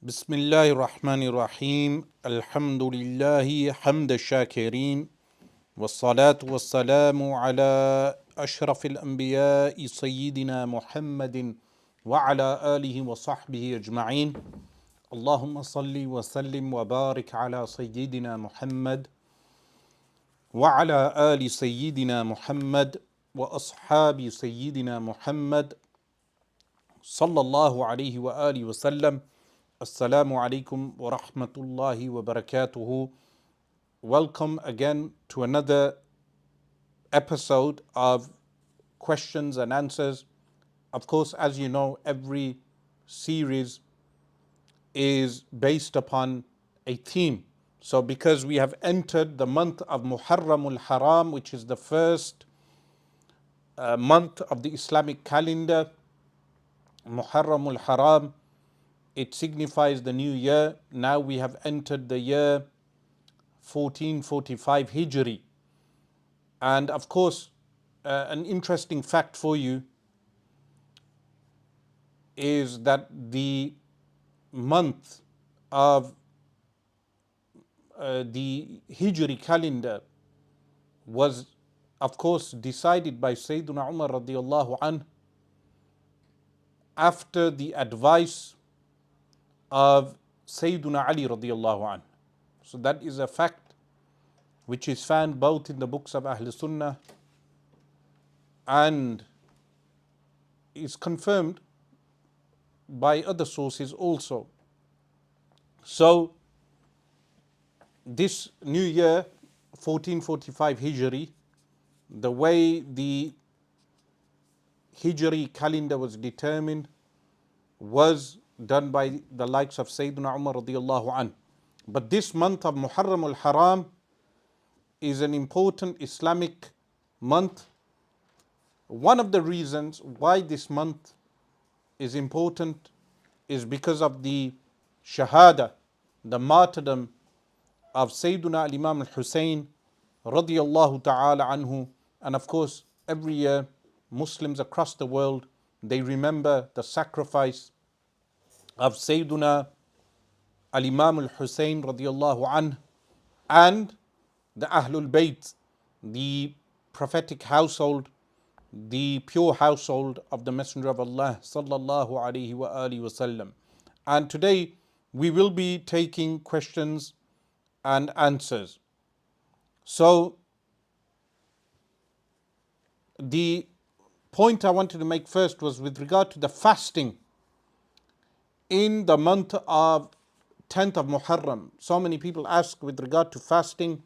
بسم الله الرحمن الرحيم الحمد لله حمد الشاكرين والصلاة والسلام على أشرف الأنبياء سيدنا محمد وعلى آله وصحبه أجمعين. اللهم صل وسلم وبارك على سيدنا محمد وعلى آل سيدنا محمد وأصحاب سيدنا محمد صلى الله عليه وآله وسلم. Assalamu alaikum wa rahmatullahi wa barakatuhu. Welcome again to another episode of questions and answers. Of course, as you know, every series is based upon a theme. So because we have entered the month of Muharram al-Haram, which is the first month of the Islamic calendar, Muharram al-Haram, it signifies the new year. Now we have entered the year 1445 Hijri. And of course, an interesting fact for you is that the month of the Hijri calendar was, of course, decided by Sayyidina Umar radiallahu anh after the advice of Sayyidina Ali radiallahu anh. So that is a fact which is found both in the books of Ahl Sunnah and is confirmed by other sources also. So this new year 1445 Hijri, the way the Hijri calendar was determined was done by the likes of Sayyidina Umar radiallahu anh. But this month of Muharram al-Haram is an important Islamic month. One of the reasons why this month is important is because of the Shahada, the martyrdom of Sayyidina Imam Hussain radiallahu ta'ala anhu. And of course, every year Muslims across the world, they remember the sacrifice of Sayyiduna Imam Hussain radiallahu anh and the Ahlul Bayt, the prophetic household, the pure household of the Messenger of Allah sallallahu alaihi wa alihi wasallam. And today we will be taking questions and answers. So the point I wanted to make first was with regard to the fasting in the month of 10th of Muharram. So many people ask with regard to fasting,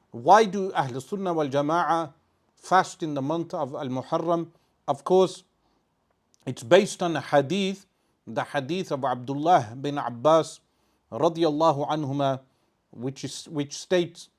why do Ahl Sunnah wal Jama'ah fast in the month of Al-Muharram? Of course, it's based on a hadith, the hadith of Abdullah bin Abbas radiyallahu anhuma, which states,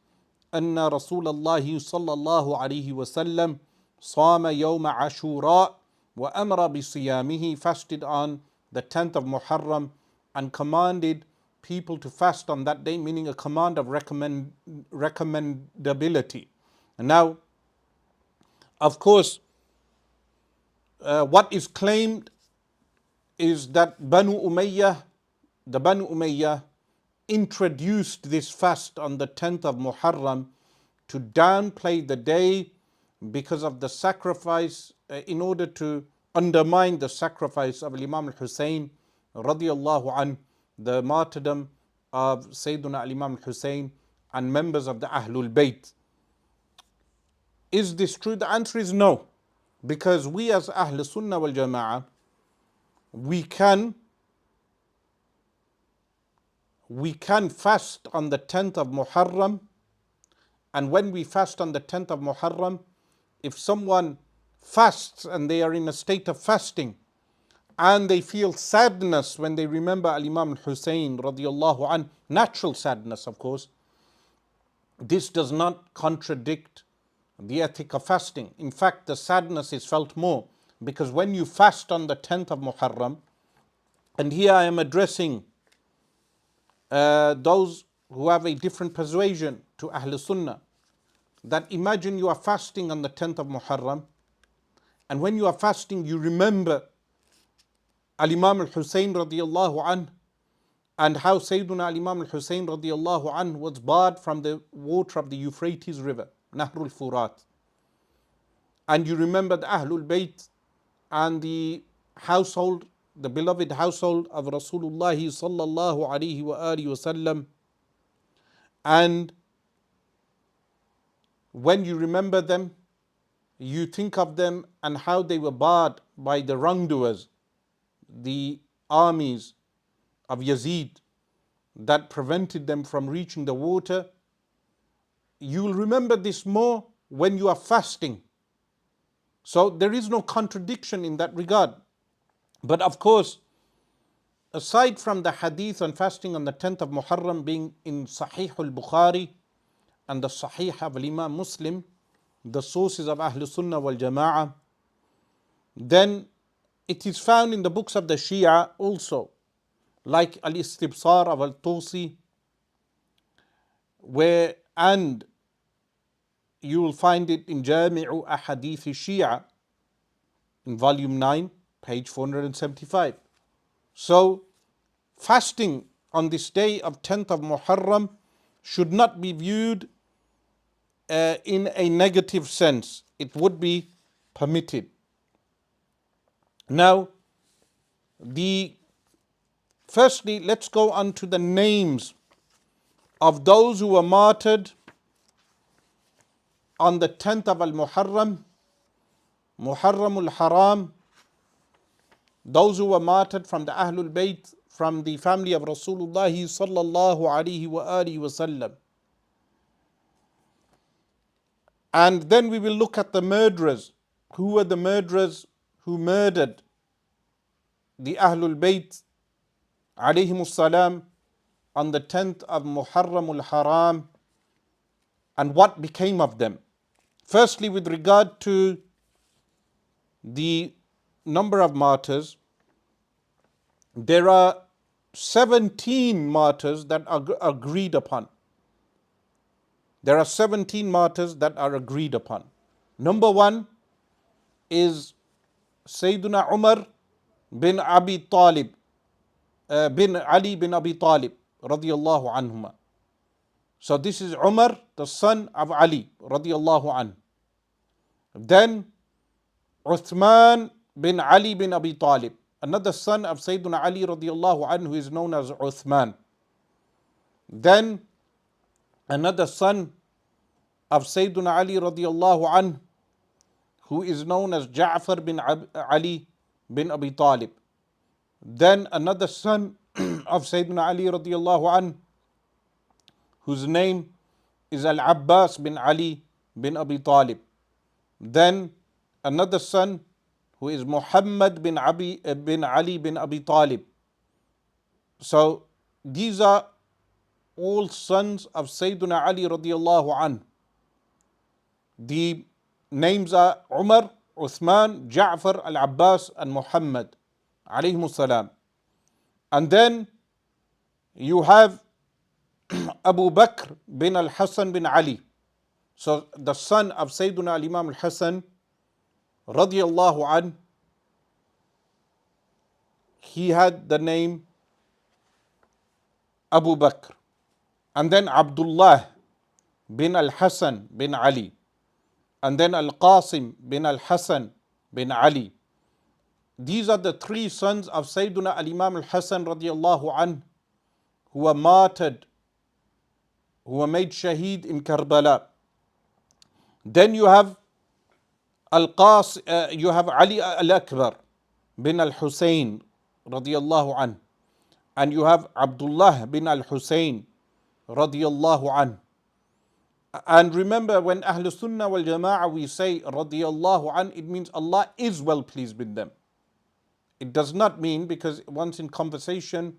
أن رسول الله صلى الله عليه وسلم صام يوم عاشوراء وأمر بصيامه, fasted on the 10th of Muharram and commanded people to fast on that day, meaning a command of recommendability. And now, of course, what is claimed is that the Banu Umayyah introduced this fast on the 10th of Muharram to downplay the day because of the sacrifice, in order to undermine the sacrifice of Imam Hussain radiallahu anh, the martyrdom of Sayyidina Imam Hussain and members of the Ahlul Bayt. Is this true? The answer is no, because we as Ahl Sunnah wal Jama'ah, we can fast on the 10th of Muharram, and when we fast on the 10th of Muharram, if someone fasts and they are in a state of fasting and they feel sadness when they remember Imam Hussain radiallahu anh, natural sadness of course, this does not contradict the ethic of fasting. In fact, the sadness is felt more, because when you fast on the 10th of Muharram, and here I am addressing those who have a different persuasion to Ahl Sunnah, that imagine you are fasting on the 10th of Muharram, and when you are fasting you remember Imam Hussain radiallahu anh, and how Sayyiduna Imam Hussain radiallahu anhu was barred from the water of the Euphrates river, Nahrul Furat. And you remember the Ahlul Bayt and the household, the beloved household of Rasulullah sallallahu alaihi wasallam. And when you remember them, you think of them and how they were barred by the wrongdoers, the armies of Yazeed that prevented them from reaching the water. You will remember this more when you are fasting. So there is no contradiction in that regard. But of course, aside from the hadith on fasting on the 10th of Muharram being in Sahih al-Bukhari and the Sahih of Imam Muslim, the sources of Ahlul Sunnah wal Jama'ah, then it is found in the books of the Shia also, like Al-Istibsar of Al-Tusi, and you will find it in Jami'u Ahadith Shia in volume 9, page 475. So fasting on this day of 10th of Muharram should not be viewed in a negative sense. It would be permitted. Now, firstly, let's go on to the names of those who were martyred on the 10th of Al-Muharram, Muharram al-Haram, those who were martyred from the Ahlul Bayt, from the family of Rasulullah sallallahu alaihi wasallam. And then we will look at the murderers. Who were the murderers who murdered the Ahlul Bayt alayhimus salam on the 10th of Muharram al-Haram, and what became of them? Firstly, with regard to the number of martyrs, there are 17 martyrs that are agreed upon. There are 17 martyrs that are agreed upon. Number one is Sayyiduna Umar bin Abi Talib, bin Ali bin Abi Talib radiyallahu anhuma. So this is Umar, the son of Ali radiyallahu anhu. Then Uthman bin Ali bin Abi Talib, another son of Sayyiduna Ali radiyallahu anhu, who is known as Uthman. Then another son of Sayyiduna Ali radiyallahu anhu, who is known as Ja'far bin Ali bin Abi Talib. Then another son of Sayyiduna Ali radiyallahu anhu, whose name is Al-Abbas bin Ali bin Abi Talib. Then another son who is Muhammad bin Ali bin Abi Talib. So these are all sons of Sayyiduna Ali radiyallahu anhu. The names are Umar, Uthman, Ja'far, Al-Abbas and Muhammad alayhimus salam. And then you have Abu Bakr bin Al-Hasan bin Ali. So the son of Sayyiduna Imam Al-Hasan radiyallahu anhu, he had the name Abu Bakr. And then Abdullah bin Al-Hasan bin Ali. And then Al-Qasim bin Al-Hasan bin Ali. These are the three sons of Sayyiduna Imam Al-Hasan radiyallahu anhu, who were martyred, who were made shaheed in Karbala. Then you have you have Ali Al-Akbar bin Al-Hussein radiyallahu anhu, and you have Abdullah bin Al-Hussein radiyallahu anhu. And remember, when Ahlul Sunnah wal Jama'ah we say radiyallahu anhu, it means Allah is well pleased with them. It does not mean, because once in conversation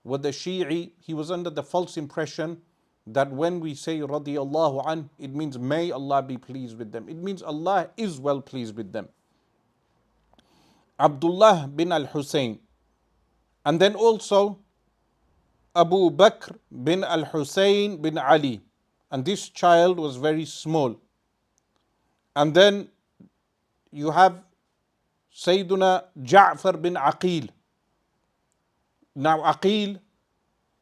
with the Shi'i, he was under the false impression that when we say radiyallahu anhu, it means may Allah be pleased with them. It means Allah is well pleased with them. Abdullah bin Al-Hussein. And then also Abu Bakr bin Al-Hussein bin Ali. And this child was very small. And then you have Sayyiduna Ja'far bin Aqil. Now Aqil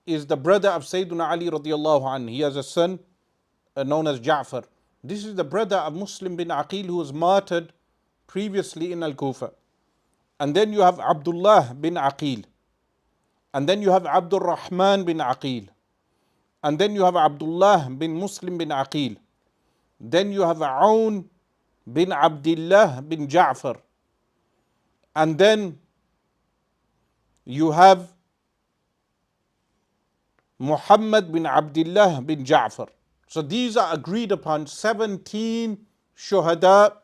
is the brother of Sayyidina Ali radiallahu anhu. He has a son known as Ja'far. This is the brother of Muslim bin Aqil, who was martyred previously in Al-Kufa. And then you have Abdullah bin Aqil. And then you have Abdul Rahman bin Aqil. And then you have Abdullah bin Muslim bin Aqil. Then you have Aoun bin Abdullah bin Ja'far. And then you have Muhammad bin Abdullah bin Ja'far. So these are agreed upon 17 shuhada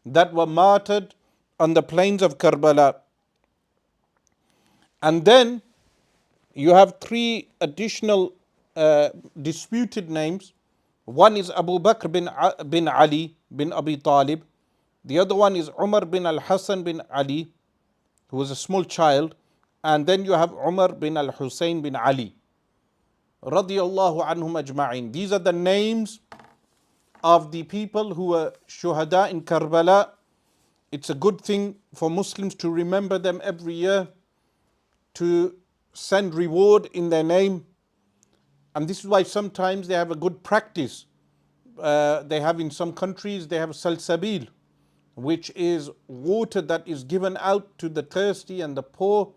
that were martyred on the plains of Karbala. And then you have three additional disputed names. One is Abu Bakr bin Ali bin Abi Talib. The other one is Umar bin al-Hassan bin Ali, who was a small child. And then you have Umar bin al-Hussain bin Ali, radiyallahu anhum ajma'in. These are the names of the people who were shuhada in Karbala. It's a good thing for Muslims to remember them every year, to send reward in their name. And this is why sometimes they have a good practice. They have in some countries, they have salsabil, which is water that is given out to the thirsty and the poor,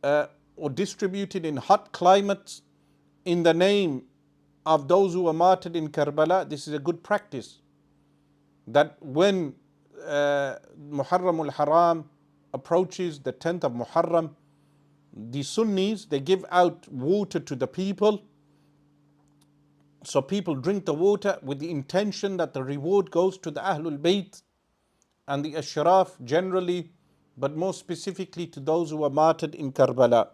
or distributed in hot climates in the name of those who were martyred in Karbala. This is a good practice, that when Muharram al-Haram approaches, the 10th of Muharram, the Sunnis, they give out water to the people. So people drink the water with the intention that the reward goes to the Ahlul Bayt and the Ashraf generally, but more specifically to those who were martyred in Karbala.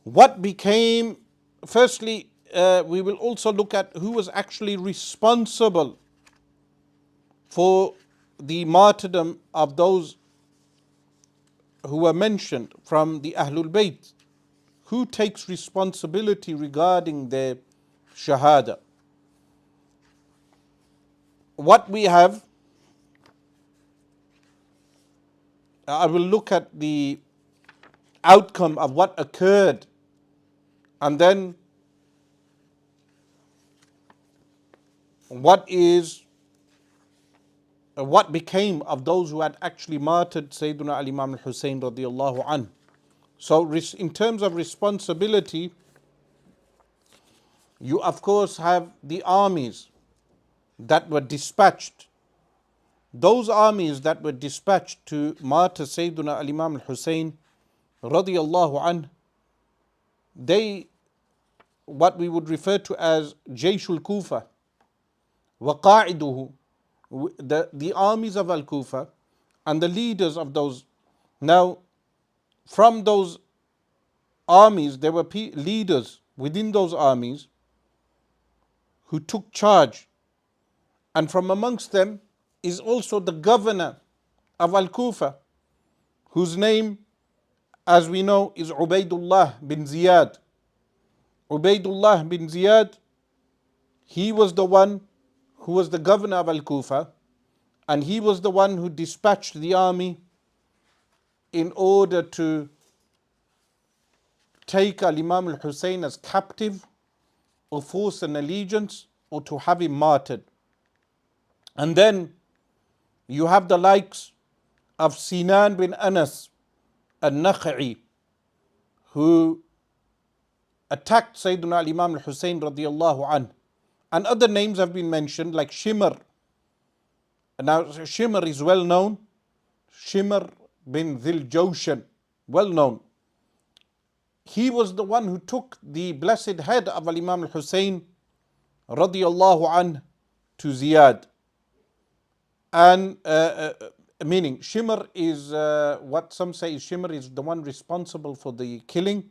What became, firstly, we will also look at who was actually responsible for the martyrdom of those who were mentioned from the Ahlul Bayt. Who takes responsibility regarding their shahada? What we have, I will look at the outcome of what occurred, and then what became of those who had actually martyred Sayyidina Imam Hussain radiallahu anhu. So in terms of responsibility, you of course have the armies that were dispatched. Those armies that were dispatched to martyr Sayyidina Imam Hussain radiallahu anhu, they, what we would refer to as Jayshul Kufa, waqa'iduhu, the armies of Al-Kufa and the leaders of those. Now, from those armies, there were leaders within those armies who took charge. And from amongst them is also the governor of Al-Kufa, whose name, as we know, is Ubaydullah bin Ziyad. Ubaydullah bin Ziyad, he was the one who was the governor of Al-Kufa, and he was the one who dispatched the army in order to take Imam al-Hussein as captive, or force an allegiance, or to have him martyred. And then you have the likes of Sinan bin Anas al-Nakha'i, who attacked Sayyidina Imam al-Hussein radiallahu anhu. And other names have been mentioned, like Shimr. Now Shimr is well known. Shimr bin Dhil Jawshan, well known. He was the one who took the blessed head of Imam al-Hussein radiallahu anhu to Ziyad. And meaning Shimr is what some say is Shimr is the one responsible for the killing.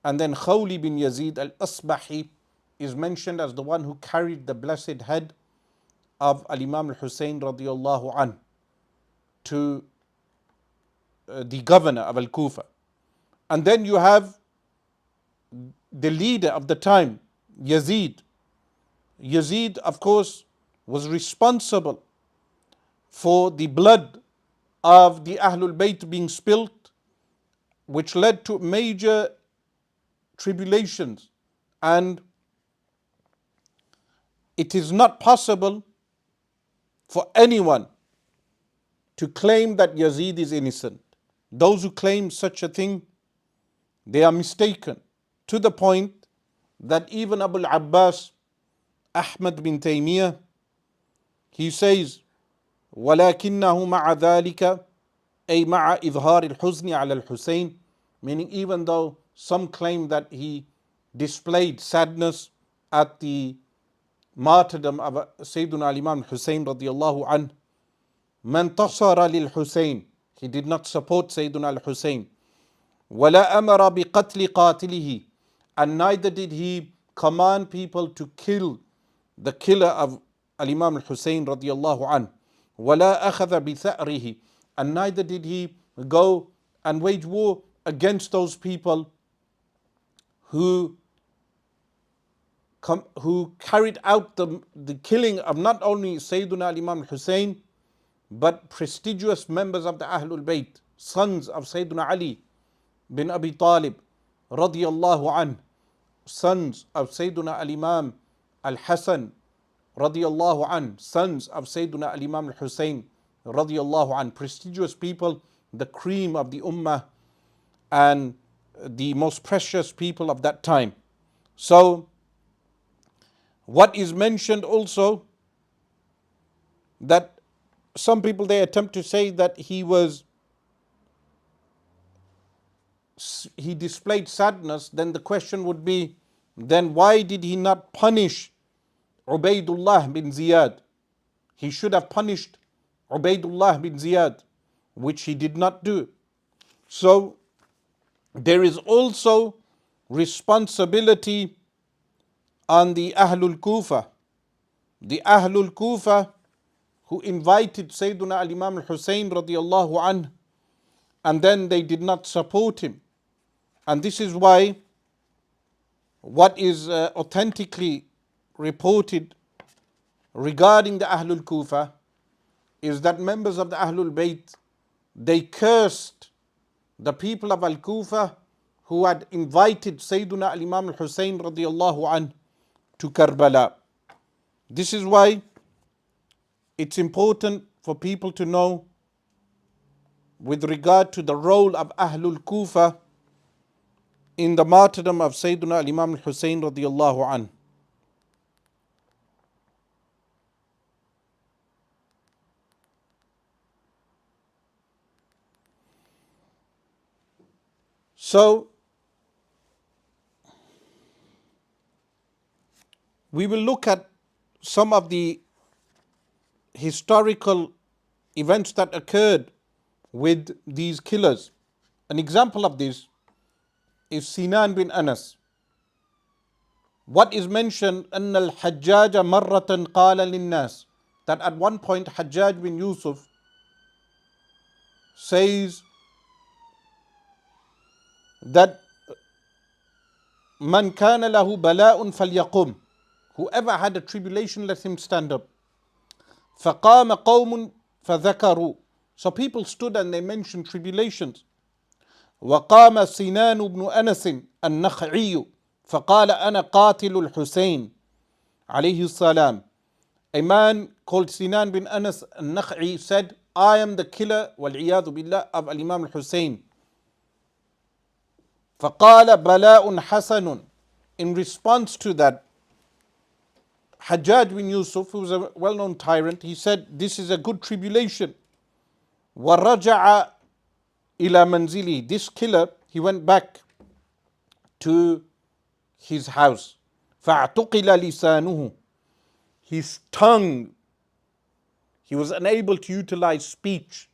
And then Khawli bin Yazeed al-Asbahi is mentioned as the one who carried the blessed head of Imam al-Hussein radiallahu anhu to the governor of Al-Kufa. And then you have the leader of the time, Yazeed. Yazeed, of course, was responsible for the blood of the Ahlul Bayt being spilt, which led to major tribulations, and it is not possible for anyone to claim that Yazeed is innocent. Those who claim such a thing, they are mistaken, to the point that even Abu Abbas Ahmad bin Taymiyyah, he says, وَلَكِنَّهُ مَعَ ذَلِكَ أي مع إظهار الحزن على الحسين, meaning even though some claim that he displayed sadness at the martyrdom of Sayyidina Imam Hussain radiallahu anhu, من تصر للحسين, he did not support Sayyidina al-Hussein, ولا أمر بقتل قاتله, and neither did he command people to kill the killer of Imam al-Hussein radiallahu anhu, ولا أخذ بثأره, and neither did he go and wage war against those people who carried out the killing of not only Sayyidina Imam Hussein, but prestigious members of the Ahlul Bayt, sons of Sayyidina Ali bin Abi Talib radiyallahu anh, sons of Sayyidina al-Imam al-Hasan radiyallahu anh, sons of Sayyidina al-Imam al-Hussein radiyallahu anh, prestigious people, the cream of the ummah and the most precious people of that time. So what is mentioned also, that some people, they attempt to say that he displayed sadness, then the question would be, then why did he not punish Ubaidullah bin Ziyad? He should have punished Ubaidullah bin Ziyad, which he did not do. So there is also responsibility on the Ahlul Kufa. The Ahlul Kufa who invited Sayyidina al-Imam al-Hussein radiallahu anhu, and then they did not support him. And this is why what is authentically reported regarding the Ahlul Kufa is that members of the Ahlul Bayt, they cursed the people of Al-Kufa who had invited Sayyidina al-Imam al-Hussein radiallahu anhu to Karbala. This is why it's important for people to know with regard to the role of Ahlul Kufa in the martyrdom of Sayyidina al-Imam al-Hussein radiallahu anhu. So we will look at some of the historical events that occurred with these killers. An example of this is Sinan bin Anas. What is mentioned, أن الحجاج مرة قال للناس, that at one point Hajjaj bin Yusuf says that من كان له بلاء فليقم, whoever had a tribulation, let him stand up. فقام قوم فذكروا, so people stood and they mentioned tribulations. وقام سنان بن أنس النخعي فقال أنا قاتل الحسين عليه السلام. A man called Sinan bin Anas al-Nakh'i said, I am the killer والعياذ بالله of Imam al-Hussein. فقال بلاء حسن. In response to that, Hajjaj bin Yusuf, who was a well-known tyrant, he said, this is a good tribulation. وَرَجَعَ إِلَى مَنْزِلِهِ. This killer, he went back to his house. فَاعْتُقِلَ لِسَانُهُ. His tongue, he was unable to utilize speech.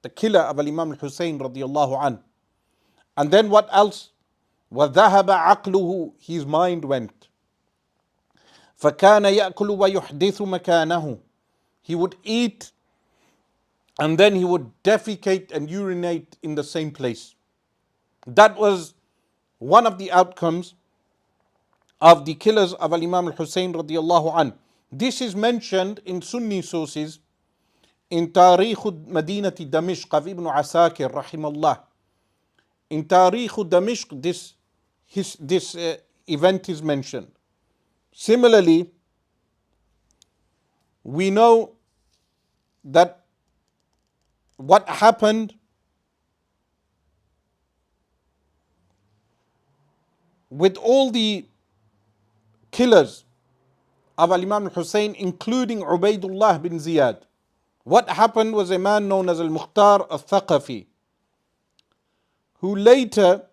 The killer of Imam al-Hussein radiallahu anhu. And then what else? وَذَهَبَ عَقْلُهُ. His mind went. فَكَانَ يَأْكُلُ وَيُحْدِثُ مَكَانَهُ. He would eat and then he would defecate and urinate in the same place. That was one of the outcomes of the killers of Imam al-Hussein radiallahu anhu. This is mentioned in Sunni sources in Tarikh Madinati Damishq of Ibn Asakir rahimallah. In Tarikh Damishq, this this event is mentioned. Similarly, we know that what happened with all the killers of Imam Hussain, including Ubaidullah bin Ziyad. What happened was a man known as Al-Mukhtar Al-Thaqafi, who later,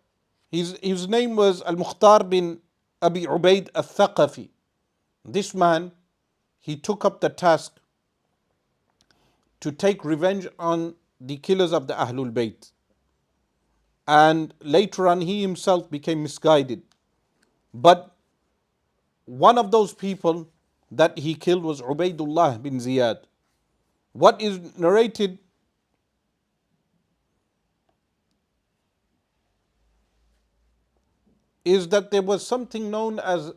his name was Al-Mukhtar bin Abi Ubaid Al-Thaqafi. This man, he took up the task to take revenge on the killers of the Ahlul Bayt. And later on, he himself became misguided. But one of those people that he killed was Ubaidullah bin Ziyad. What is narrated is that there was something known as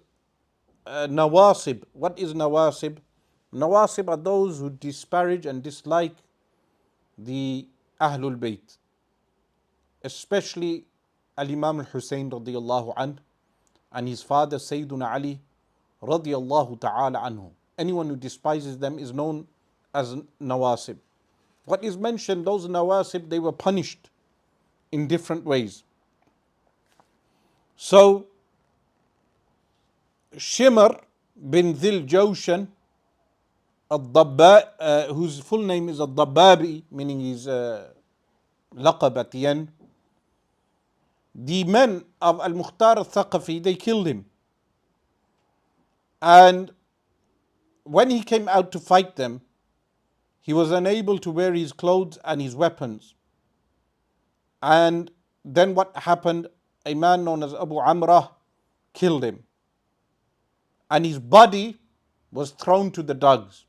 nawasib. What is nawasib? Nawasib are those who disparage and dislike the Ahlul Bayt, especially Al-Imam Hussain radiyallahu anh and his father Sayyiduna Ali radiyallahu ta'ala anhu. Anyone who despises them is known as nawasib. What is mentioned, those nawasib, they were punished in different ways. So, Shimr bin Dhil Jawshan, whose full name is Al-Dabbabi, meaning his laqab at the end, the men of Al-Mukhtar Al-Thaqafi, they killed him. And when he came out to fight them, he was unable to wear his clothes and his weapons. And then what happened? A man known as Abu Amrah killed him. And his body was thrown to the dogs.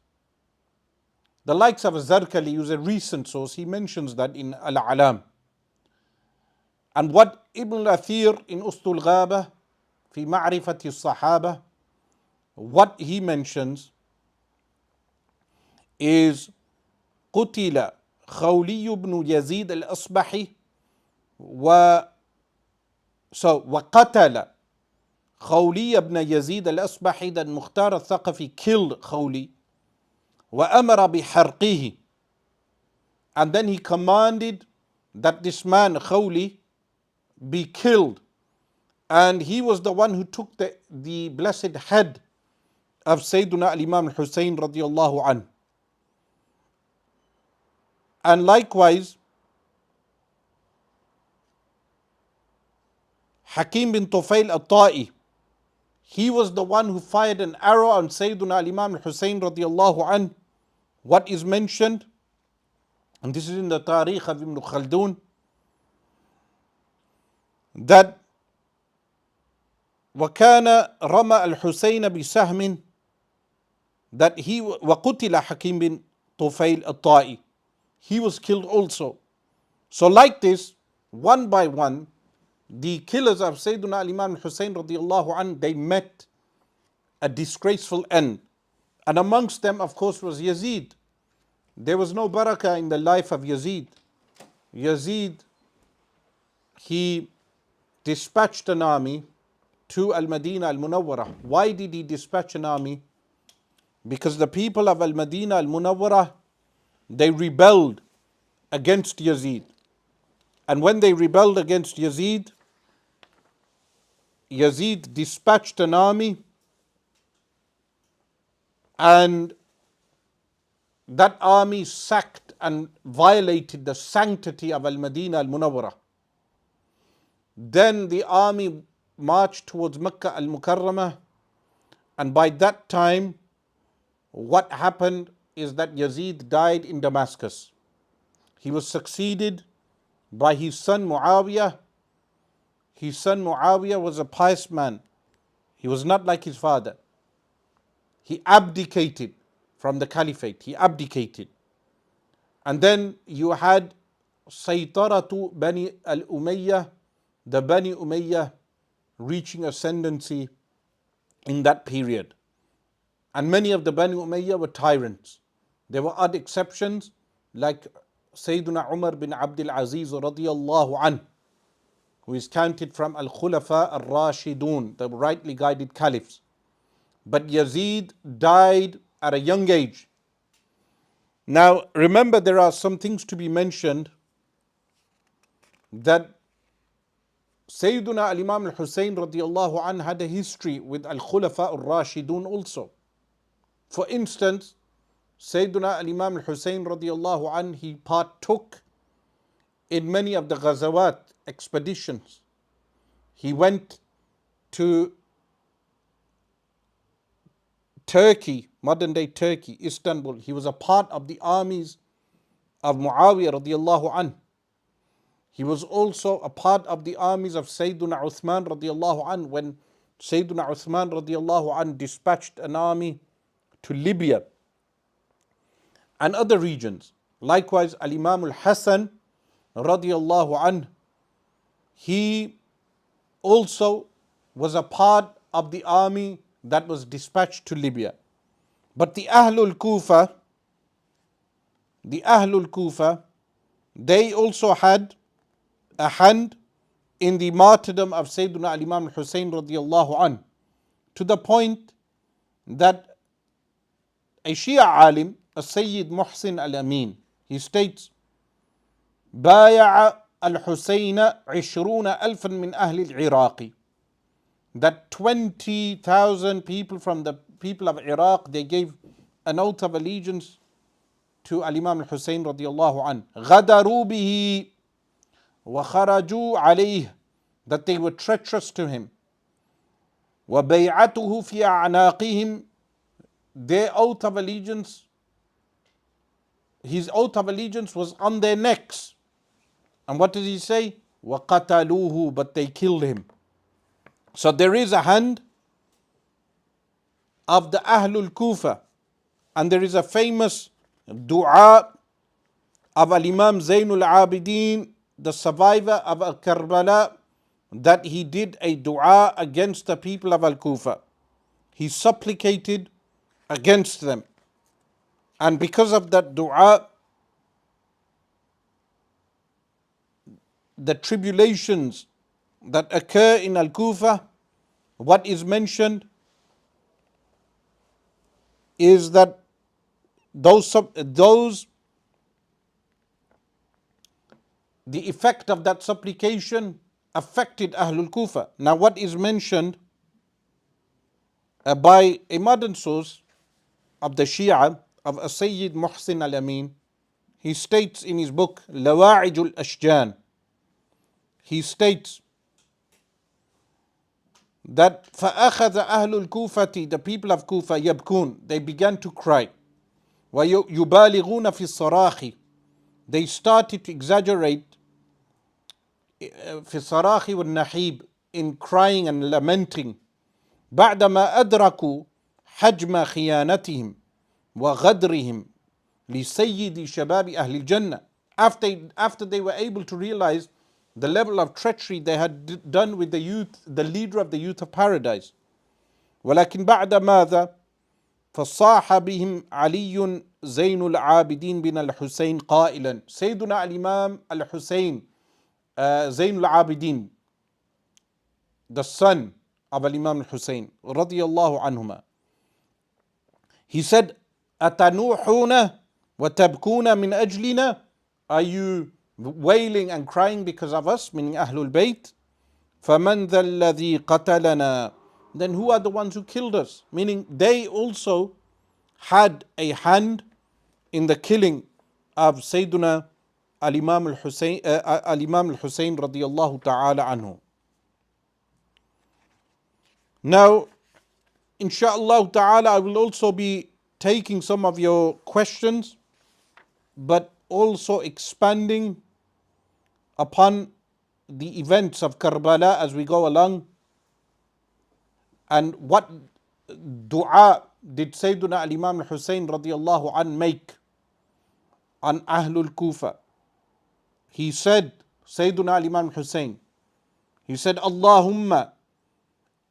The likes of Zarkali, who's a recent source, he mentions that in Al-Alam. And what Ibn al-Athir in Ustul Ghaba, fi Ma'rifati Sahaba, what he mentions is قتل خولي بن يزيد الأصبحي وقتل خولي بن يزيد الأصبحي. That Mukhtar al-Thaqafi killed Khawli وأمر بحرقه, and then he commanded that this man Khawli be killed, and he was the one who took the blessed head of Sayyiduna al-Imam Hussain radiyallahu anhu. And likewise, Hakim bin Tufail al-Ta'i, he was the one who fired an arrow on Sayyiduna al-Imam Hussain radiyallahu anhu. What is mentioned, and this is in the Tarikh of Ibn Khaldun, that وكان رمى الحسين بسهم, that he وقتل Hakim bin Tufail al-Ta'i, he was killed also. So like this, one by one, the killers of Sayyiduna al-Imam Hussain radiyallahu anhu, they met a disgraceful end. And amongst them, of course, was Yazeed. There was no barakah in the life of Yazeed. Yazeed, he dispatched an army to Al-Madinah Al-Munawwarah. Why did he dispatch an army? Because the people of Al-Madinah Al-Munawwarah, they rebelled against Yazeed. And when they rebelled against Yazeed, Yazeed dispatched an army, and that army sacked and violated the sanctity of Al-Madinah Al-Munawwarah. Then the army marched towards Makkah Al-Mukarramah, and by that time, what happened is that Yazeed died in Damascus. He was succeeded by his son Muawiyah. His son Muawiyah was a pious man. He was not like his father. He abdicated from the caliphate. He abdicated. And then you had Saytaratu Bani al-Umayyah, the Bani Umayyah reaching ascendancy in that period. And many of the Bani Umayyah were tyrants. There were odd exceptions, like Sayyiduna Umar bin Abdul Aziz radiyallahu anh, who is counted from Al-Khulafa Ar-Rashidun, the rightly guided caliphs. But Yazeed died at a young age. Now, remember, there are some things to be mentioned, that Sayyiduna al-Imam al-Hussain radiallahu anh had a history with Al-Khulafa Ar-Rashidun also. For instance, Sayyiduna al-Imam al-Hussain radiallahu anh, he partook in many of the Ghazawat expeditions. He went to Turkey, modern day Turkey, Istanbul. He was a part of the armies of Muawiyah radiallahu anh. He was also a part of the armies of Sayyiduna Uthman radiallahu anh, when Sayyiduna Uthman radiallahu anh dispatched an army to Libya and other regions. Likewise, Al-Imam al-Hasan radiallahu anh, he also was a part of the army that was dispatched to Libya. But the Ahlul Kufa, they also had a hand in the martyrdom of Sayyiduna al-Imam al-Hussain radiallahu anh, to the point that a Shia alim, a Sayyid Muhsin al-Amin, he states, بايع الحسين 20,000 من أهل العراق, that 20,000 people from the people of Iraq, they gave an oath of allegiance to Al-Imam al-Hussain radiallahu anh. غدروا به وخرجوا عليه, that they were treacherous to him. وبيعته في أعناقهم, their oath of allegiance, his oath of allegiance was on their necks. And what did he say? وقتلوه, but they killed him. So there is a hand of the Ahlul Kufa, and there is a famous dua of Al-Imam Zainul Abideen, the survivor of Al-Karbala, that he did a dua against the people of Al-Kufa. He supplicated against them. And because of that dua, the tribulations that occur in Al-Kufa, what is mentioned is that the effect of that supplication affected Ahlul Kufa. Now, what is mentioned by a modern source of the Shia, of a Sayyid Muhsin al-Amin, he states in his book Lawa'ij al-Ashjan, he states that فَأَخَذَ أَهْلُ الْكُوفَةِ, the people of Kufa, يَبْكُون, they began to cry. وَيُبَالِغُونَ فِي الصَّرَاخِ, they started to exaggerate في الصَّرَاخِ وَالنَّحِيبِ, in crying and lamenting. بعدما أدركوا حجم خيانتهم وغدرهم لسيد شباب أهل الجنة, after they were able to realize the level of treachery they had done with the youth, the leader of the youth of paradise. ولكن بعد ماذا فصاح بهم علي زين العابدين بن الحسين قائلا, Sayyiduna al-Imam al-Hussain Zain al-Abideen, the son of Imam Hussain radiyallahu anhuma, he said, أتنوحون وتبكون من أجلنا, are you wailing and crying because of us, meaning Ahlul Bayt? فَمَنْ ذَا الَّذِي قَتَلَنَا, then who are the ones who killed us? Meaning they also had a hand in the killing of Sayyiduna al-Imam al-Hussain radiyallahu ta'ala anhu. Now, inshaAllah ta'ala, I will also be taking some of your questions, but also expanding upon the events of Karbala as we go along. And what dua did Sayyiduna al-Imam al-Hussain radiyallahu an make on Ahlul Kufa? He said, Sayyiduna al-Imam al-Hussain, he said, Allahumma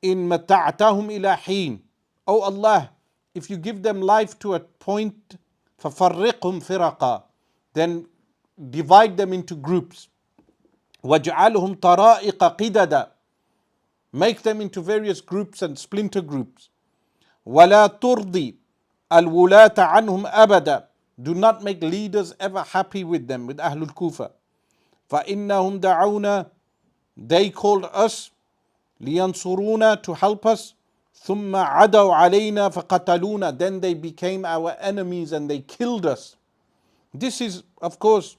in mata'tahum ila heen, oh Allah, if you give them life to a point, فَفَرِّقْهُمْ فِرَقًا, then divide them into groups. وَاجْعَلْهُمْ طَرَائِقَ قِدَدًا. Make them into various groups and splinter groups. وَلَا تُرْضِي الْوُلَاةَ عَنْهُمْ أَبَدًا. Do not make leaders ever happy with them, with Ahlul Kufa. فَإِنَّهُمْ دَعَوْنَا. They called us لِيَنْصُرُونَا, to help us. ثُمَّ عَدَوْا عَلَيْنَا فَقَتَلُونَا. Then they became our enemies and they killed us. This is, of course,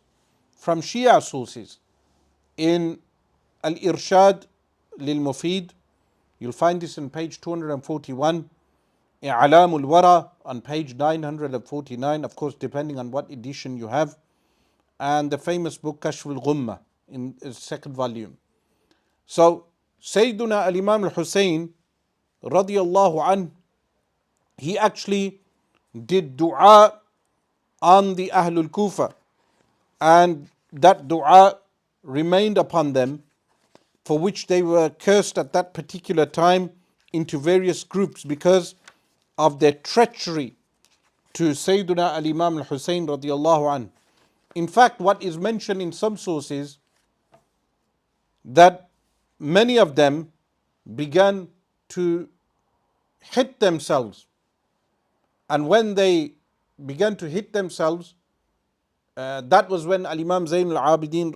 from Shia sources. In Al-Irshad lil-Mufid, you'll find this on page 241. I'lam al-Wara on page 949, of course, depending on what edition you have. And the famous book Kashf al-Ghumma in its second volume. So, Sayyiduna al-Imam al-Hussain, radiyallahu anh, he actually did dua on the Ahlul Kufa, and that dua remained upon them, for which they were cursed at that particular time into various groups because of their treachery to Sayyiduna al-Imam al-Hussain radiyallahu anh. In fact, what is mentioned in some sources, that many of them began to hit themselves, and when they began to hit themselves, that was when Al-Imam Zayn al-Abidin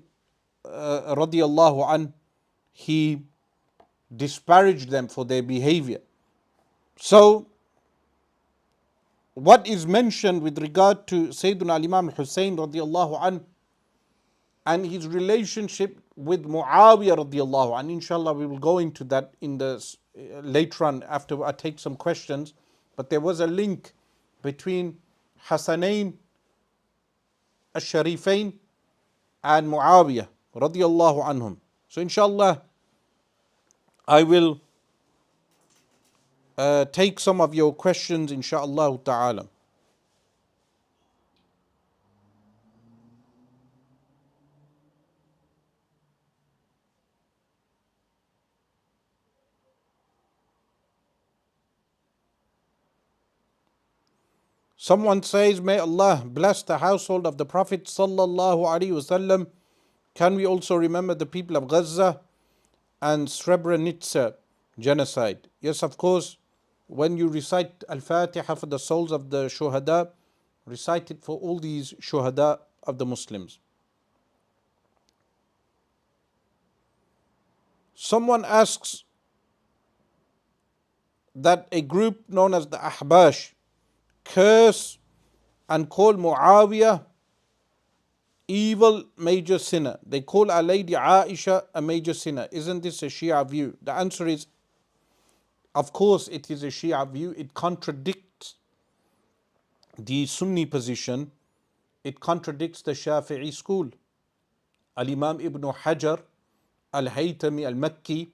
radiyallahu anh, he disparaged them for their behavior. So, what is mentioned with regard to Sayyidina Imam Hussain radiyallahu anh and his relationship with Muawiyah radiyallahu anh, inshallah we will go into that in the later on after I take some questions, but there was a link between Hassanain al-Sharifain and Muawiyah radiyallahu anhum. So inshallah I will take some of your questions, inshaAllah ta'ala. Someone says, may Allah bless the household of the Prophet sallallahu alaihi wasallam. Can we also remember the people of Gaza and Srebrenica genocide? Yes, of course. When you recite Al-Fatiha for the souls of the Shuhada, recite it for all these Shuhada of the Muslims. Someone asks that a group known as the Ahbash curse and call Muawiyah evil major sinner. They call our Lady Aisha a major sinner. Isn't this a Shia view? The answer is, of course it is a Shia view. It contradicts the Sunni position. It contradicts the Shafi'i school. Al-Imam Ibn Hajar Al-Haytami Al-Makki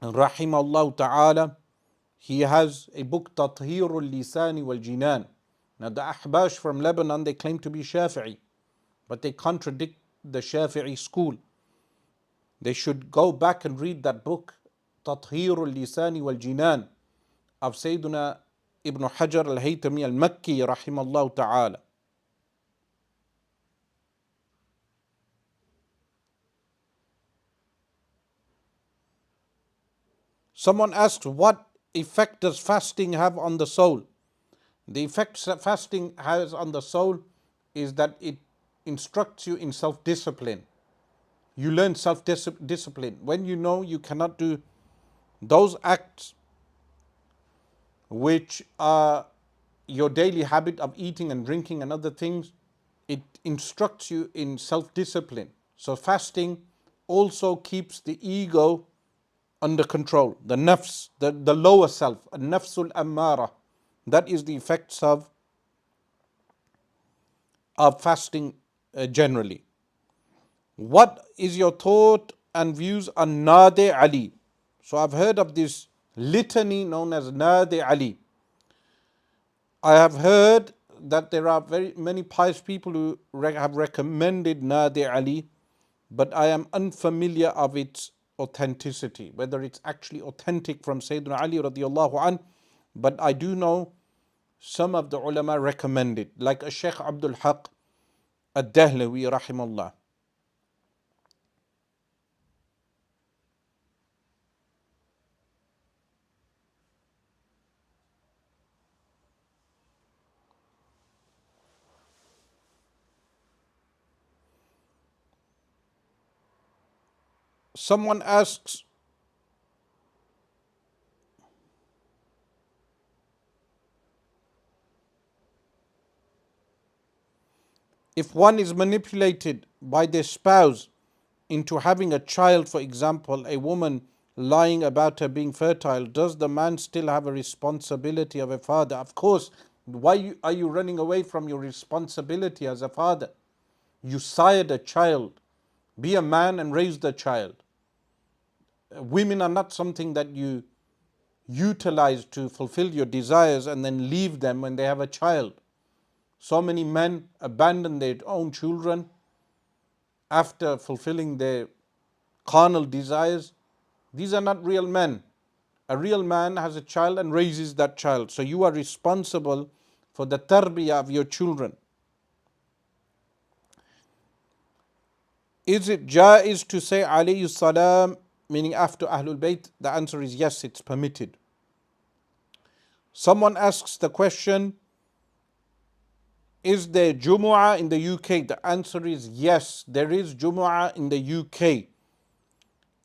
rahimahullah ta'ala, he has a book Tathhirul Lisani wal Jinan. Now the Ahbash from Lebanon, they claim to be Shafi'i, but they contradict the Shafi'i school. They should go back and read that book Tathhirul Lisani wal Jinan of Sayyiduna Ibn Hajar Al-Haytami Al-Makki rahimahullah ta'ala. Someone asks, what effect does fasting have on the soul? The effect that fasting has on the soul is that it instructs you in self-discipline. You learn self-discipline. When you know you cannot do those acts which are your daily habit of eating and drinking and other things, it instructs you in self-discipline. So fasting also keeps the ego under control, the nafs, the lower self, an-nafsul ammara. That is the effects of fasting generally. What is your thought and views on Nade Ali? So I've heard of this litany known as Nade Ali. I have heard that there are very many pious people who have recommended Nade Ali, but I am unfamiliar of its authenticity, whether it's actually authentic from Sayyidina Ali radiallahu anh, but I do know some of the ulama recommend it, like Shaykh Abdul Haq Ad-Dahlawi rahimahullah. Someone asks, if one is manipulated by their spouse into having a child, for example, a woman lying about her being fertile, does the man still have a responsibility of a father? Of course. Why are you running away from your responsibility as a father? You sired a child. Be a man and raise the child. Women are not something that you utilize to fulfill your desires and then leave them when they have a child. So many men abandon their own children after fulfilling their carnal desires. These are not real men. A real man has a child and raises that child. So you are responsible for the tarbiyah of your children. Is it jaiz to say alayhi salam, meaning after Ahlul Bayt? The answer is yes, it's permitted. Someone asks the question, is there Jumu'ah in the UK? The answer is yes, there is Jumu'ah in the UK.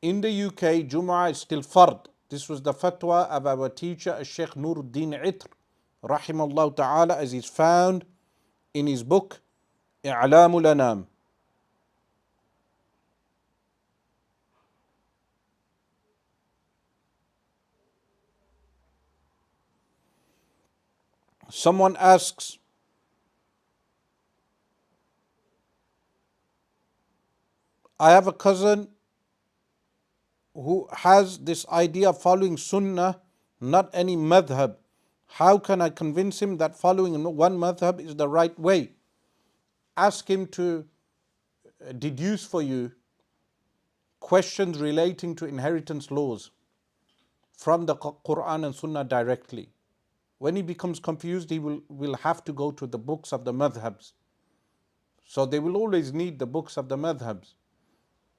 In the UK, Jumu'ah is still fard. This was the fatwa of our teacher, Shaykh Nuruddin Itr, rahimahullah ta'ala, as is found in his book, I'lamul Anam. Someone asks, I have a cousin who has this idea of following Sunnah, not any madhab. How can I convince him that following one madhab is the right way? Ask him to deduce for you questions relating to inheritance laws from the Quran and Sunnah directly. When he becomes confused, he will have to go to the books of the madhabs. So they will always need the books of the madhabs.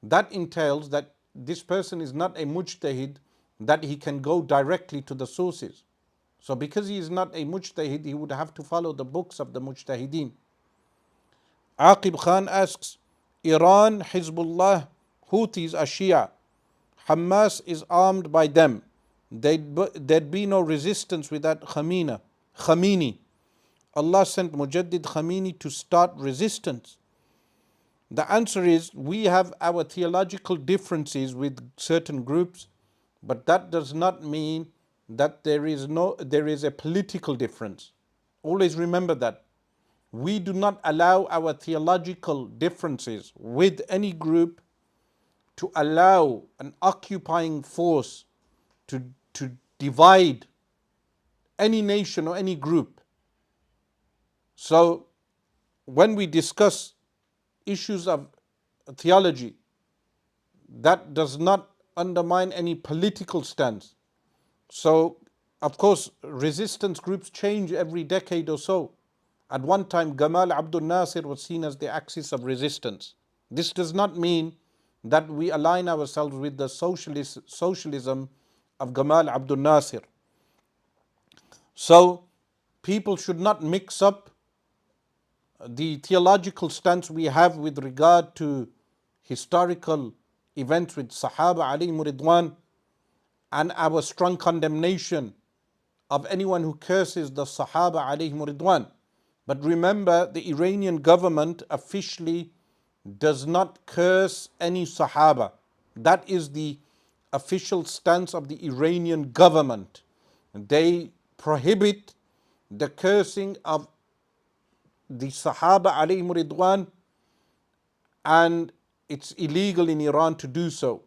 That entails that this person is not a mujtahid, that he can go directly to the sources. So because he is not a mujtahid, he would have to follow the books of the mujtahideen. Aqib Khan asks, Iran, Hizbullah, Houthis are Shia. Hamas is armed by them. There'd be no resistance without Khamenei. Allah sent Mujaddid Khamenei to start resistance. The answer is, we have our theological differences with certain groups, but that does not mean that there is a political difference. Always remember that. We do not allow our theological differences with any group to allow an occupying force to divide any nation or any group. So when we discuss issues of theology, that does not undermine any political stance. So, of course, resistance groups change every decade or so. At one time, Gamal Abdul Nasir was seen as the axis of resistance. This does not mean that we align ourselves with the socialism of Gamal Abdul Nasir. So, people should not mix up the theological stance we have with regard to historical events with Sahaba alayhim ridwan and our strong condemnation of anyone who curses the Sahaba alayhim ridwan. But remember, the Iranian government officially does not curse any Sahaba. That is the official stance of the Iranian government. They prohibit the cursing of the Sahaba alayhim ridwan, and it's illegal in Iran to do so.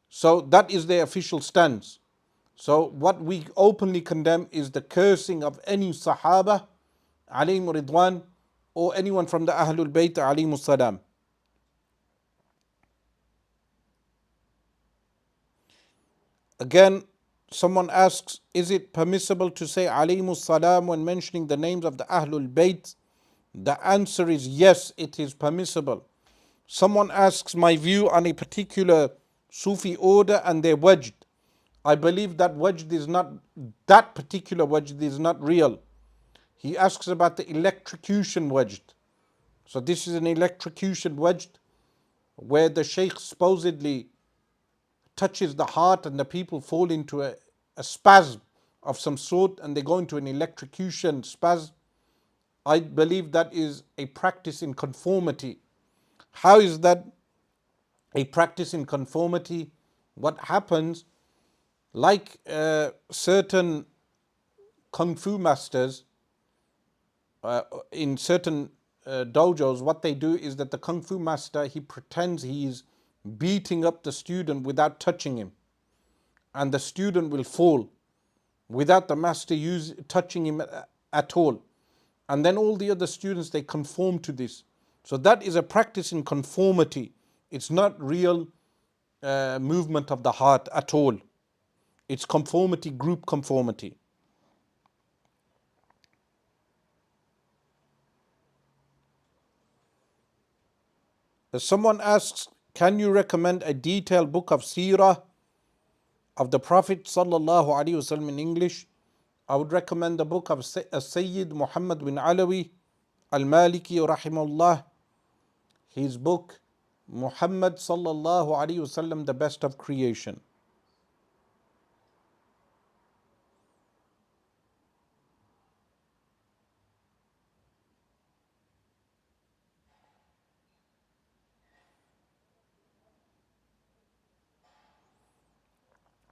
So that is their official stance. So what we openly condemn is the cursing of any Sahaba alayhim ridwan or anyone from the Ahlul Bayt alayhim salam. Again, someone asks, is it permissible to say alayhim salam when mentioning the names of the Ahlul Bayt? The answer is yes, it is permissible. Someone asks my view on a particular Sufi order and their wajd. I believe that that particular wajd is not real. He asks about the electrocution wajd. So this is an electrocution wajd where the Shaykh supposedly touches the heart and the people fall into a spasm of some sort and they go into an electrocution spasm. I believe that is a practice in conformity. How is that a practice in conformity? What happens, like certain kung fu masters in certain dojos, what they do is that the kung fu master, he pretends he is beating up the student without touching him, and the student will fall without the master touching him at all. And then all the other students, they conform to this. So that is a practice in conformity. It's not real movement of the heart at all. It's conformity, group conformity. Someone asks, can you recommend a detailed book of seerah of the Prophet sallallahu alaihi wasallam in English? I would recommend the book of Sayyid Muhammad bin Alawi al-Maliki rahimahullah. His book, Muhammad sallallahu alaihi wasallam, the best of creation.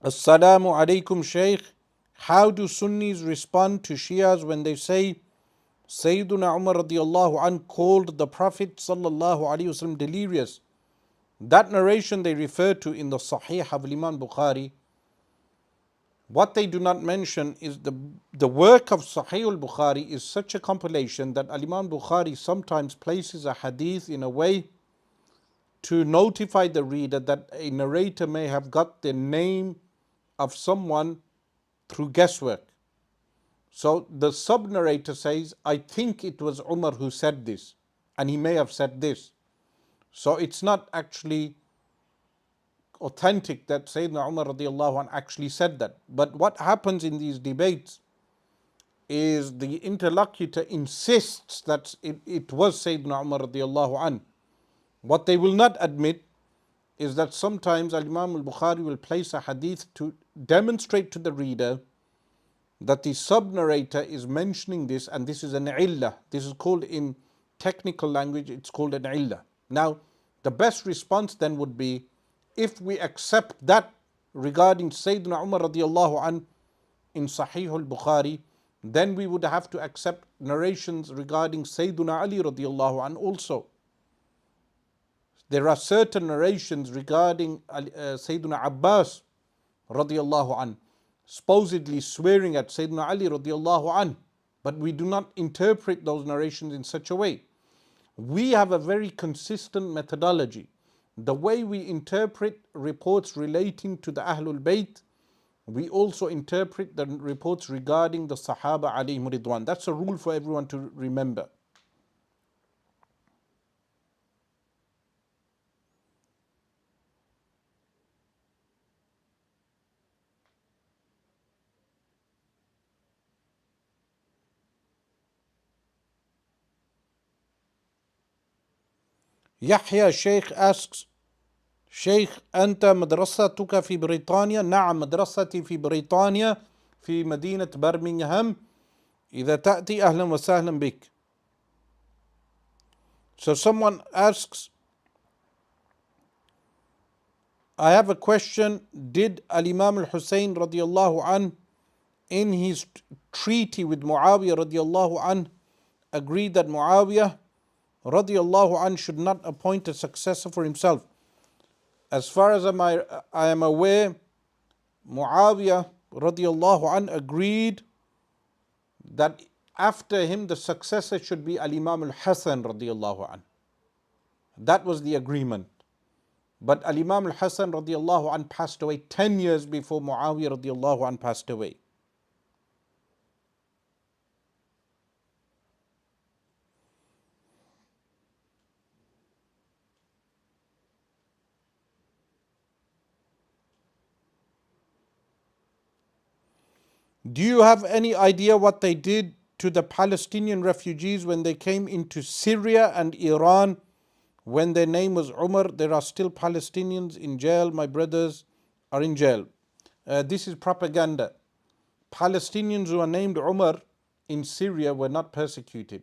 Assalamu alaikum, Shaykh. How do Sunnis respond to Shias when they say Sayyiduna Umar radiallahu an called the Prophet sallallahu alaihi wasallam delirious? That narration they refer to in the Sahih of Imam Bukhari. What they do not mention is the work of Sahih al-Bukhari is such a compilation that Imam Bukhari sometimes places a hadith in a way to notify the reader that a narrator may have got the name of someone through guesswork. So the sub-narrator says, I think it was Umar who said this, and he may have said this. So it's not actually authentic that Sayyidina Umar radiallahu anh actually said that. But what happens in these debates is the interlocutor insists that it was Sayyidina Umar radiallahu anh. What they will not admit is that sometimes Imam al-Bukhari will place a hadith to demonstrate to the reader that the sub-narrator is mentioning this, and this is an illah. This is called, in technical language, it's called an illah. Now, the best response then would be, if we accept that regarding Sayyidina Umar radiallahu an in Sahih al-Bukhari, then we would have to accept narrations regarding Sayyidina Ali radiallahu an also. There are certain narrations regarding Sayyidina Abbas radiallahu an, supposedly swearing at Sayyidina Ali radiallahu an, but we do not interpret those narrations in such a way. We have a very consistent methodology. The way we interpret reports relating to the Ahlul Bayt, we also interpret the reports regarding the Sahaba alayhim ridwan. That's a rule for everyone to remember. Yahya Sheikh asks, شيخ أنت مدرستك في بريطانيا؟ نعم مدرستي في بريطانيا في مدينة برمنغهام. إذا تأتي أهلا وسهلا بك. So someone asks, I have a question. Did Imam Hussain radiallahu an in his treaty with Muawiyah radiallahu an agree that Muawiyah radiallahu an should not appoint a successor for himself? As far as I am aware, Muawiyah radiallahu an agreed that after him the successor should be Imam al-Hasan radiallahu an. That was the agreement. But Imam al-Hasan radiallahu an passed away 10 years before Muawiyah radiallahu an passed away. Do you have any idea what they did to the Palestinian refugees when they came into Syria and Iran when their name was Umar, there are still Palestinians in jail. My brothers are in jail. This is propaganda. Palestinians who are named Umar in Syria were not persecuted.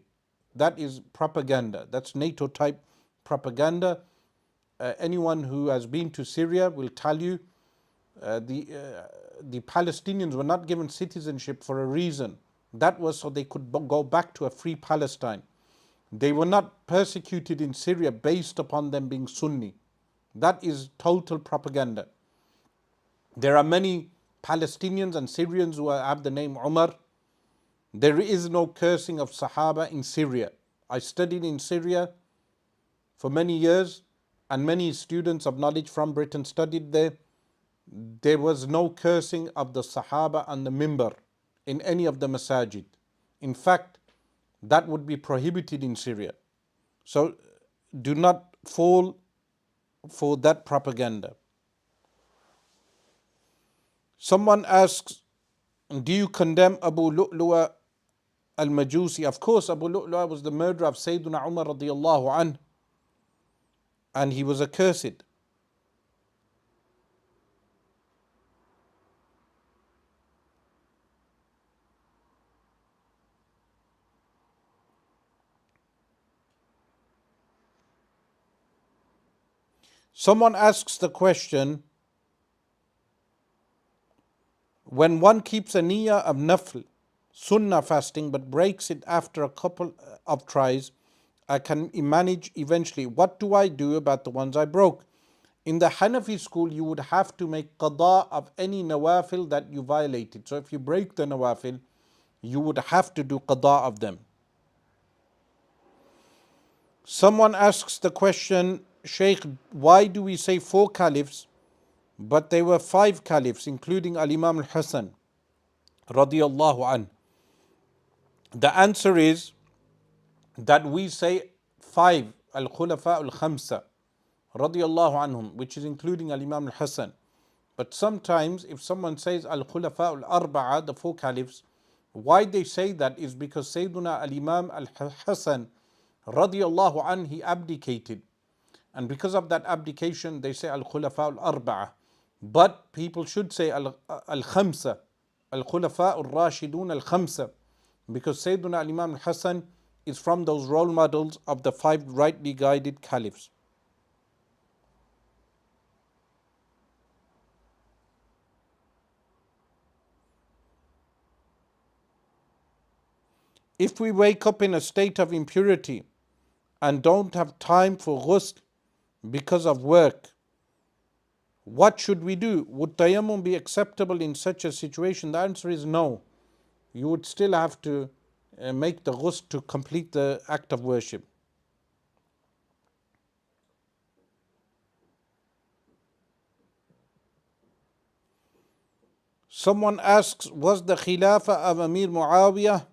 That is propaganda. That's NATO type propaganda. Anyone who has been to Syria will tell you the Palestinians were not given citizenship for a reason. That was so they could go back to a free Palestine. They were not persecuted in Syria based upon them being Sunni. That is total propaganda. There are many Palestinians and Syrians who have the name Umar. There is no cursing of Sahaba in Syria. I studied in Syria for many years, and many students of knowledge from Britain studied there. There was no cursing of the Sahaba on the mimbar in any of the masajid. In fact, that would be prohibited in Syria. So do not fall for that propaganda. Someone asks, do you condemn Abu AlMujahideen? Of course, Abu Lu'lu'a was the murderer of Sayyidina Umar radiallahu anh, and he was accursed. Someone asks the question, when one keeps a niyyah of nafl, sunnah fasting, but breaks it after a couple of tries, I can manage eventually. What do I do about the ones I broke? In the Hanafi school, you would have to make qada of any nawafil that you violated. So if you break the nawafil, you would have to do qada of them. Someone asks the question, Shaykh, why do we say 4 caliphs, but there were 5 caliphs, including Imam Hussain, radiyallahu an? The answer is that we say 5, al-Khulafa al-Khamsa, radiyallahu anhum, which is including Imam Hussain. But sometimes if someone says al-Khulafa al-Arba'a, the 4 caliphs, why they say that is because Sayyiduna al-Imam al-Hussain, radiyallahu an, he abdicated. And because of that abdication, they say al-Khulafa al-Arba'a. But people should say al-Khamsa, al-Khulafa al-Rashidun al-Khamsa, because Sayyiduna al-Imam al-Hussain is from those role models of the 5 rightly guided caliphs. If we wake up in a state of impurity and don't have time for ghusl because of work, what should we do? Would tayammum be acceptable in such a situation? The answer is no. You would still have to make the ghusl to complete the act of worship. Someone asks, was the Khilafah of Amir Muawiyah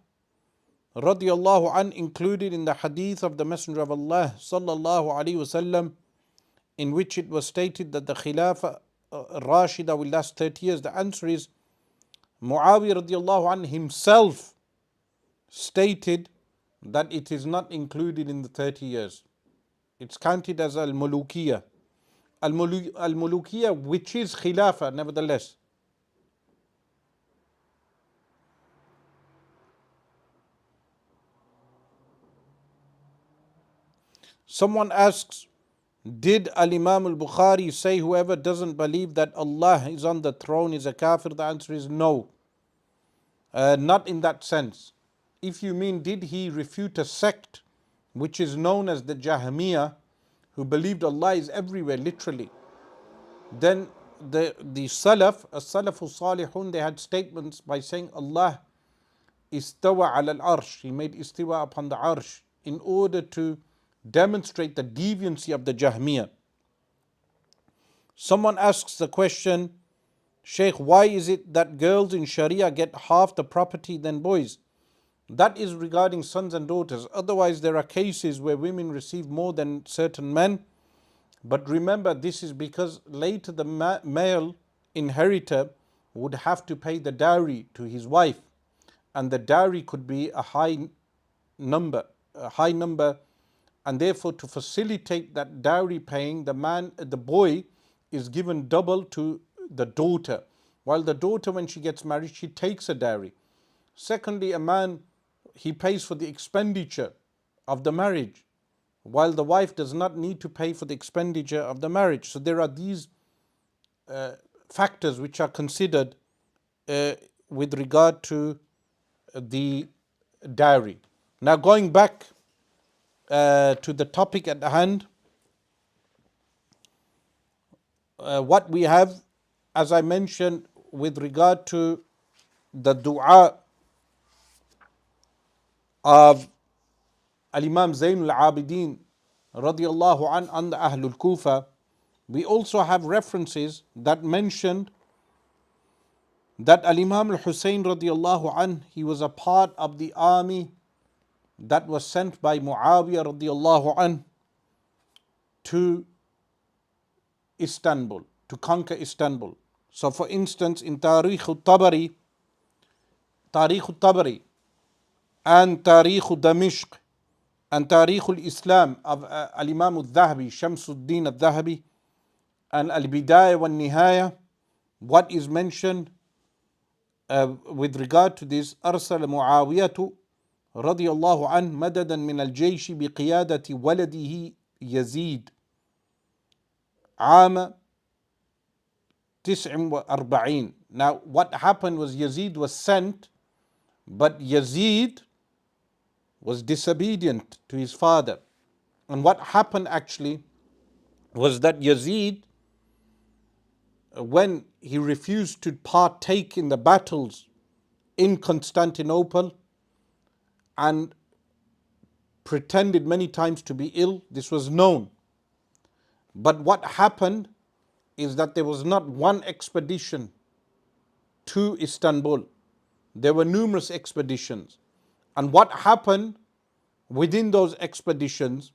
radiyallahu an included in the hadith of the Messenger of Allah sallallahu alaihi wasallam, in which it was stated that the Khilafah Rashida will last 30 years? The answer is Muawiyah radiyallahu an himself stated that it is not included in the 30 years. It's counted as al-Mulukiyah. Al-Mulukiyah, which is Khilafah nevertheless. Someone asks, did Al-Imam al-Bukhari say whoever doesn't believe that Allah is on the throne is a kafir? The answer is no. Not in that sense. If you mean, did he refute a sect which is known as the Jahmiyyah, who believed Allah is everywhere, literally, then the Salaf, as-Salafu Salihun, they had statements by saying Allah istawa ala al-arsh, he made istiwa upon the arsh, in order to demonstrate the deviancy of the Jahmiyyah. Someone asks the question, Shaykh, why is it that girls in Sharia get half the property than boys? That is regarding sons and daughters. Otherwise, there are cases where women receive more than certain men. But remember, this is because later the male inheritor would have to pay the dowry to his wife, and the dowry could be a high number and therefore to facilitate that dowry paying, the boy is given double to the daughter, while the daughter, when she gets married, she takes a dowry. Secondly, a man, he pays for the expenditure of the marriage, while the wife does not need to pay for the expenditure of the marriage. So there are these factors which are considered with regard to the dowry. Now, going back to the topic at hand, what we have, as I mentioned, with regard to the dua of Al-Imam Zayn al-Abidin radiallahu an on the Ahlul Kufa, we also have references that mentioned that Al-Imam Hussain radiallahu an, he was a part of the army that was sent by Muawiyah radiallahu an to Istanbul, to conquer Istanbul. So for instance, in Tarikh al-Tabari and Tarikh al-Damishq and Tarikh al-Islam of Al-Imam al-Dhahabi, Shamsuddin al-Dhahabi, and Al-Bidayah wa Nihaya, what is mentioned with regard to this: أرسل معاوية رضي الله عنه مددا من الجيش بقيادة ولده يزيد عام 49. Now what happened was Yazid was sent, but Yazid was disobedient to his father. And what happened actually was that Yazid, when he refused to partake in the battles in Constantinople and pretended many times to be ill, this was known. But what happened is that there was not one expedition to Istanbul. There were numerous expeditions. And what happened within those expeditions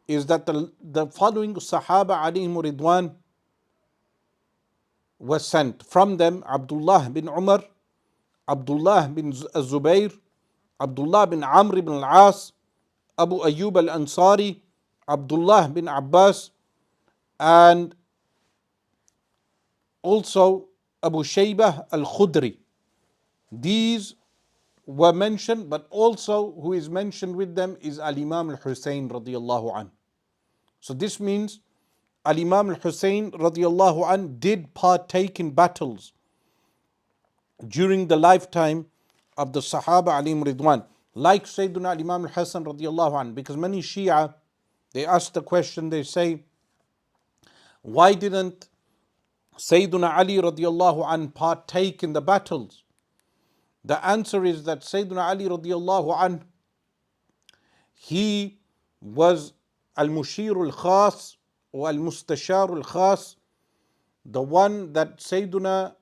is that the following Sahaba alayhim ridwan was sent. From them, Abdullah bin Umar, Abdullah bin Zubayr, Abdullah bin Amr ibn al-As, Abu Ayyub al-Ansari, Abdullah bin Abbas, and also Abu Shaybah al-Khudri. These were mentioned, but also who is mentioned with them is Al-Imam al-Hussain radiyallahu an. So this means Al-Imam al-Hussain radiyallahu an did partake in battles during the lifetime of the Sahaba alayhim ridwan, like Sayyidina Al-Imam al-Hasan radiyallahu an. Because many Shia, they ask the question, they say, why didn't Sayyidina Ali radiallahu an partake in the battles? The answer is that Sayyidina Ali radiallahu an, he was al-Mushir al-Khas or al-Mustashar al-Khas, the one that Sayyidina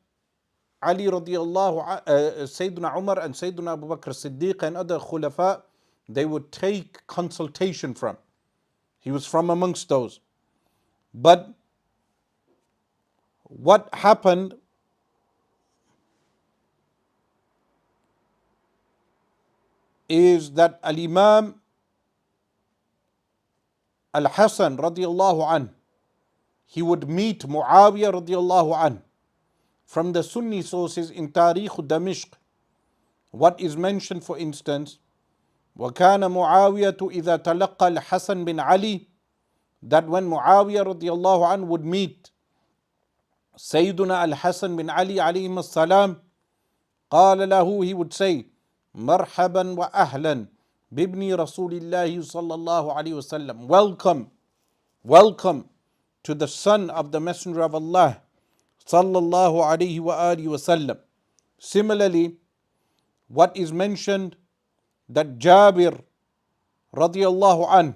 Ali radiallahu Sayyidina Umar and Sayyidina Abu Bakr Siddiq and other khulafa, they would take consultation from. He was from amongst those. But what happened is that Al-Imam Al-Hasan radiallahu an, he would meet Muawiyah radiallahu an. From the Sunni sources in Tarikh Damishq, what is mentioned, for instance, وَكَانَ مُعَاوِيَةُ إِذَا تَلَقَّى الْحَسَنْ بِنْ عَلِي, that when Muawiyah radiallahu an would meet Sayyiduna al-Hasan bin Ali alayhim as-salam, قال له, he would say, مرحبا وأهلا بابن رسول الله صلى الله عليه وسلم, welcome to the son of the Messenger of Allah sallallahu alayhi wa alihi wasallam. Similarly, what is mentioned that Jabir radiyallahu an,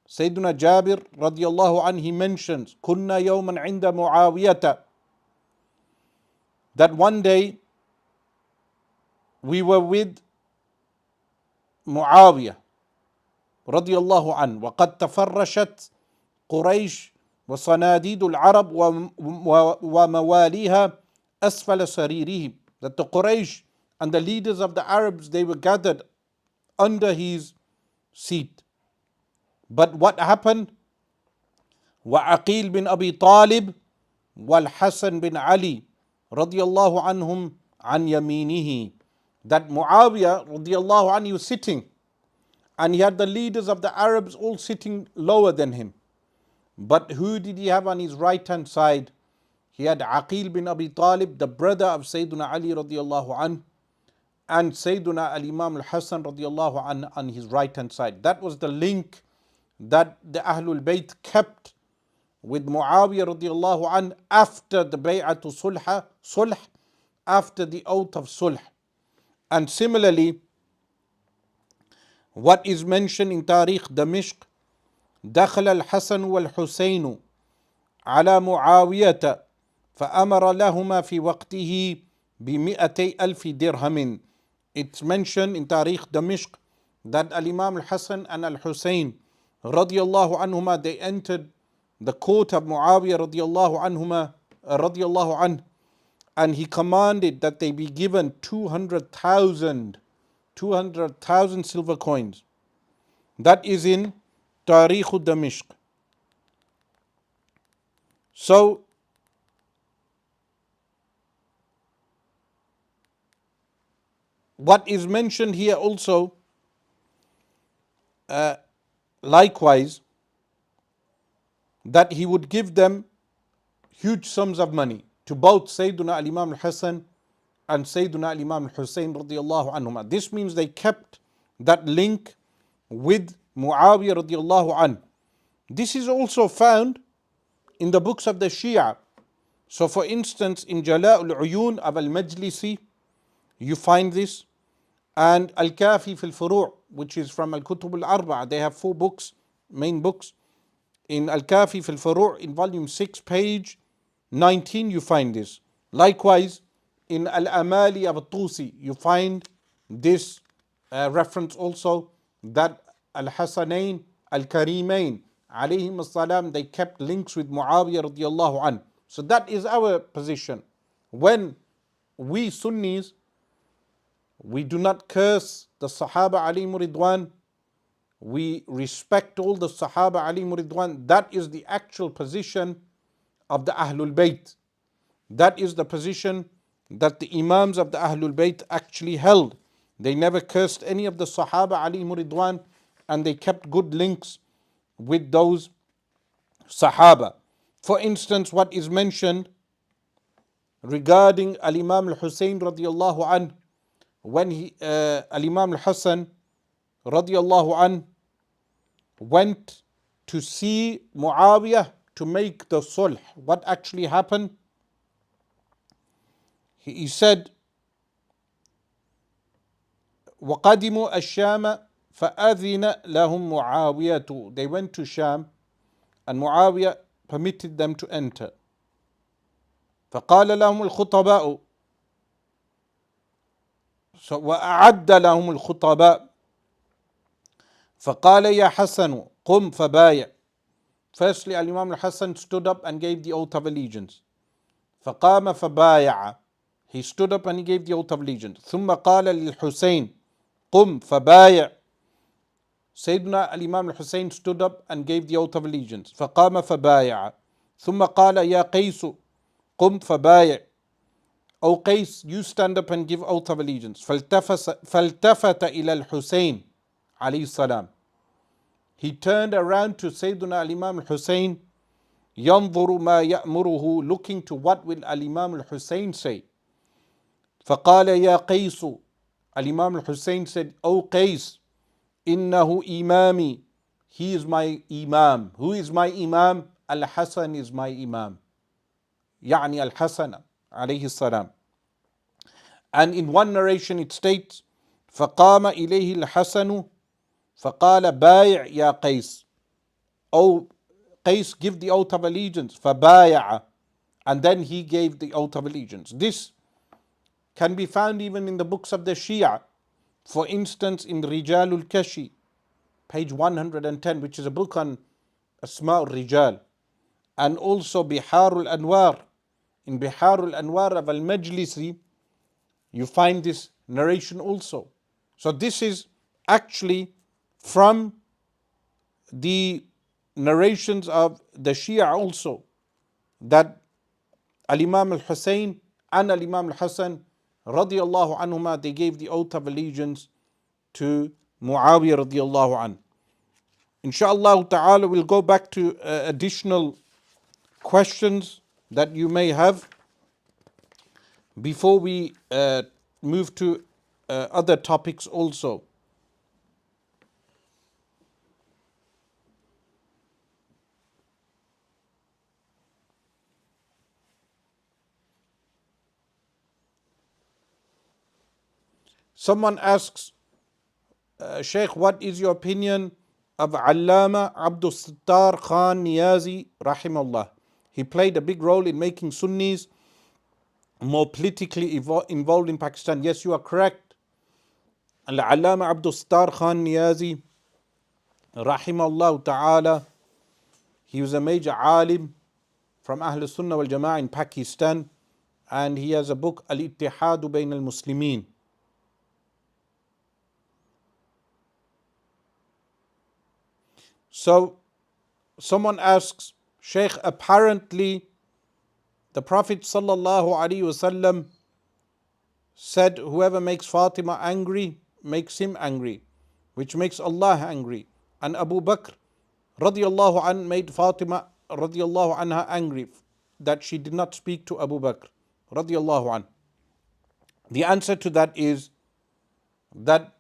Sayyiduna Jabir radiyallahu an, he mentions, كنا يوما عند معاوية, that one day we were with Muawiyah radiyallahu an, وقد تفرشت قريش وصناديد العرب ومواليها أسفل سريرهم, that the Quraysh and the leaders of the Arabs, they were gathered under his seat. But what happened? وعقيل بن أبي طالب والحسن بن علي رضي الله عنهم عن يمينه. That Muawiyah radiallahu anhu was sitting, and he had the leaders of the Arabs all sitting lower than him. But who did he have on his right hand side? He had Aqil bin Abi Talib, the brother of Sayyidina Ali radiallahu anhu, and Sayyidina al-Imam al-Hasan radiallahu anhu on his right hand side. That was the link that the Ahlul Bayt kept with Muawiyah radiallahu anhu after the Bay'atu Sulh, after the oath of Sulh. And similarly, what is mentioned in Tariq Damishq, دخل الحسن والحسين على معاوية فأمر لهما في وقته ب200 ألف درهم. It's mentioned in Tariq Damishq that Al-Imam Al-Hasan and Al-Hussein radiallahu anhuma, they entered the court of Muawiyah radiallahu anh, and he commanded that they be given 200,000 silver coins. That is in Tariq Damishq. So what is mentioned here also, likewise, that he would give them huge sums of money to both Sayyiduna al-Imam al-Hasan and Sayyiduna al-Imam al-Hussein radiallahu anhuma. This means they kept that link with Muawiyah radiallahu anhu. This is also found in the books of the Shia. So for instance, in Jala'ul Uyun of al-Majlisi, you find this, and Al-Kafi fil Furu', which is from Al-Kutub al-Arba'a. They have 4 books, main books. In Al-Kafi fil Furu', in volume 6, page 19, you find this. Likewise, in Al-Amali of Al-Tusi, you find this reference also, that Al-Hasanain, Al-Karimain, alayhim as-salam, they kept links with Muawiyah radiallahu anhu. So that is our position. When we Sunnis, we do not curse the Sahaba alayhim ridwan, we respect all the Sahaba alayhim ridwan. That is the actual position of the Ahlul Bayt. That is the position that the Imams of the Ahlul Bayt actually held. They never cursed any of the Sahaba alayhim ridwan, and they kept good links with those Sahaba. For instance, what is mentioned regarding Al-Imam Al-Hussein radiallahu anhu, when Al-Imam Al-Hasan radiallahu anhu went to see Muawiyah to make the sulh, what actually happened? He said, وَقَدِمُوا الشَّامَ فَأَذِنَ لَهُمْ مُعَاوِيَةُ. They went to Sham, and Muawiyah permitted them to enter. فقال لهم الخطباء, so وأعد لهم الخطباء فقال يا حسن قم فبايع. Firstly, Al-Imam Al-Hasan stood up and gave the oath of allegiance. فقام فبايع. He stood up and he gave the oath of allegiance. ثم قال للحسين قم فبايع. Sayyidina Al-Imam Al-Hussein stood up and gave the oath of allegiance. فقام فبايع. ثم قال يا قيس قم فبايع. O Qais, you stand up and give oath of allegiance. فالتفت إلى الحسين عليه السلام. He turned around to Sayyidina Al-Imam Al-Hussein, ينظر ما يأمره, looking to what will Al-Imam Al-Hussein say. فقال يا قيس. Al-Imam Al-Hussein said, O Qais, إنه إمامي, he is my Imam. Who is my Imam? Al-Hasan is my Imam. يعني Al-Hasan عليه السلام. And in one narration it states, فقام إليه الحسن فقال بايع يا قيس. O Qais, give the oath of allegiance. فبايع. And then he gave the oath of allegiance. This can be found even in the books of the Shia. For instance, in Rijalul Kashi, page 110, which is a book on Asma'ul Rijal. And also Biharul Anwar. In Biharul Anwar of Al-Majlisi, you find this narration also. So this is actually from the narrations of the Shia also, that Al-Imam Hussain and Al-Imam Hassan radiallahu anhuma, they gave the oath of allegiance to Muawiyah radiallahu an. Inshallah ta'ala, we'll go back to additional questions that you may have before we move to other topics also. Someone asks, Shaykh, what is your opinion of Allama Abdul Sattar Khan Niyazi rahimahullah? He played a big role in making Sunnis more politically involved in Pakistan. Yes, you are correct. Allama Abdul Sattar Khan Niyazi rahimahullah ta'ala, he was a major alim from Ahl Sunnah wal Jama'ah in Pakistan, and he has a book, Al-Ittihadu Bayn al-Muslimin. So someone asks, Shaykh, apparently the Prophet sallallahu alaihi wasallam said, whoever makes Fatima angry makes him angry, which makes Allah angry. And Abu Bakr radiallahu anh made Fatima radiallahu anha angry that she did not speak to Abu Bakr radiallahu anh. The answer to that is that,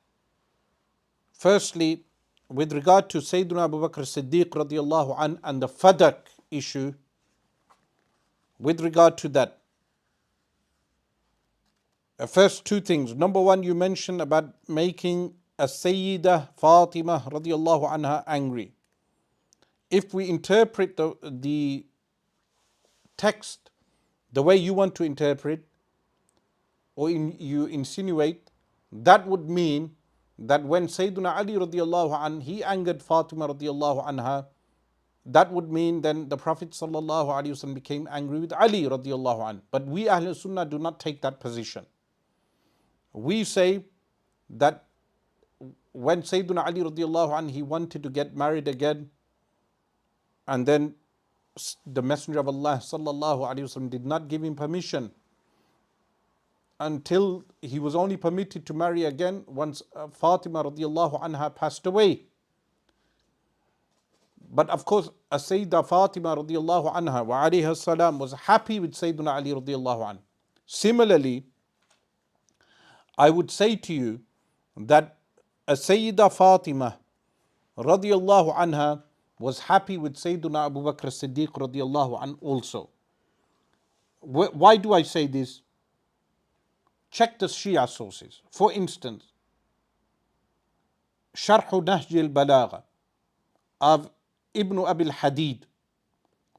firstly, with regard to Sayyidina Abu Bakr Siddiq radiallahu anh and the Fadak issue, with regard to that, first two things. Number one, you mentioned about making a Sayyidah Fatima radiallahu anha angry. If we interpret the text the way you want to interpret, or you insinuate, that would mean that when Sayyidina Ali radiallahu anh, he angered Fatima radiallahu anha, that would mean then the Prophet sallallahu alaihi wasallam became angry with Ali radiallahu anh. But we Ahl Sunnah do not take that position. We say that when Sayyidina Ali radiallahu anh, he wanted to get married again, and then the Messenger of Allah sallallahu alaihi wasallam did not give him permission until he was only permitted to marry again once Fatima radiallahu anha passed away. But of course, Sayyidah Fatima radiallahu anha wa alayha salam was happy with Sayyidina Ali radiallahu anha. Similarly, I would say to you that Sayyidah Fatima radiallahu anha was happy with Sayyidina Abu Bakr Siddiq radiallahu anhu also. Why do I say this? Check the Shia sources. For instance, Sharh Nahj al-Balagha of Ibn Abi al-Hadid.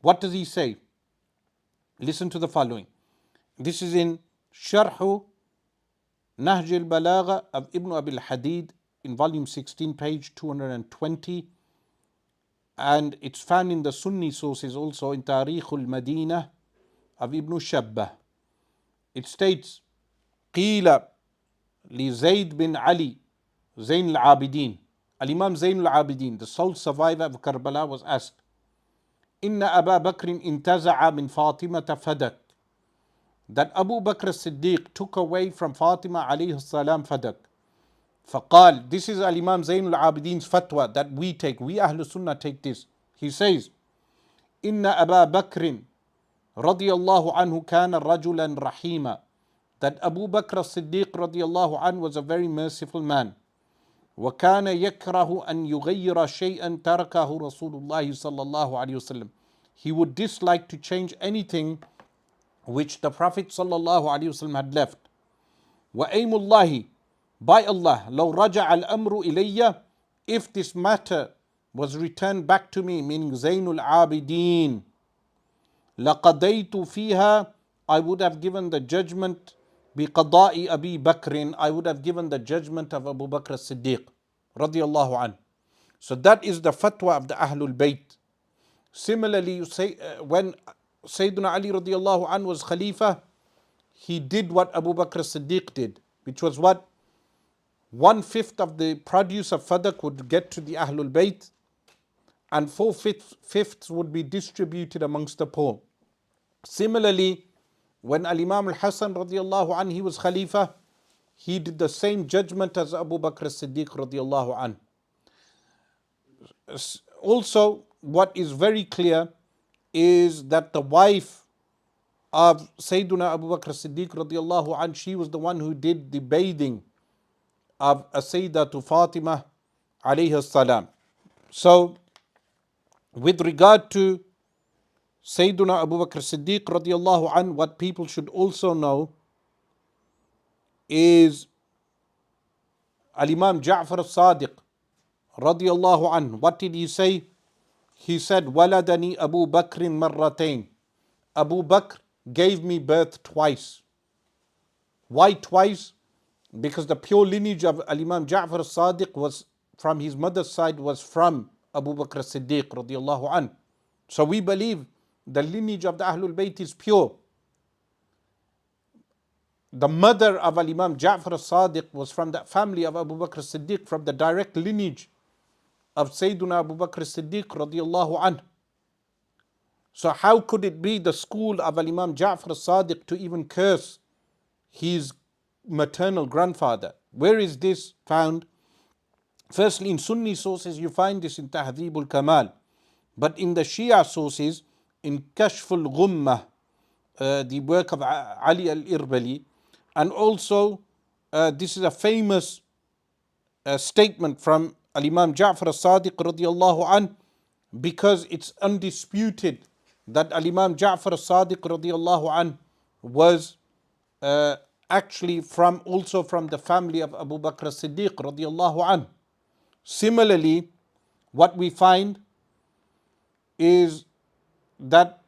What does he say? Listen to the following. This is in Sharh Nahj al-Balagha of Ibn Abi al-Hadid in volume 16, page 220. And it's found in the Sunni sources also in Tarikh al-Madinah of Ibn Shabbah. It states, قيل لزيد بن علي زين العابدين, Al-Imam Zain al-Abidin, the sole survivor of Karbala, was asked, إن أبا بكر انتزع من فاطمة فدك, that Abu Bakr as-Siddiq took away from Fatima alayhi salam fadak. فقال, this is Al-Imam Zain al-Abidin's fatwa that we take, we Ahl Sunnah take this. He says, إن أبا بكر رضي الله عنه كان رجلا رحيما, that Abu Bakr as-Siddiq radiallahu anhu was a very merciful man. وكان يكره أن يغير شيئا تركه رسول الله صلى الله عليه وسلم. He would dislike to change anything which the Prophet صلى الله عليه وسلم had left. وأيم الله, by Allah, لو رجع الأمر إلي, if this matter was returned back to me, meaning Zainul Abidin, لقضيت فيها, I would have given the judgment بقضاء أبي بكر, I would have given the judgment of Abu Bakr as-Siddiq radiallahu anhu. So that is the fatwa of the Ahlul Bayt. Similarly, you say when Sayyidina Ali radiallahu anhu was Khalifa, he did what Abu Bakr as-Siddiq did, which was what? 1/5 of the produce of Fadak would get to the Ahlul Bayt, and 4/5 would be distributed amongst the poor. Similarly, when Al-Imam Al-Hasan radiallahu anh, he was Khalifa, he did the same judgment as Abu Bakr as-Siddiq radiallahu anh. Also, what is very clear is that the wife of Sayyiduna Abu Bakr as-Siddiq radiallahu anh, she was the one who did the bathing of Sayyidatu Fatima alayhi salam. So, with regard to Sayyiduna Abu Bakr as-Siddiq radiallahu anh, what people should also know is Al-Imam Ja'far as-Sadiq radiallahu anh. What did he say? He said, Waladani Abu Bakrin marratain. Abu Bakr gave me birth twice. Why twice? Because the pure lineage of Al-Imam Ja'far as-Sadiq was from his mother's side, was from Abu Bakr as-Siddiq radiallahu anh. So we believe the lineage of the Ahlul Bayt is pure. The mother of Al-Imam Ja'far as-Sadiq was from the family of Abu Bakr as-Siddiq, from the direct lineage of Sayyiduna Abu Bakr as-Siddiq radiallahu anh. So how could it be the school of Al-Imam Ja'far as-Sadiq to even curse his maternal grandfather? Where is this found? Firstly, in Sunni sources you find this in Tahdhib al-Kamal, but in the Shia sources, in Kashf al-Ghummah, the work of Ali al-Irbali, and also this is a famous statement from Al-Imam Ja'far as-Sadiq radiallahu anh, because it's undisputed that Al-Imam Ja'far as-Sadiq radiallahu anh was actually also from the family of Abu Bakr as-Siddiq radiallahu anh. Similarly, what we find is that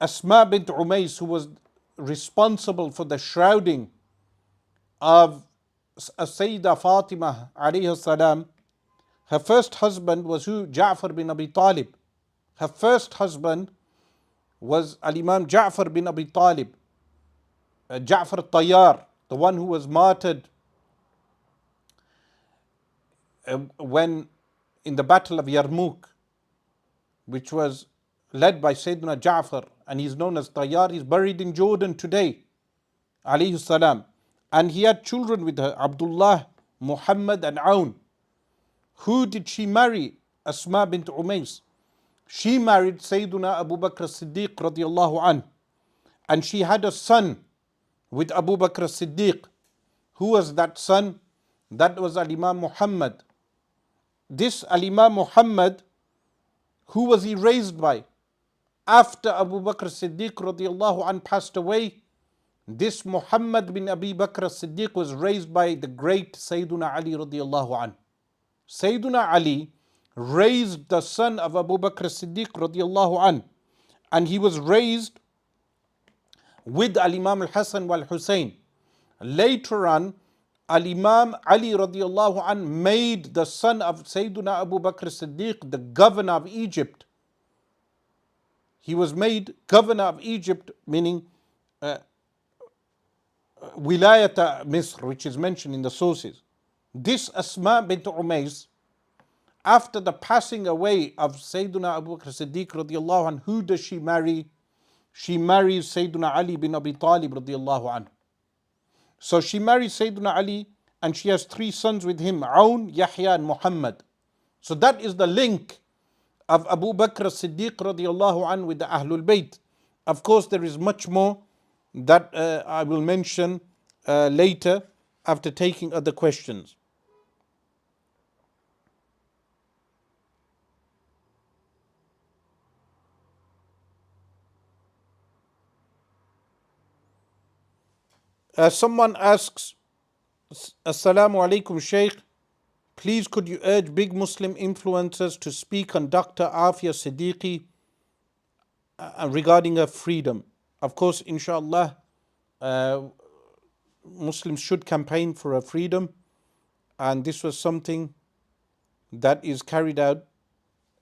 Asma bint Umays, who was responsible for the shrouding of Sayyidah Fatima alayhi salam, her first husband was who? Ja'far bin Abi Talib. Her first husband was Al-Imam Ja'far bin Abi Talib, Ja'far al-Tayyar, the one who was martyred when in the battle of Yarmouk, which was led by Sayyidina Ja'far, and he's known as Tayyar. He's buried in Jordan today, alayhi salam. And he had children with her, Abdullah, Muhammad and Aun. Who did she marry? Asma bint Umays. She married Sayyiduna Abu Bakr as-Siddiq radiallahu anh. And she had a son with Abu Bakr as-Siddiq. Who was that son? That was Al-Imam Muhammad. This Al-Imam Muhammad, who was he raised by? After Abu Bakr as-Siddiq radiallahu anh passed away, this Muhammad bin Abi Bakr as-Siddiq was raised by the great Sayyiduna Ali radiallahu anh. Sayyiduna Ali raised the son of Abu Bakr as-Siddiq radiallahu anh, and he was raised with Al-Imam Al-Hasan wal-Hussain. Later on, Al-Imam Ali radiallahu anh made the son of Sayyiduna Abu Bakr as-Siddiq the governor of Egypt. He was made governor of Egypt, meaning Wilayat Misr, which is mentioned in the sources. This Asma bint Umays, after the passing away of Sayyiduna Abu Bakr as-Siddiq radiallahu anh, who does she marry? She marries Sayyiduna Ali bin Abi Talib radiallahu anh. So she marries Sayyiduna Ali and she has 3 sons with him, Aun, Yahya and Muhammad. So that is the link of Abu Bakr as-Siddiq radiallahu anh with the Ahlul Bayt. Of course, there is much more that I will mention later after taking other questions. Someone asks, Assalamu alaikum Shaykh, please could you urge big Muslim influencers to speak on Dr. Afia Siddiqui regarding her freedom? Of course, inshallah, Muslims should campaign for her freedom, and this was something that is carried out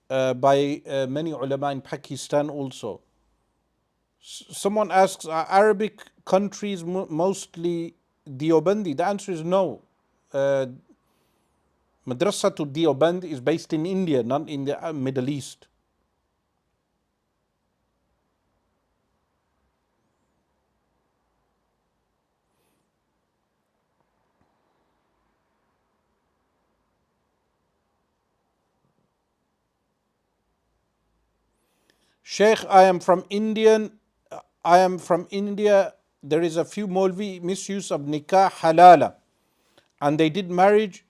by many ulama in Pakistan also. Someone asks, are Arabic countries mostly Deobandi? The answer is no. Madrasatul Deoband is based in India, not in the Middle East. Sheikh, I am from India. There is a few Molvi misuse of nikah halala, and they did marriage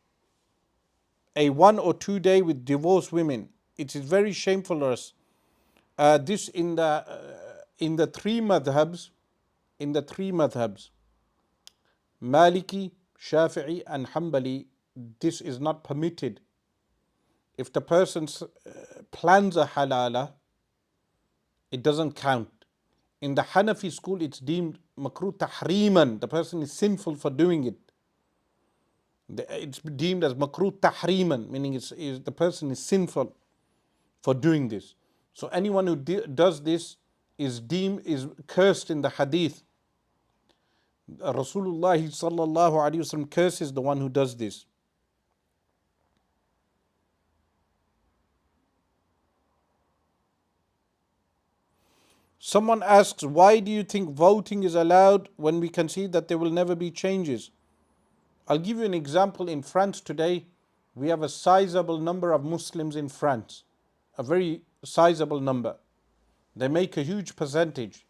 a 1 or 2 day with divorced women. It is very shameful for us. This in the three madhabs, Maliki, Shafi'i, and Hanbali, this is not permitted. If the person plans a halala, it doesn't count. In the Hanafi school, it's deemed makruh tahriman. The person is sinful for doing it. It's deemed as makruh tahriman, meaning the person is sinful for doing this. So anyone who does this is cursed in the hadith. Rasulullah sallallahu alaihi wasallam curses the one who does this. Someone asks, why do you think voting is allowed when we can see that there will never be changes? I'll give you an example. In France today, we have a sizable number of Muslims in France, a very sizable number. They make a huge percentage.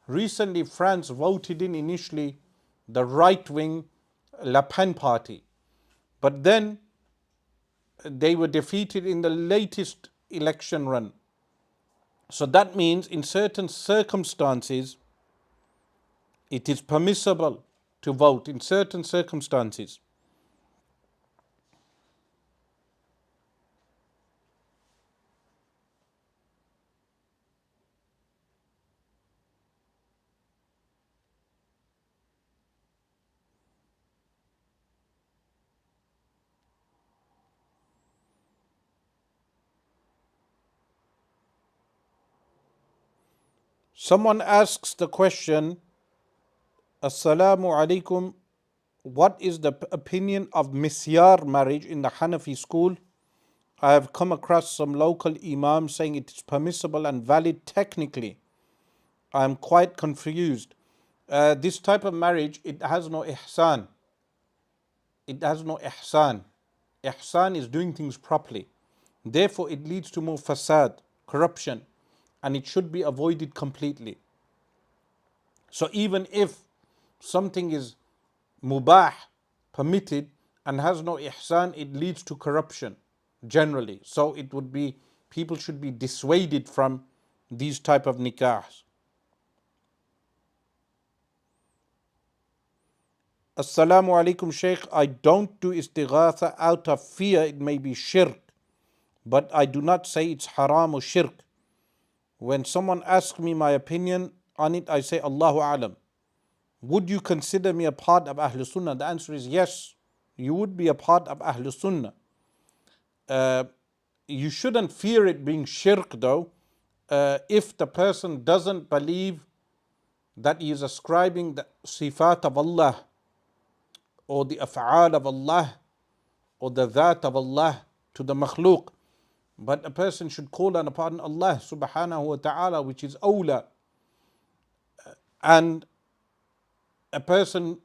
Recently, France voted in initially the right-wing Le Pen party, but then they were defeated in the latest election run. So that means in certain circumstances, it is permissible to vote in certain circumstances. Someone asks the question, Assalamu alaikum, what is the opinion of misyar marriage in the Hanafi school? I have come across some local imams saying it is permissible and valid technically. I am quite confused. This type of marriage, it has no ihsan. It has no ihsan. Ihsan is doing things properly. Therefore, it leads to more fasad, corruption, and it should be avoided completely. So even if something is mubah, permitted, and has no ihsan, it leads to corruption generally. So it would be, people should be dissuaded from these type of nikahs. Assalamu alaikum, Shaykh. I don't do istighatha out of fear it may be shirk, but I do not say it's haram or shirk. When someone asks me my opinion on it, I say Allahu A'lam. Would you consider me a part of Ahlul Sunnah? The answer is yes, you would be a part of Ahlul Sunnah. You shouldn't fear it being shirk though, if the person doesn't believe that he is ascribing the sifat of Allah, or the af'al of Allah, or the that of Allah to the makhluk. But a person should call upon Allah subhanahu wa ta'ala, which is awla. And a person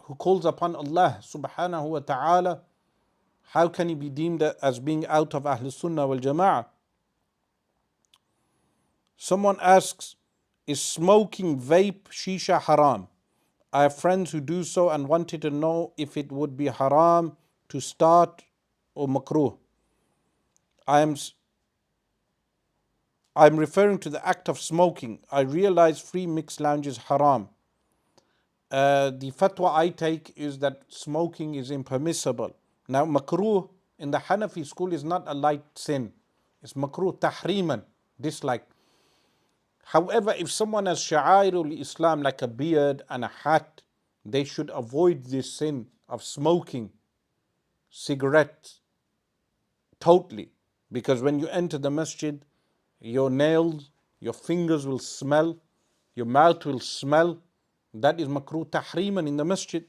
who calls upon Allah subhanahu wa ta'ala, how can he be deemed as being out of Ahlul Sunnah wal Jama'ah? Someone asks, is smoking vape shisha haram? I have friends who do so and wanted to know if it would be haram to start or makruh. I'm referring to the act of smoking. I realize free mixed lounge is haram. The fatwa I take is that smoking is impermissible. Now makruh in the Hanafi school is not a light sin. It's makruh tahriman, dislike. However, if someone has sha'airul Islam like a beard and a hat, they should avoid this sin of smoking cigarettes totally. Because when you enter the masjid, your nails, your fingers will smell, your mouth will smell. That is makruh tahriman in the masjid.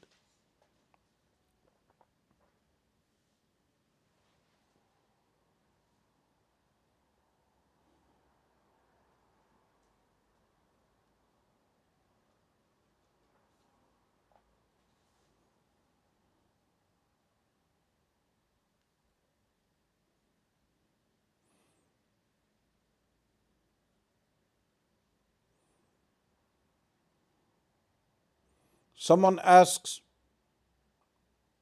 Someone asks,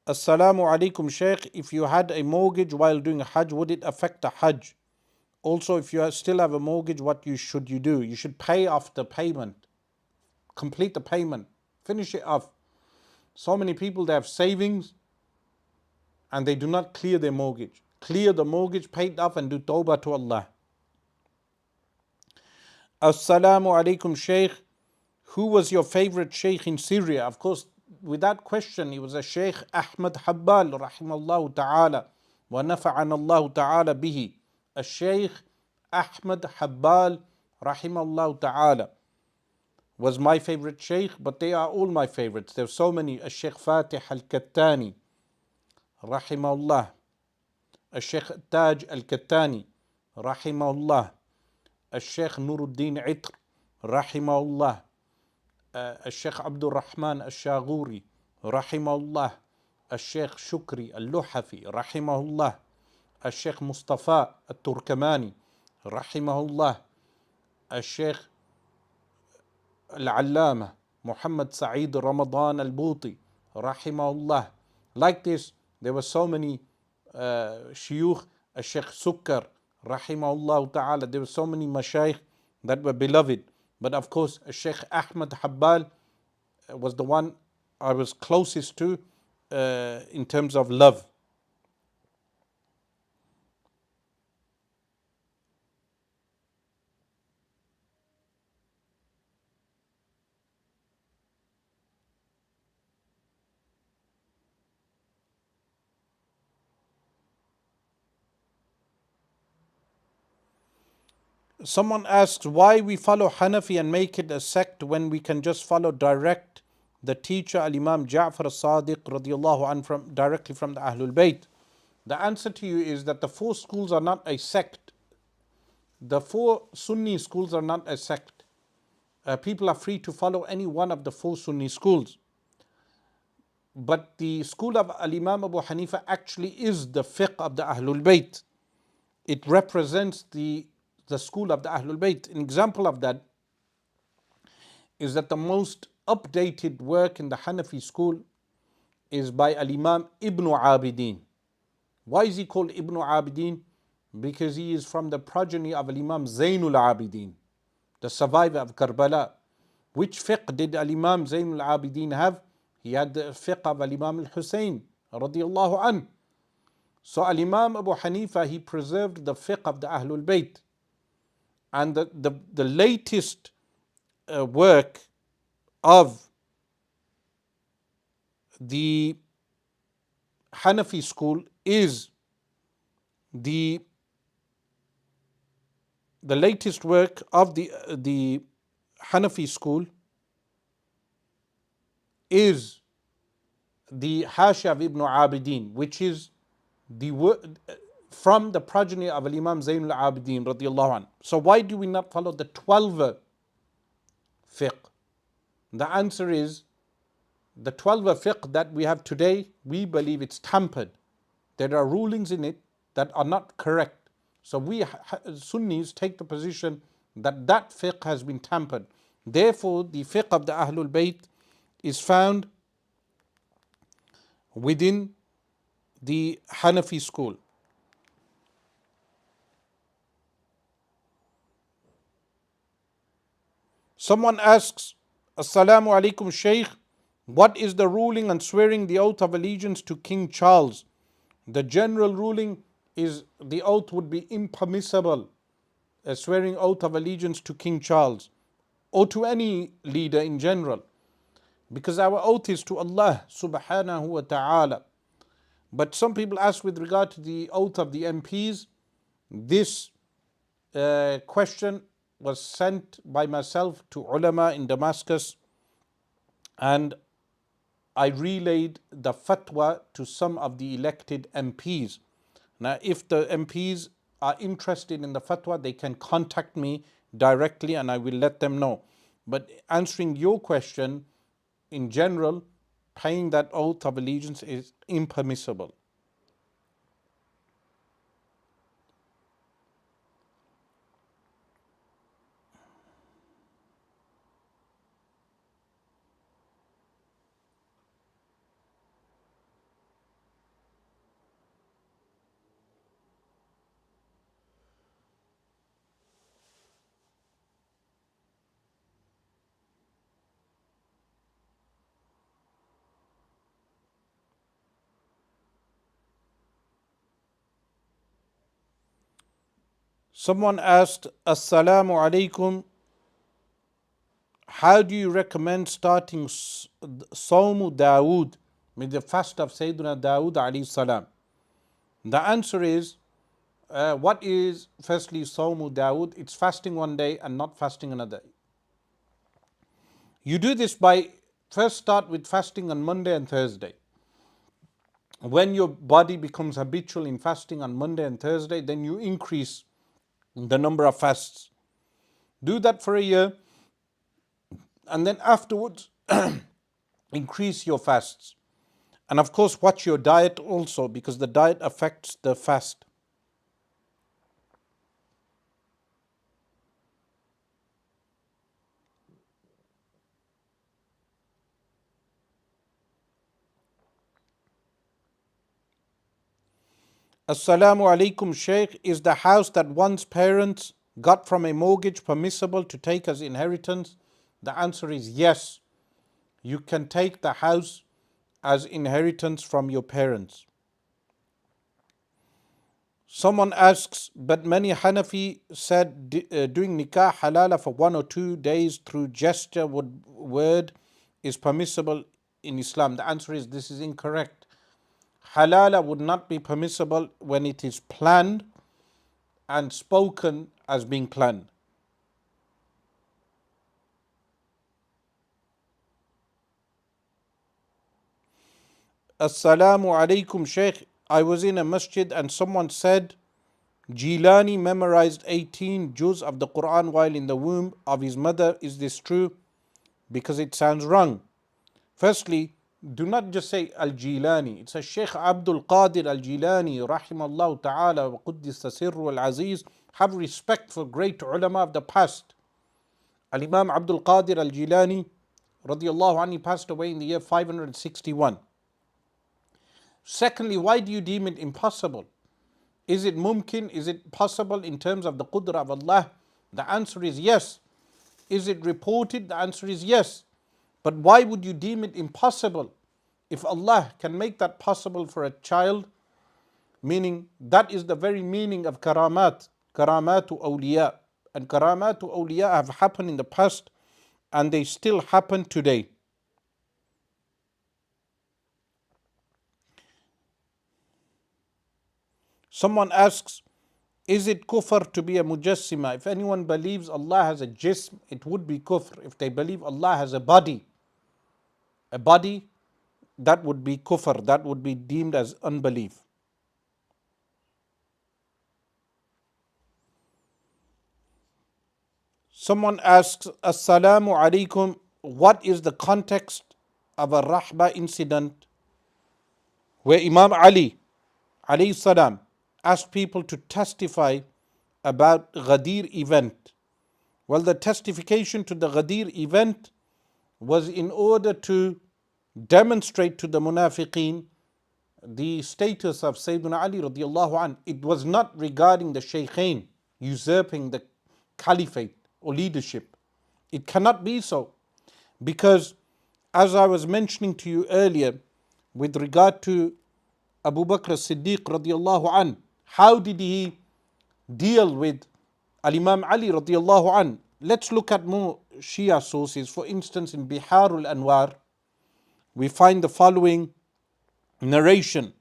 Assalamu alaikum Shaykh, if you had a mortgage while doing Hajj, would it affect the Hajj? Also, if you still have a mortgage, what should you do? You should pay off the payment, complete the payment, finish it off. So many people, they have savings and they do not clear their mortgage. Clear the mortgage, pay it off and do tawbah to Allah. Assalamu alaikum Shaykh. Who was your favorite Shaykh in Syria? Of course, without question, he was a Shaykh Ahmad Habbal, rahimallahu ta'ala, wa nafa'ana Allah ta'ala bihi. A Shaykh Ahmad Habbal, rahimallahu ta'ala, was my favorite Shaykh, but they are all my favorites. There are so many. A Shaykh Fatih al-Kattani, rahimahullah. A Shaykh Taj al-Kattani, rahimahullah. A Shaykh Nuruddin Itr, rahimahullah. الشيخ عبد الرحمن الشاغوري رحمه الله. الشيخ شكري اللحفي رحمه الله. الشيخ مصطفى التركماني رحمه الله. الشيخ العلامة محمد سعيد رمضان البوطي رحمه الله. Like this, there were so many shuyukh. الشيخ سكر رحمه الله تعالى. There were so many mashayikh that were beloved. But of course, Shaykh Ahmad Habbal was the one I was closest to in terms of love. Someone asks why we follow Hanafi and make it a sect when we can just follow direct the teacher Al-Imam Ja'far as-Sadiq radiallahu anhu directly from the Ahlul Bayt. The answer to you is that the four schools are not a sect. The four Sunni schools are not a sect. People are free to follow any one of the four Sunni schools. But the school of Al-Imam Abu Hanifa actually is the fiqh of the Ahlul Bayt. It represents the school of the Ahlul Bayt. An example of that is that the most updated work in the Hanafi school is by Al-Imam Ibn Abideen. Why is he called Ibn Abideen? Because he is from the progeny of Al-Imam Zainul Abideen, the survivor of Karbala. Which fiqh did Al-Imam Zainul Abideen have? He had the fiqh of Al-Imam Hussain radiallahu anhu. So Al-Imam Abu Hanifa, he preserved the fiqh of the Ahlul Bayt. And the latest work of the Hanafi school is the latest work of the Hanafi school is the Hashia of Ibn Abideen, which is from the progeny of Imam Zainul Abideen radiallahu anhu. So why do we not follow the 12 fiqh? The answer is the 12 fiqh that we have today, we believe it's tampered. There are rulings in it that are not correct. So we Sunnis take the position that fiqh has been tampered. Therefore, the fiqh of the Ahlul Bayt is found within the Hanafi school. Someone asks, Assalamu alaikum Shaykh, what is the ruling on swearing the oath of allegiance to King Charles? The general ruling is the oath would be impermissible, swearing oath of allegiance to King Charles or to any leader in general, because our oath is to Allah subhanahu wa ta'ala. But some people ask with regard to the oath of the MPs. This question was sent by myself to ulama in Damascus, and I relayed the fatwa to some of the elected MPs. Now, if the MPs are interested in the fatwa, they can contact me directly and I will let them know. But answering your question, in general, paying that oath of allegiance is impermissible. Someone asked, Assalamu alaikum, how do you recommend starting Sawmu Dawood, with the fast of Sayyidina Dawood alayhi salam? The answer is, what is firstly Sawmu Dawood? It's fasting one day and not fasting another. You do this by first start with fasting on Monday and Thursday. When your body becomes habitual in fasting on Monday and Thursday, then you increase the number of fasts. Do that for a year, and then afterwards increase your fasts. And of course, watch your diet also, because the diet affects the fast. Assalamu alaikum, Shaykh. Is the house that one's parents got from a mortgage permissible to take as inheritance? The answer is yes. You can take the house as inheritance from your parents. Someone asks, but many Hanafi said doing nikah halala for 1 or 2 days through gesture word is permissible in Islam. The answer is this is incorrect. Halala would not be permissible when it is planned and spoken as being planned. Assalamu alaikum, Shaykh. I was in a masjid and someone said Jilani memorized 18 juz of the Quran while in the womb of his mother. Is this true? Because it sounds wrong. Firstly, do not just say Al-Jilani. It's a Shaykh Abdul Qadir Al-Jilani, Rahimallahu Ta'ala, wa Quddis Sirru Al-Aziz. Have respect for great ulama of the past. Al-Imam Abdul Qadir Al-Jilani, radiyallahu anhu, passed away in the year 561. Secondly, why do you deem it impossible? Is it mumkin? Is it possible in terms of the qudra of Allah? The answer is yes. Is it reported? The answer is yes. But why would you deem it impossible? If Allah can make that possible for a child, meaning that is the very meaning of karamat, karamatu awliya. And karamatu awliya have happened in the past and they still happen today. Someone asks, is it kufr to be a mujassima? If anyone believes Allah has a jism, it would be kufr. If they believe Allah has a body, that would be kufr, that would be deemed as unbelief. Someone asks, Assalamu alaikum, what is the context of a Rahba incident where Imam Ali alayhi salam asked people to testify about Ghadir event? Well, the testification to the Ghadir event was in order to demonstrate to the munafiqeen the status of Sayyidina Ali radiallahu anh. It was not regarding the Shaykhain usurping the caliphate or leadership. It cannot be so, because as I was mentioning to you earlier with regard to Abu Bakr as-Siddiq radiallahu anh, how did he deal with Al-Imam Ali radiallahu anh? Let's look at more Shia sources. For instance, in Biharul Anwar, we find the following narration.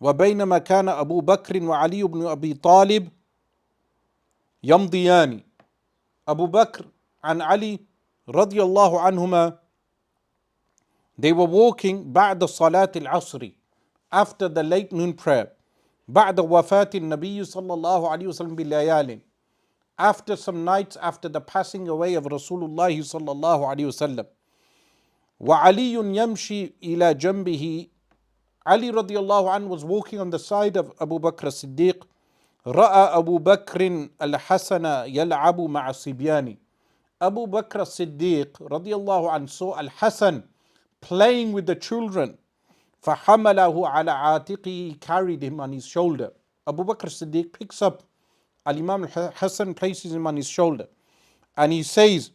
وبينما كان أبو بكر وعلي بن أبي طالب يمضيان. Abu Bakr and Ali radiallahu anhuma, they were walking بعد صلاة العصر, after the late noon prayer, بعد وفاة النبي صلى الله عليه وسلم بليال, after some nights after the passing away of Rasulullah صلى الله عليه وسلم. وعلي يمشي إلى جنبه, Ali radiallahu anhu was walking on the side of Abu Bakr as-Siddiq. رأى أبو بكر الحسن يلعب مع الصبيان. Abu Bakr as-Siddiq radiallahu anhu saw Al-Hasan playing with the children. فحمله على عاتقه, he carried him on his shoulder. Abu Bakr as-Siddiq picks up Al-Imam Al-Hasan, places him on his shoulder, and he says,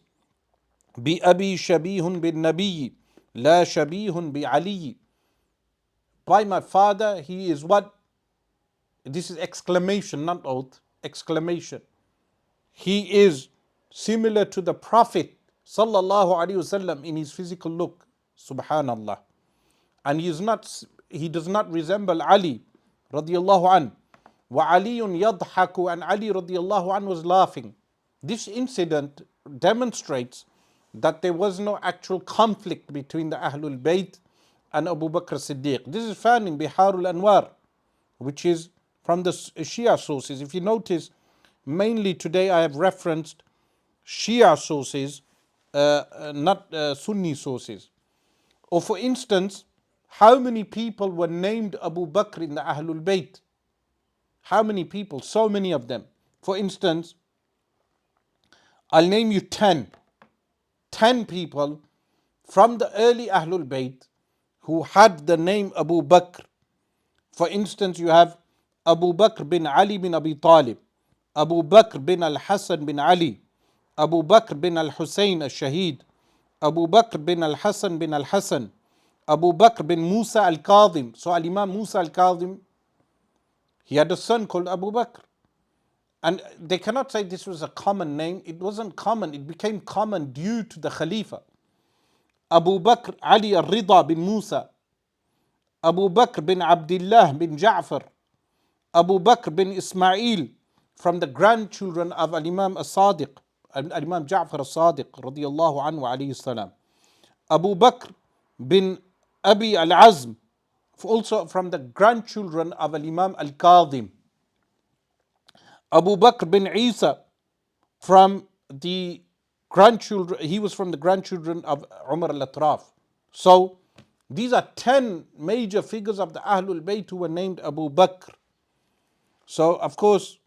بأبي شبيه بالنبي لا شبيه بعلي. By my father, he is what? This is exclamation, not oath, exclamation. he is similar to the Prophet sallallahu alaihi wasallam in his physical look. Subhanallah. And he does not resemble Ali radiallahu an. Wa Aliyun yadhaku, and Ali radiallahu an was laughing. This incident demonstrates that there was no actual conflict between the Ahlul Bayt and Abu Bakr Siddiq. This is found in Biharul Anwar, which is from the Shia sources. If you notice, mainly today I have referenced Shia sources, not Sunni sources. Or for instance, how many people were named Abu Bakr in the Ahlul Bayt? How many people? So many of them. For instance, I'll name you 10. 10 people from the early Ahlul Bayt who had the name Abu Bakr. For instance, you have Abu Bakr bin Ali bin Abi Talib, Abu Bakr bin al-Hasan bin Ali, Abu Bakr bin al-Hussain al-Shahid, Abu Bakr bin al-Hasan bin al-Hasan, Abu Bakr bin Musa al-Kadhim. So Al-Imam Musa al-Kadhim, he had a son called Abu Bakr. And they cannot say this was a common name. It wasn't common. It became common due to the Khalifa. Abu Bakr Ali al-Rida bin Musa, Abu Bakr bin Abdullah bin Ja'far, Abu Bakr bin Ismail, from the grandchildren of Al-Imam As-Sadiq, Al-Imam Ja'far As-Sadiq radiyallahu anhu alayhi salam. Abu Bakr bin Abi al-Azm, also from the grandchildren of Al-Imam Al-Kadhim. Abu Bakr bin Isa, from the grandchildren, he was from the grandchildren of Umar al-Atraf. So these are 10 major figures of the Ahlul Bayt who were named Abu Bakr. So of course,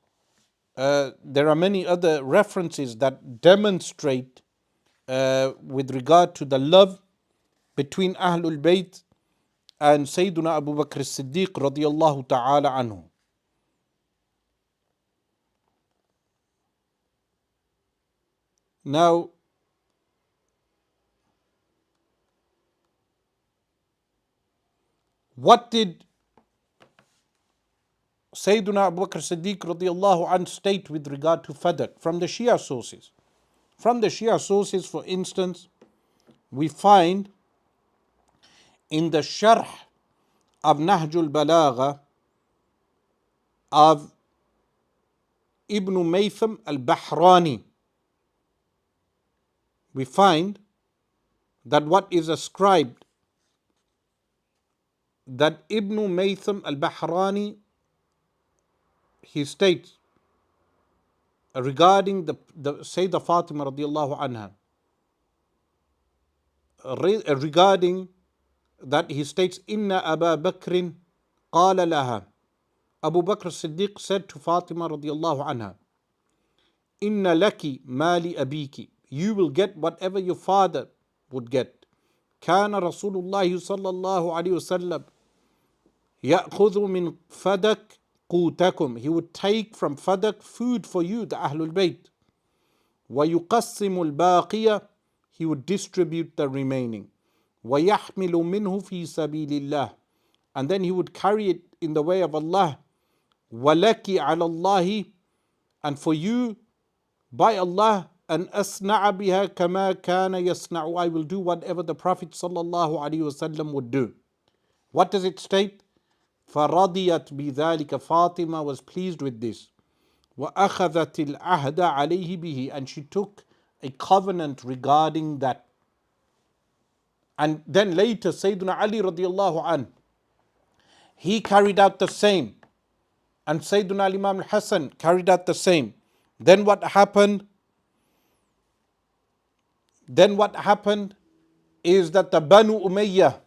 there are many other references that demonstrate with regard to the love between Ahlul Bayt and Sayyiduna Abu Bakr as-Siddiq radiyallahu ta'ala anhu. Now, what did Sayyiduna Abu Bakr Siddiq radiyallahu anhu state with regard to Fadak from the Shia sources? From the Shia sources, for instance, we find in the Sharh of Nahjul Balagha of Ibn Maytham al-Bahrani, we find that what is ascribed, that Ibn Maytham al-Bahrani, he states regarding the Sayyidah Fatima radiallahu anha, regarding that he states, Inna Aba Bakrin qala laha, Abu Bakr Siddiq said to Fatima radiallahu anha, Inna laki mali abiki, you will get whatever your father would get. Kana Rasulullah sallallahu alayhi wasallam ya'khudhu min fadak qutakum, he would take from fadak food for you, the Ahlul Bayt. Wa yuqassimu al-baqiya, he would distribute the remaining. Wa yahmilu minhu fi sabilillah, and then he would carry it in the way of Allah. Wa laki ala Allahi, and for you by Allah, an asna'a biha kama kana yasna'u, I will do whatever the Prophet sallallahu alaihi wasallam would do. What does it state? فَرَضِيَتْ بِذَلِكَ, Fatima was pleased with this. وَأَخَذَتِ الْعَهْدَ عَلَيْهِ بِهِ, and she took a covenant regarding that. And then later Sayyidina Ali radiallahu anh, he carried out the same, and Sayyidina Imam Hussain carried out the same. Then what happened? Then what happened is that the Banu Umayyah,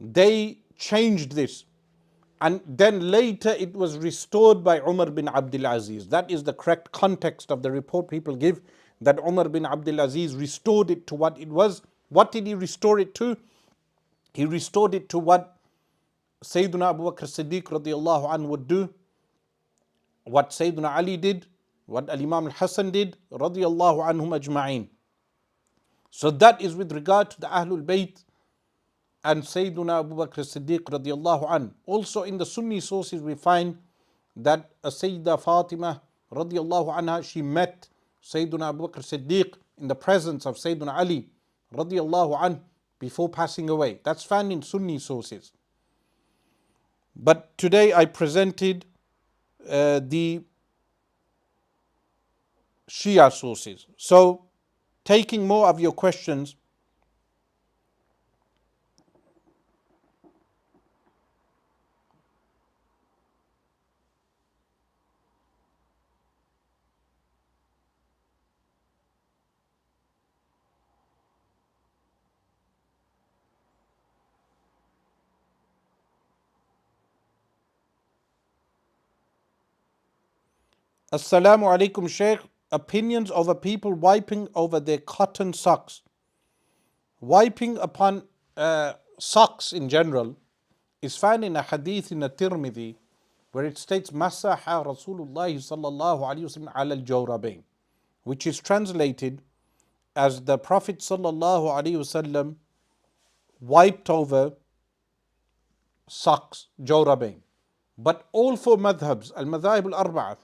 they changed this, and then later it was restored by Umar bin Abdul Aziz. That is the correct context of the report people give, that Umar bin Abdul Aziz restored it to what it was. What did he restore it to? He restored it to what Sayyiduna Abu Bakr Siddiq radiallahu anhu would do, what Sayyiduna Ali did, what Al-Imam Al-Hasan did radiallahu anhum ajma'in. So that is with regard to the Ahlul Bayt and Sayyiduna Abu Bakr Siddiq radiallahu anhu. Also in the Sunni sources we find that Sayyidah Fatima radiallahu anha, she met Sayyiduna Abu Bakr Siddiq in the presence of Sayyiduna Ali radiallahu anh before passing away. That's found in Sunni sources. But today I presented the Shia sources. So, taking more of your questions, Assalamu alaikum Shaykh. Opinions over people wiping over their cotton socks. Wiping upon socks in general is found in a hadith in a Tirmidhi where it states Masaha Rasulullah sallallahu alayhi wasallam ala al-jawrabain, which is translated as the Prophet sallallahu alayhi wasallam wiped over socks, jawrabain. But all four madhabs, al-madhahib al-arba'ah,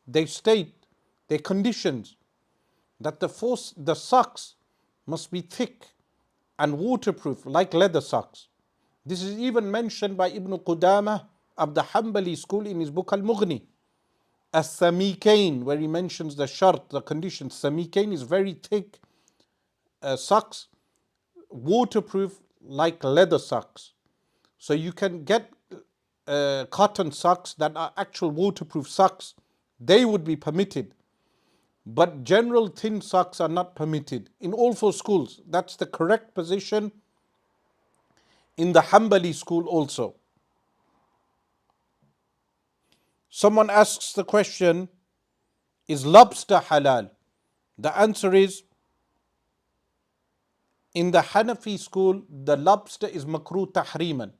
they state their conditions that the socks must be thick and waterproof like leather socks. This is even mentioned by Ibn Qudamah of the Hanbali school in his book Al-Mughni. As-samikain, where he mentions the shart, the conditions. Samikain is very thick socks, waterproof like leather socks. So you can get cotton socks that are actual waterproof socks. They would be permitted. But general thin socks are not permitted in all four schools. That's the correct position in the Hanbali school also. Someone asks the question, is lobster halal? The answer is, in the Hanafi school, the lobster is makruh tahriman.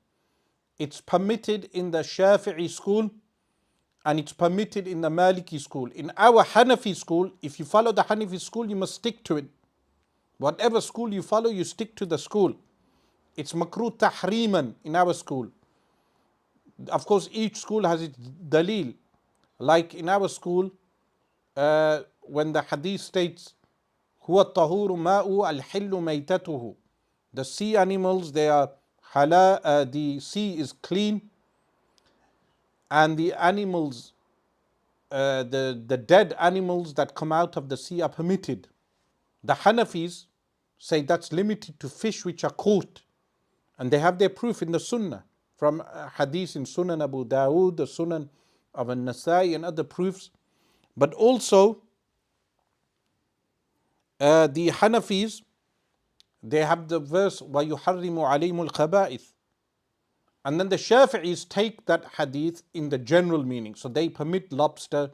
It's permitted in the Shafi'i school and it's permitted in the Maliki school. In our Hanafi school, if you follow the Hanafi school, you must stick to it. Whatever school you follow, you stick to the school. It's makruh tahriman in our school. Of course, each school has its dalil. Like in our school, when the hadith states, huwa tahuru ma'u al-hillu maytatuhu. The sea animals, they are halal, the sea is clean, and the animals, the dead animals that come out of the sea are permitted. The Hanafis say that's limited to fish which are caught, and they have their proof in the Sunnah from hadith in Sunan Abu Dawood, the Sunan of An-Nasai, and other proofs. But also the Hanafis, they have the verse وَيُحَرِّمُ عَلَيْهِمُ الْخَبَائِثِ. And then the Shafi'is take that hadith in the general meaning. So they permit lobster,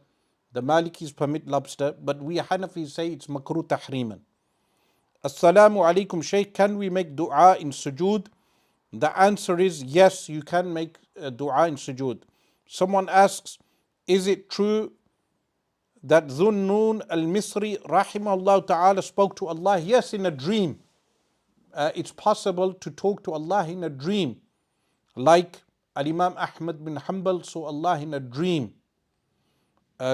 the Malikis permit lobster, but we Hanafis say it's makruh tahriman. Assalamu alaikum Shaykh, can we make dua in sujood? The answer is yes, you can make dua in sujood. Someone asks, is it true that Dhunnun al-Misri rahimahullah ta'ala spoke to Allah? Yes, in a dream. It's possible to talk to Allah in a dream. Like Al-Imam Ahmad bin Hanbal saw Allah in a dream.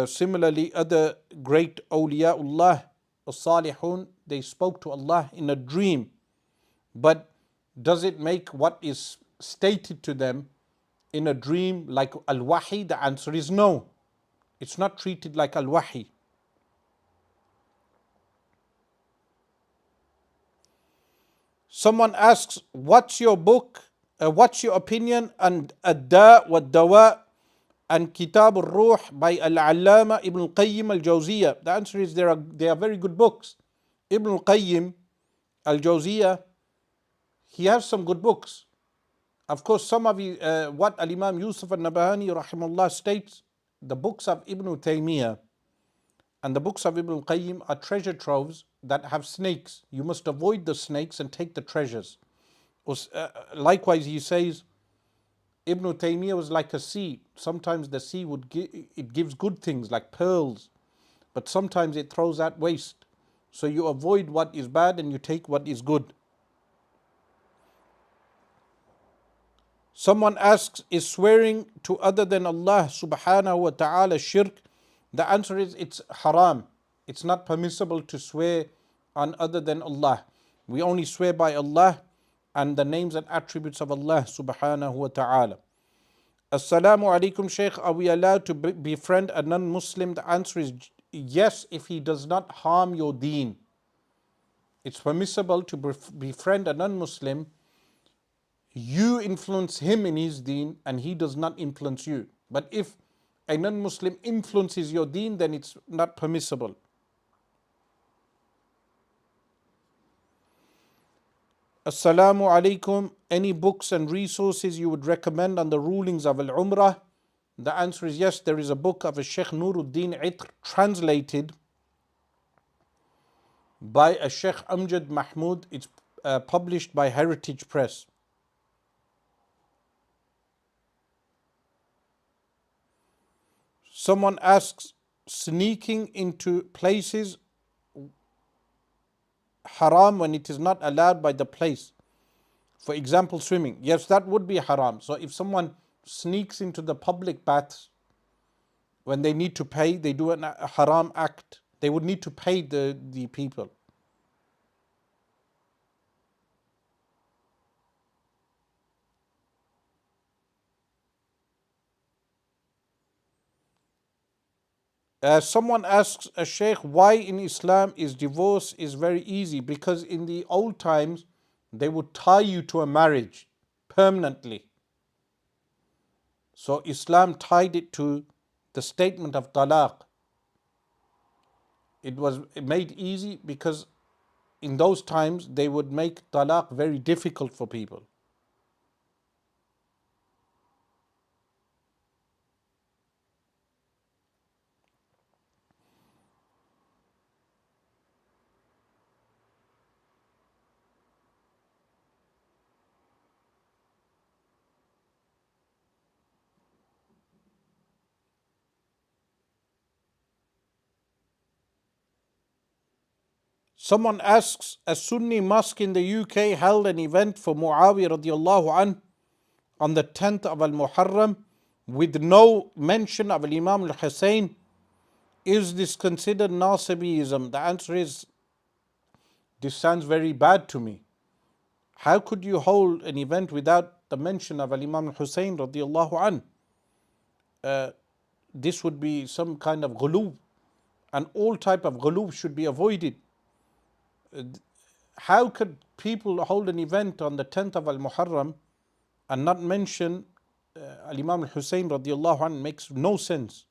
Similarly, other great awliyaullah, as-salihun, they spoke to Allah in a dream. But does it make what is stated to them in a dream like al-wahi? The answer is no. It's not treated like al-wahi. Someone asks, what's your opinion on Ad-Da wa Dawa and Kitab al-Ruh by Al-Allama Ibn al-Qayyim al-Jawziyah? The answer is they are very good books. Ibn al-Qayyim al-Jawziyah, he has some good books. Of course, some of what Al-Imam Yusuf al-Nabahani rahimahullah states, the books of Ibn Taymiyyah and the books of Ibn al-Qayyim are treasure troves that have snakes. You must avoid the snakes and take the treasures. Likewise, he says, Ibn Taymiyyah was like a sea. Sometimes the sea it gives good things like pearls, but sometimes it throws out waste. So you avoid what is bad and you take what is good. Someone asks, is swearing to other than Allah subhanahu wa ta'ala shirk? The answer is it's haram. It's not permissible to swear on other than Allah. We only swear by Allah and the names and attributes of Allah subhanahu wa ta'ala. Assalamu alaikum Shaykh, are we allowed to befriend a non-Muslim? The answer is yes, if he does not harm your deen. It's permissible to befriend a non-Muslim. You influence him in his deen and he does not influence you. But if a non-Muslim influences your deen, then it's not permissible. Assalamu alaikum. Any books and resources you would recommend on the rulings of Al-Umrah? The answer is yes, there is a book of a Shaykh Nuruddin Itr translated by a Shaykh Amjad Mahmud. It's published by Heritage Press. Someone asks, sneaking into places haram when it is not allowed by the place. For example, swimming. Yes, that would be haram. So if someone sneaks into the public baths when they need to pay, they do a haram act. They would need to pay the people. Someone asks a sheikh, why in Islam is divorce is very easy? Because in the old times they would tie you to a marriage permanently. So Islam tied it to the statement of talaq. It was made easy because in those times they would make talaq very difficult for people. Someone asks, a Sunni mosque in the UK held an event for Muawiyah radiallahu anh on the 10th of Al-Muharram with no mention of Imam Hussain. Is this considered Nasibiism? The answer is, this sounds very bad to me. How could you hold an event without the mention of Imam Hussain radiallahu anh? This would be some kind of ghulub, and all type of ghulub should be avoided. How could people hold an event on the 10th of Al-Muharram and not mention Imam Hussain radiallahu anh? Makes no sense.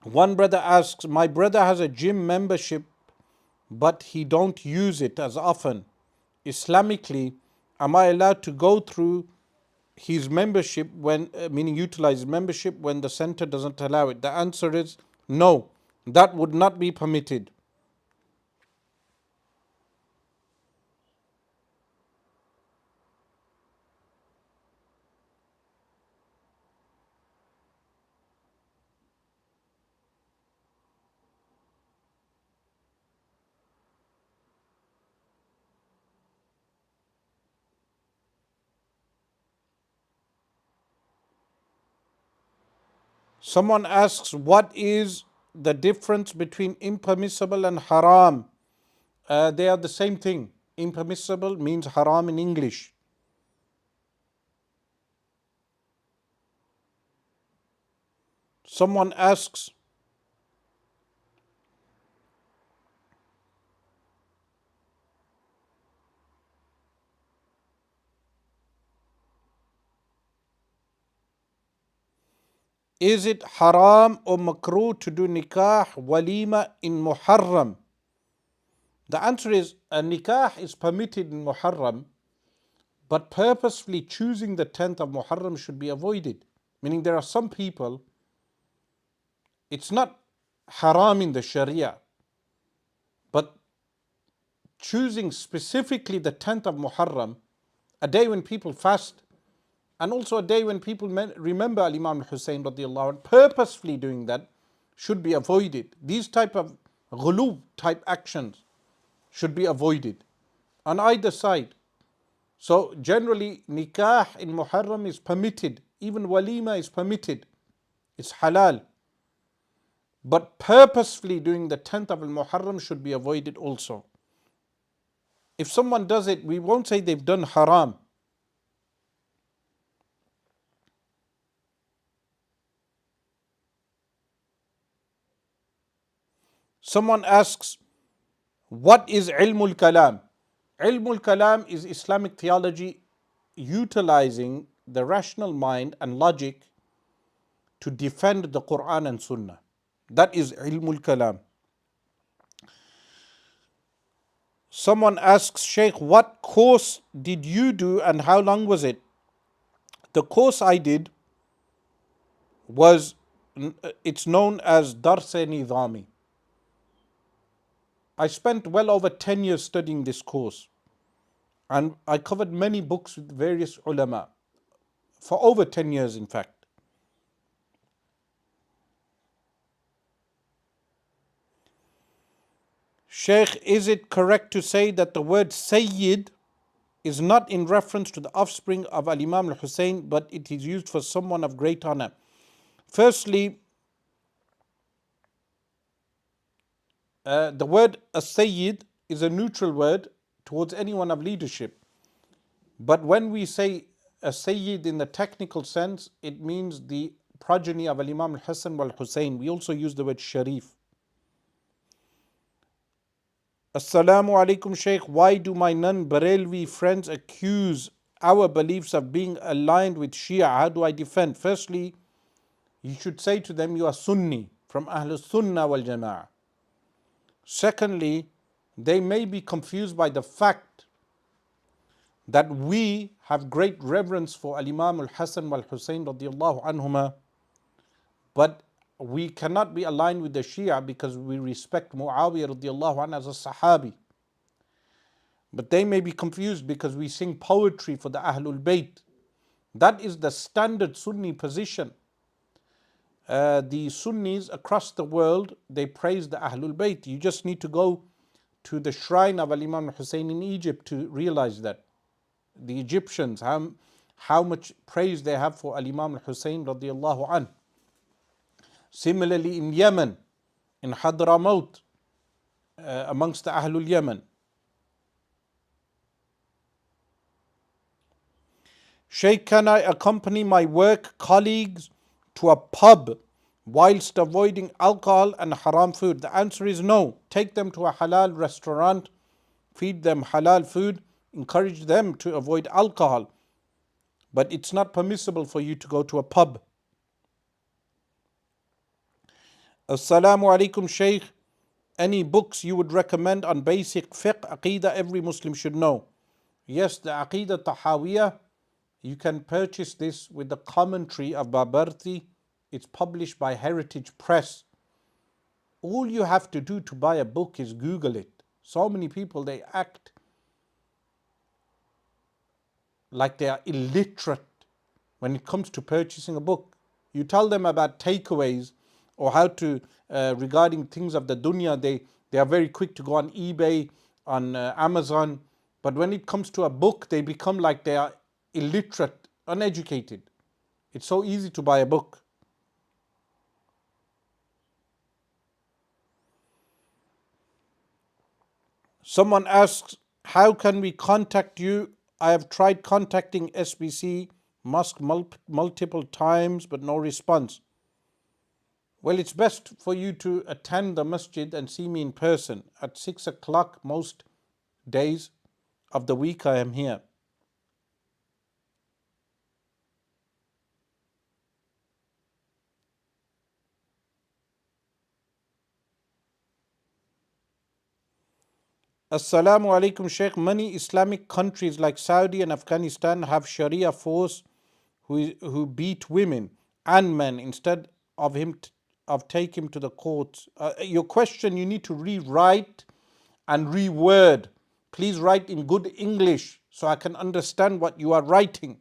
One brother asks, my brother has a gym membership but he don't use it as often. Islamically, am I allowed to go through his membership when, meaning utilize his membership when the center doesn't allow it? The answer is no, that would not be permitted. Someone asks, what is the difference between impermissible and haram? They are the same thing. Impermissible means haram in English. Someone asks, is it haram or makruh to do nikah walima in Muharram? The answer is, a nikah is permitted in Muharram, but purposefully choosing the 10th of Muharram should be avoided. Meaning there are some people, it's not haram in the Sharia, but choosing specifically the 10th of Muharram, a day when people fast, and also a day when people remember Imam Hussain radiallahu anh, purposefully doing that, should be avoided. These type of ghulub type actions should be avoided on either side. So generally nikah in Muharram is permitted, even walima is permitted, it's halal. But purposefully doing the 10th of Muharram should be avoided also. If someone does it, we won't say they've done haram. Someone asks, what is ilmul kalam? Ilmul kalam is Islamic theology utilizing the rational mind and logic to defend the Quran and Sunnah. That is ilmul kalam. Someone asks, Shaykh, what course did you do and how long was it? The course I did was, it's known as Dars-e Nizami. I spent well over 10 years studying this course, and I covered many books with various ulama for over 10 years, in fact. Shaykh, is it correct to say that the word Sayyid is not in reference to the offspring of Imam Hussain, but it is used for someone of great honor? Firstly, the word Sayyid is a neutral word towards anyone of leadership. But when we say a Sayyid in the technical sense, it means the progeny of Imam al-Hassan wal-Hussein. We also use the word Sharif. Assalamu alaikum Shaykh, why do my non-Barelvi friends accuse our beliefs of being aligned with Shia? How do I defend? Firstly, you should say to them, you are Sunni from Ahlul Sunnah wal Jama'ah. Secondly, they may be confused by the fact that we have great reverence for Imam al-Hassan wal-Hussein radiyallahu anhuma, but we cannot be aligned with the Shia because we respect Muawiyah radiyallahu anhu as a Sahabi. But they may be confused because we sing poetry for the Ahlul Bayt. That is the standard Sunni position. The Sunnis across the world, they praise the Ahlul Bayt. You just need to go to the shrine of Imam Hussain in Egypt to realize that. The Egyptians, how much praise they have for Imam Hussain radiyallahu anhu. Similarly in Yemen, in Hadramaut, amongst the Ahlul Yemen. Shaykh, can I accompany my work colleagues to a pub whilst avoiding alcohol and haram food? The answer is no. Take them to a halal restaurant, feed them halal food, encourage them to avoid alcohol. But it's not permissible for you to go to a pub. Assalamu alaikum Shaykh. Any books you would recommend on basic fiqh, aqidah every Muslim should know? Yes, the Aqidah Tahawiyah, you can purchase this with the commentary of Babarti. It's published by Heritage Press. All you have to do to buy a book is Google it. So many people, they act like they are illiterate when it comes to purchasing a book. You tell them about takeaways or how to, regarding things of the dunya, they are very quick to go on eBay, on Amazon. But when it comes to a book, they become like they are illiterate, uneducated. It's so easy to buy a book. Someone asks, how can we contact you? I have tried contacting SBC Mosque multiple times, but no response. Well, it's best for you to attend the masjid and see me in person at 6 o'clock most days of the week. I am here. Assalamu alaikum Shaykh. Many Islamic countries like Saudi and Afghanistan have Sharia force who beat women and men instead of take him to the courts. Your question you need to rewrite and reword. Please write in good English so I can understand what you are writing,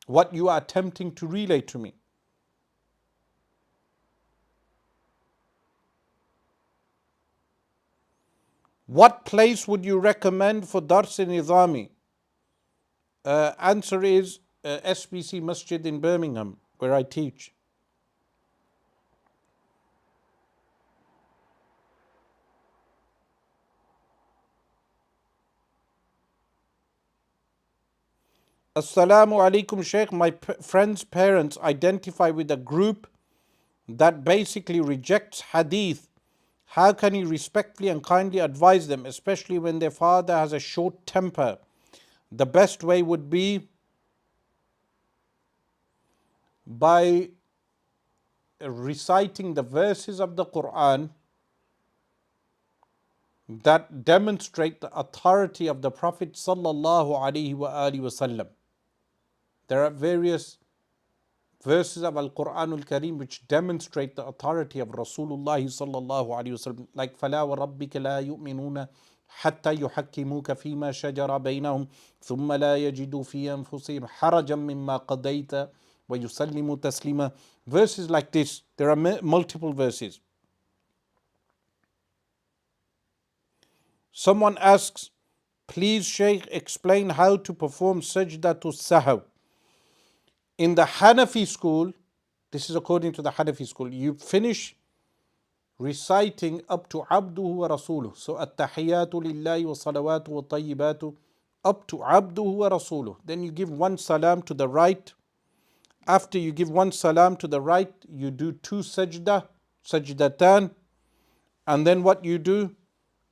what you are attempting to relay to me. What place would you recommend for Dars Nizami? Answer is SBC Masjid in Birmingham, where I teach. Assalamu alaikum, Shaykh. My friend's parents identify with a group that basically rejects hadith. How can you respectfully and kindly advise them, especially when their father has a short temper? The best way would be by reciting the verses of the Quran that demonstrate the authority of the Prophet sallallahu alaihi wasallam. There are various verses of Al-Quran Al-Kareem which demonstrate the authority of Rasulullah sallallahu alaihi wasallam, like فَلَا وَرَبِّكَ لَا يُؤْمِنُونَ حَتَّى يُحَكِّمُوكَ فِيمَا شَجَرَ بَيْنَهُمْ ثُمَّ لَا يَجِدُوا فِي أَنفُسِهِمْ حَرَجًا مِمَّا قَضَيْتَ وَيُسَلِّمُوا تَسْلِيمًا. Verses like this, there are multiple verses. Someone asks, please Shaykh explain how to perform sajdatul sahw. In the Hanafi school, this is according to the Hanafi school, you finish reciting up to Abduhu wa Rasuluh. So at-tahiyyatu lillahi wa salawatu wa tayyibatu up to Abduhu wa Rasuluh. Then you give one salam to the right. After you give one salam to the right, you do two sajdatan. And then what you do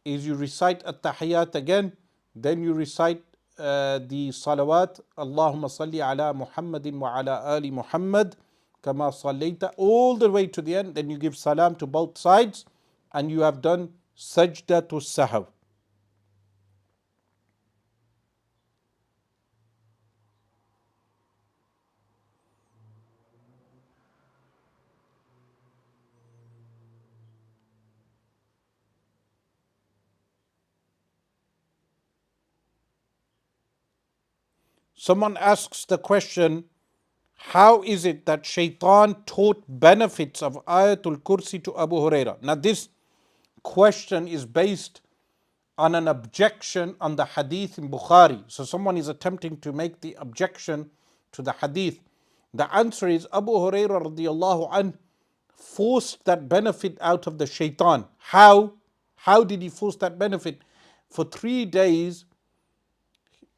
is you recite at-tahiyyat again. Then you recite the salawat, Allahumma salli ala Muhammadin wa ala ali Muhammad kama sallaita, all the way to the end. Then you give salam to both sides and you have done sajdatul sahw. Someone asks the question, how is it that Shaitan taught benefits of Ayatul Kursi to Abu Huraira? Now this question is based on an objection on the hadith in Bukhari. So someone is attempting to make the objection to the hadith. The answer is Abu Huraira radiallahu anh forced that benefit out of the shaitan. How? How did he force that benefit? For 3 days,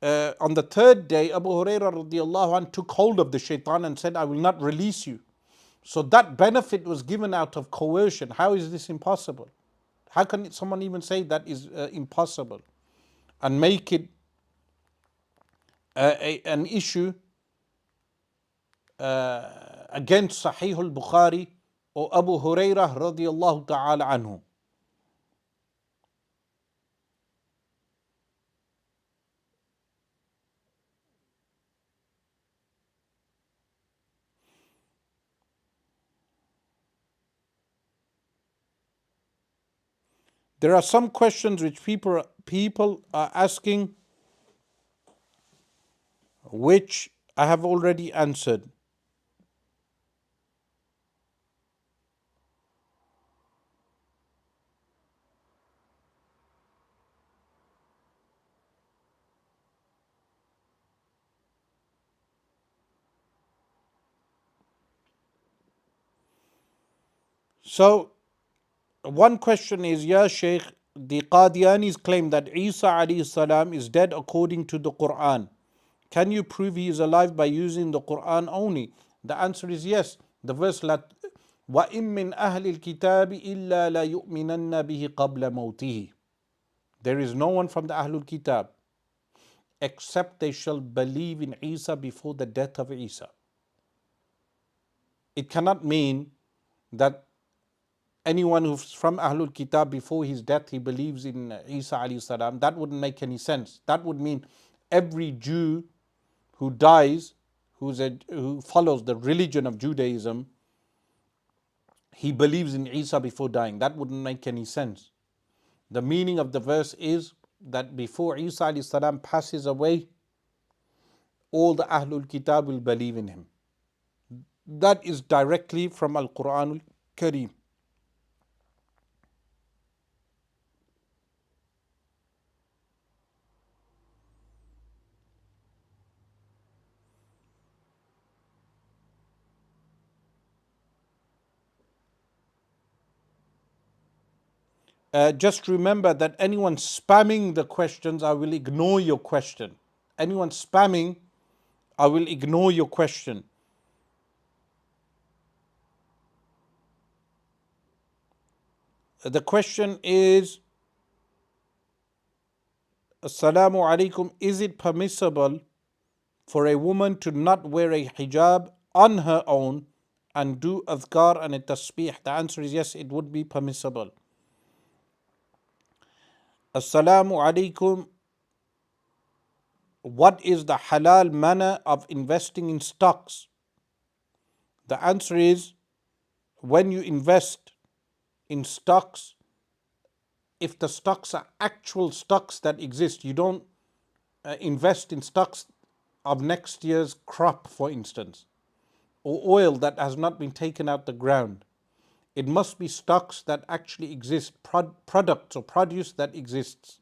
on the third day, Abu Huraira radiallahu anh took hold of the shaitan and said, I will not release you. So that benefit was given out of coercion. How is this impossible? How can someone even say that is impossible and make it an issue against Sahih al-Bukhari or Abu Hurairah radiallahu ta'ala anhu? There are some questions which people are asking, which I have already answered. So one question is, Ya Shaykh, the Qadianis claim that Isa alayhi salam is dead according to the Quran. Can you prove he is alive by using the Quran only? The answer is yes. The verse, وَإِن مِّنْ أَهْلِ الْكِتَابِ إِلَّا لَيُؤْمِنَنَّ بِهِ قَبْلَ مَوْتِهِ. There is no one from the Ahlul Kitab except they shall believe in Isa before the death of Isa. It cannot mean that anyone who's from Ahlul Kitab before his death, he believes in Isa alayhi salam. That wouldn't make any sense. That would mean every Jew who dies, who follows the religion of Judaism, he believes in Isa before dying. That wouldn't make any sense. The meaning of the verse is that before Isa alayhi salam passes away, all the Ahlul Kitab will believe in him. That is directly from Al-Quran Al-Kareem. Just remember that anyone spamming the questions, I will ignore your question. Anyone spamming, I will ignore your question. The question is, Assalamu alaikum, is it permissible for a woman to not wear a hijab on her own and do adhkar and a tasbih? The answer is yes, it would be permissible. Assalamu alaikum, what is the halal manner of investing in stocks? The answer is, when you invest in stocks, if the stocks are actual stocks that exist, you don't invest in stocks of next year's crop, for instance, or oil that has not been taken out the ground. It must be stocks that actually exist, products or produce that exists.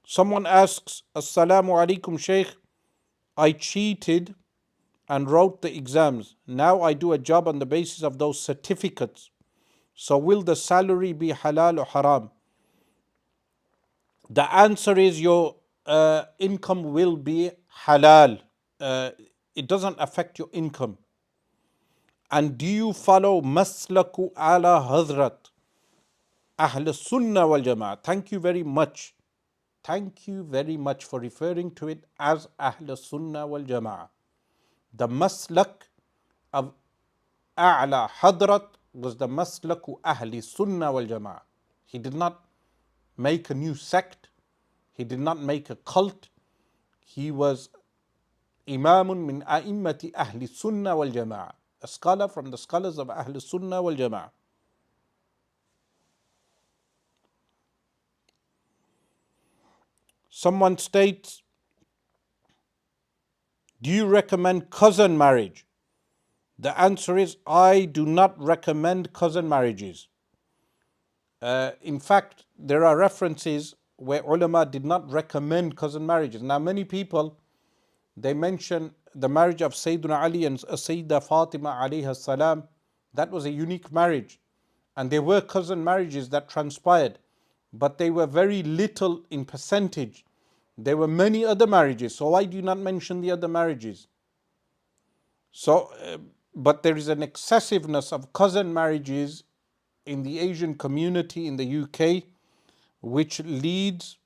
Someone asks, Assalamu alaikum Shaykh, I cheated and wrote the exams. Now I do a job on the basis of those certificates. So will the salary be halal or haram? The answer is your income will be halal. It doesn't affect your income. And do you follow maslaku ala hadrat Ahl Sunnah wal Jama'ah? Thank you very much. Thank you very much for referring to it as Ahl Sunnah wal Jama'ah. The maslak of A'la Hadrat was the maslaku Ahli Sunnah wal Jama'ah. He did not make a new sect. He did not make a cult. He was Imamun min a'immati Ahli Sunnah wal Jama'ah, a scholar from the scholars of Ahli Sunnah wal Jama'ah. Someone states, do you recommend cousin marriage? The answer is, I do not recommend cousin marriages. In fact, there are references where ulama did not recommend cousin marriages. Now, many people, they mention the marriage of Sayyidina Ali and Sayyidah Fatima alayha salam. That was a unique marriage. And there were cousin marriages that transpired, but they were very little in percentage. There were many other marriages, so why do you not mention the other marriages? But there is an excessiveness of cousin marriages in the Asian community in the UK, which leads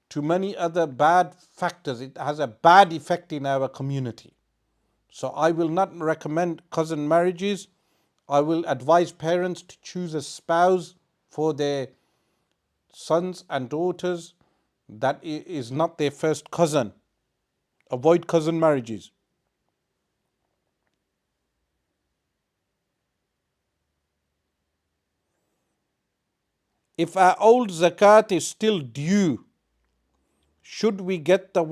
to many other bad factors. It has a bad effect in our community. So I will not recommend cousin marriages. I will advise parents to choose a spouse for their sons and daughters that is not their first cousin. Avoid cousin marriages. If our old zakat is still due, should we get that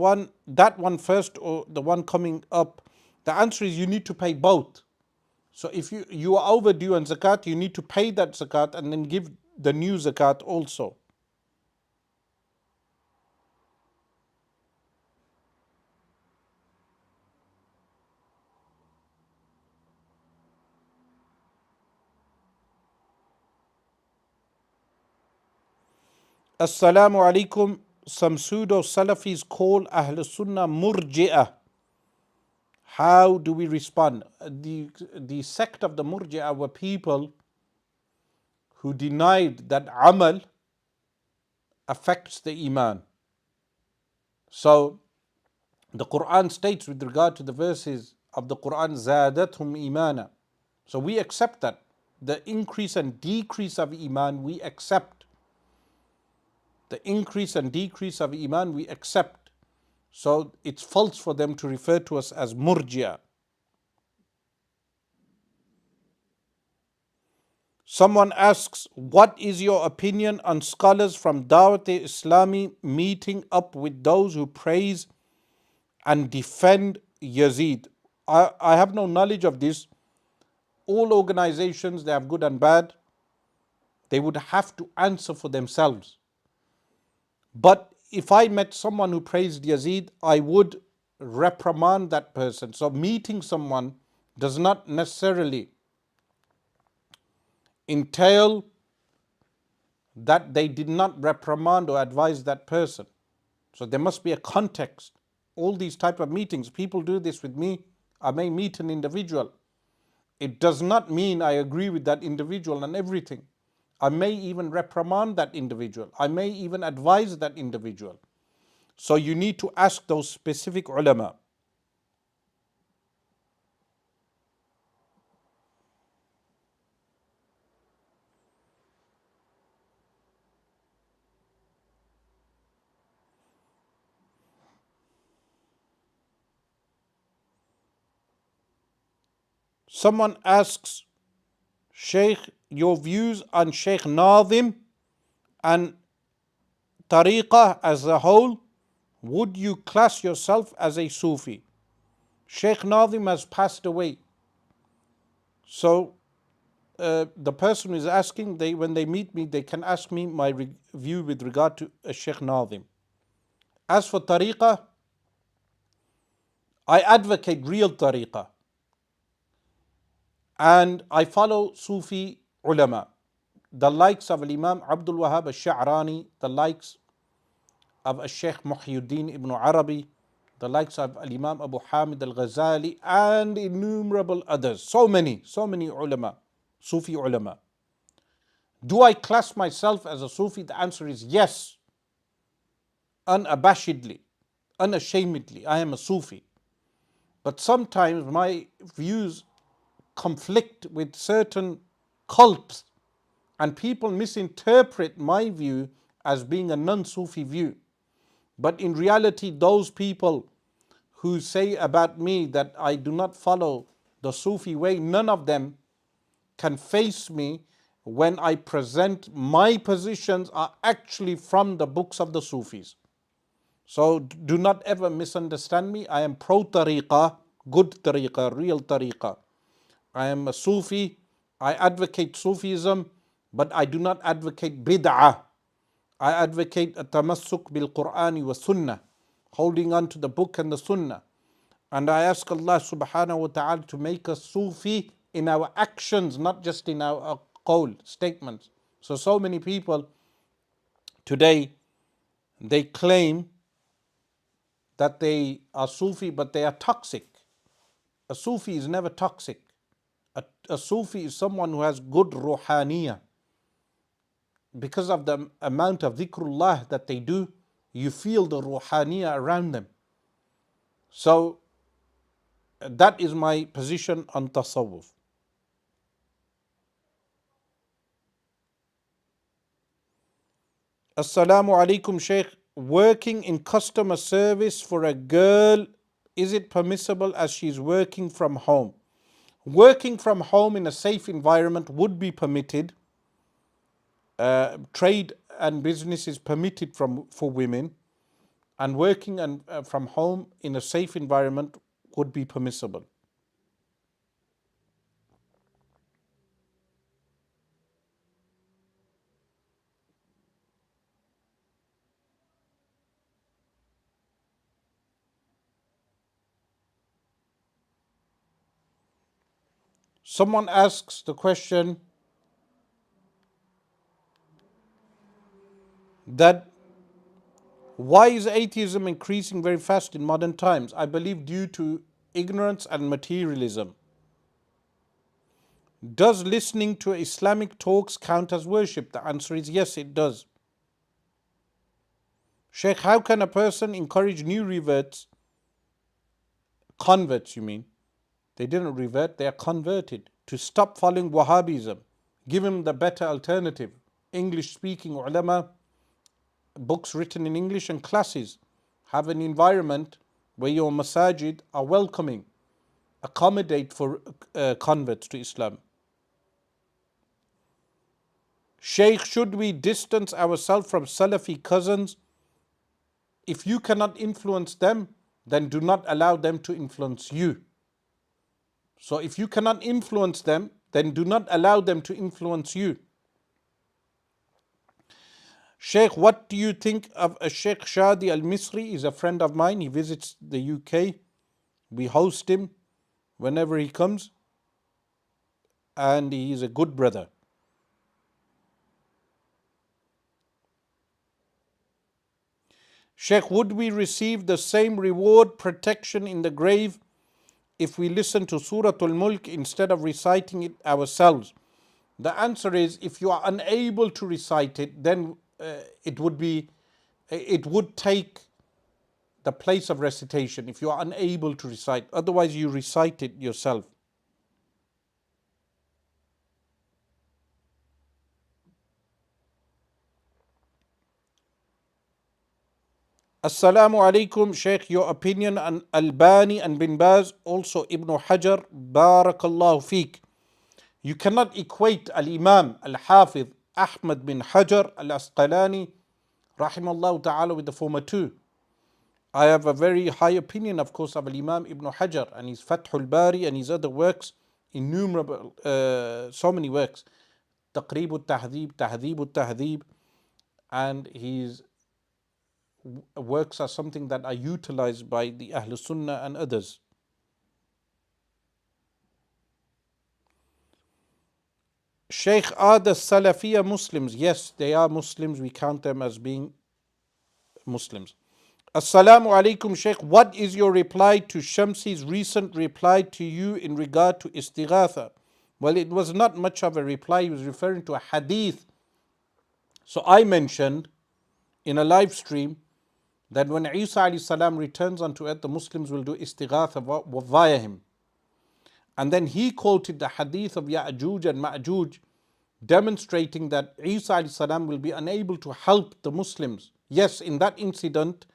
one first or the one coming up? The answer is you need to pay both. So if you are overdue on zakat, you need to pay that zakat and then give the new zakat also. Assalamu alaikum. Some pseudo Salafis call Ahl Sunnah Murji'ah. How do we respond? The sect of the Murji'ah were people who denied that amal affects the iman. So the Quran states with regard to the verses of the Quran, Zadathum imana. So we accept that. The increase and decrease of iman we accept. The increase and decrease of iman we accept. So it's false for them to refer to us as Murji'ah. Someone asks, what is your opinion on scholars from Dawat-e-Islami meeting up with those who praise and defend Yazeed? I have no knowledge of this. All organizations, they have good and bad. They would have to answer for themselves. But if I met someone who praised Yazeed, I would reprimand that person. So meeting someone does not necessarily entail that they did not reprimand or advise that person. So there must be a context. All these type of meetings, people do this with me. I may meet an individual. It does not mean I agree with that individual and everything. I may even reprimand that individual. I may even advise that individual. So you need to ask those specific ulama. Someone asks, Sheikh, your views on Sheikh Nazim and Tariqah as a whole, would you class yourself as a Sufi? Sheikh Nazim has passed away. So the person who is asking, when they meet me, they can ask me my view with regard to Sheikh Nazim. As for Tariqah, I advocate real Tariqah. And I follow Sufi ulama, the likes of Imam Abdul Wahhab al-Sha'rani, the likes of Shaykh Muhyiddin ibn Arabi, the likes of Imam Abu Hamid al-Ghazali, and innumerable others. So many ulama, Sufi ulama. Do I class myself as a Sufi? The answer is yes. Unabashedly, unashamedly, I am a Sufi. But sometimes my views conflict with certain cults, and people misinterpret my view as being a non-Sufi view. But in reality, those people who say about me that I do not follow the Sufi way, none of them can face me when I present my positions are actually from the books of the Sufis. So do not ever misunderstand me. I am pro-tariqah, good tariqah, real tariqah. I am a Sufi. I advocate Sufism, but I do not advocate bid'ah. I advocate a tamassuk bil Qur'ani wa Sunnah, holding on to the book and the Sunnah. And I ask Allah subhanahu wa ta'ala to make us Sufi in our actions, not just in our qawl, statements. So many people today, they claim that they are Sufi, but they are toxic. A Sufi is never toxic. A Sufi is someone who has good ruhaniyah. Because of the amount of dhikrullah that they do, you feel the ruhaniyah around them. So that is my position on tasawwuf. Assalamu alaikum, Shaykh. Working in customer service for a girl, is it permissible as she's working from home? Working from home in a safe environment would be permitted. Trade and business is permitted for women, and working from home in a safe environment would be permissible. Someone asks the question that why is atheism increasing very fast in modern times? I believe due to ignorance and materialism. Does listening to Islamic talks count as worship? The answer is yes, it does. Sheikh, how can a person encourage new converts you mean? They didn't revert, they are converted, to stop following Wahhabism. Give them the better alternative. English speaking ulama, books written in English, and classes. Have an environment where your masajid are welcoming, accommodate for converts to Islam. Shaykh, should we distance ourselves from Salafi cousins? If you cannot influence them, then do not allow them to influence you. So if you cannot influence them, then do not allow them to influence you. Sheikh, what do you think of a Sheikh Shadi al-Misri? He's a friend of mine. He visits the UK. We host him whenever he comes, and he's a good brother. Sheikh, would we receive the same reward, protection in the grave if we listen to Surah Al-Mulk instead of reciting it ourselves? The answer is, if you are unable to recite it, then it would take the place of recitation if you are unable to recite. Otherwise, you recite it yourself. Assalamu alaikum, Shaykh. Your opinion on Albani and Bin Baz, also Ibn Hajar, Barakallahu Feek. You cannot equate Al-Imam Al-Hafidh Ahmad bin Hajar Al-Asqalani, Rahimallahu Ta'ala, with the former two. I have a very high opinion, of course, of Al-Imam Ibn Hajar and his Fathul Bari and his other works, innumerable, so many works. Taqrib al-Tahdhib, Tahdhib al-Tahdhib, and his works are something that are utilized by the Ahlul Sunnah and others. Shaykh, are the Salafiyya Muslims? Yes, they are Muslims. We count them as being Muslims. Assalamu alaikum, Shaykh. What is your reply to Shamsi's recent reply to you in regard to istighatha? Well, it was not much of a reply. He was referring to a hadith. So I mentioned in a live stream that when Isa alayhi salam returns unto earth, the Muslims will do istighatha via him. And then he quoted the hadith of Ya'juj and Ma'juj, demonstrating that Isa alayhi salam will be unable to help the Muslims. Yes, in that incident,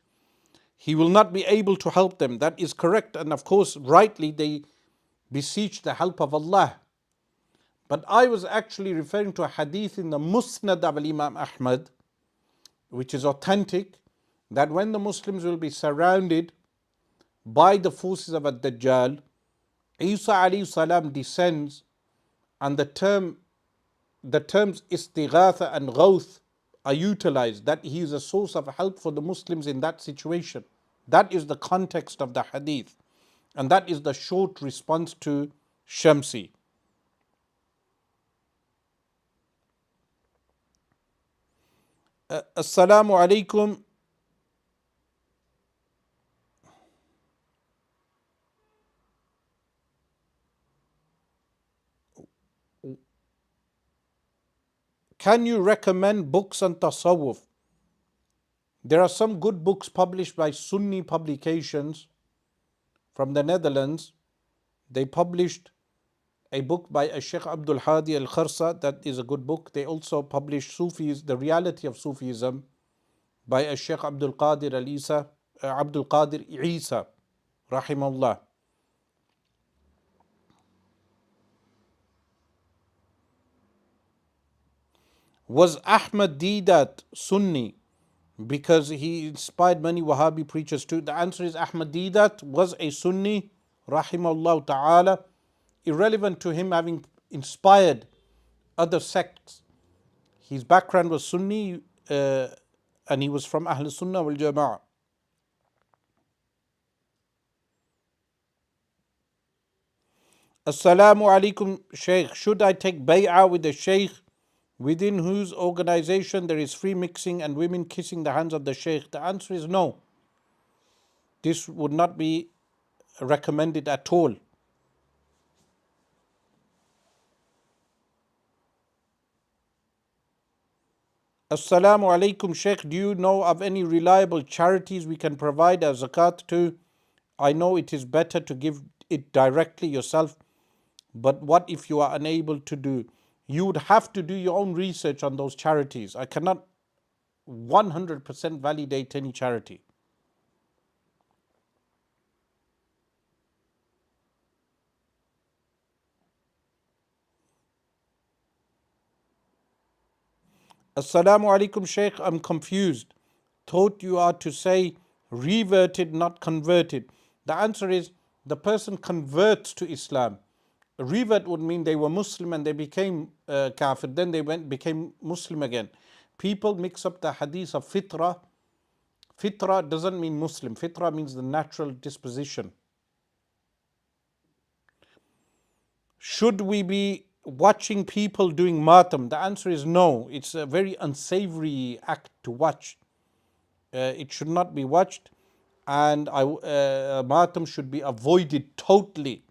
he will not be able to help them. That is correct. And of course, rightly, they beseech the help of Allah. But I was actually referring to a hadith in the Musnad of Imam Ahmad, which is authentic, that when the Muslims will be surrounded by the forces of Ad-Dajjal, Isa alayhi salam descends, and the terms istighatha and ghawth are utilized, that he is a source of help for the Muslims in that situation. That is the context of the hadith, and that is the short response to Shamsi. Assalamu alaikum. Can you recommend books on tasawwuf? There are some good books published by Sunni publications from the Netherlands. They published a book by a Shaykh Abdul Hadi al-Kharsa, that is a good book. They also published Sufis, The Reality of Sufism, by a Shaykh Abdul Qadir Isa, rahimahullah. Was Ahmad Didat Sunni because he inspired many Wahhabi preachers too? The answer is Ahmad Didat was a Sunni, rahimahullah ta'ala, irrelevant to him having inspired other sects. His background was Sunni, and he was from Ahl Sunnah wal Jama'ah. Assalamu alaikum, Shaykh. Should I take bay'ah with the Shaykh within whose organization there is free mixing and women kissing the hands of the Shaykh? The answer is no. This would not be recommended at all. Assalamu alaikum, Shaykh. Do you know of any reliable charities we can provide as zakat to? I know it is better to give it directly yourself, but what if you are unable to do? You would have to do your own research on those charities. I cannot 100% validate any charity. Assalamu alaikum, Shaykh. I'm confused. Thought you are to say reverted, not converted. The answer is the person converts to Islam. A revert would mean they were Muslim and they became kafir, then they became Muslim again. People mix up the hadith of fitra. Fitra doesn't mean Muslim. Fitra means the natural disposition. Should we be watching people doing matam? The answer is no. It's a very unsavory act to watch. It should not be watched, and matam should be avoided totally.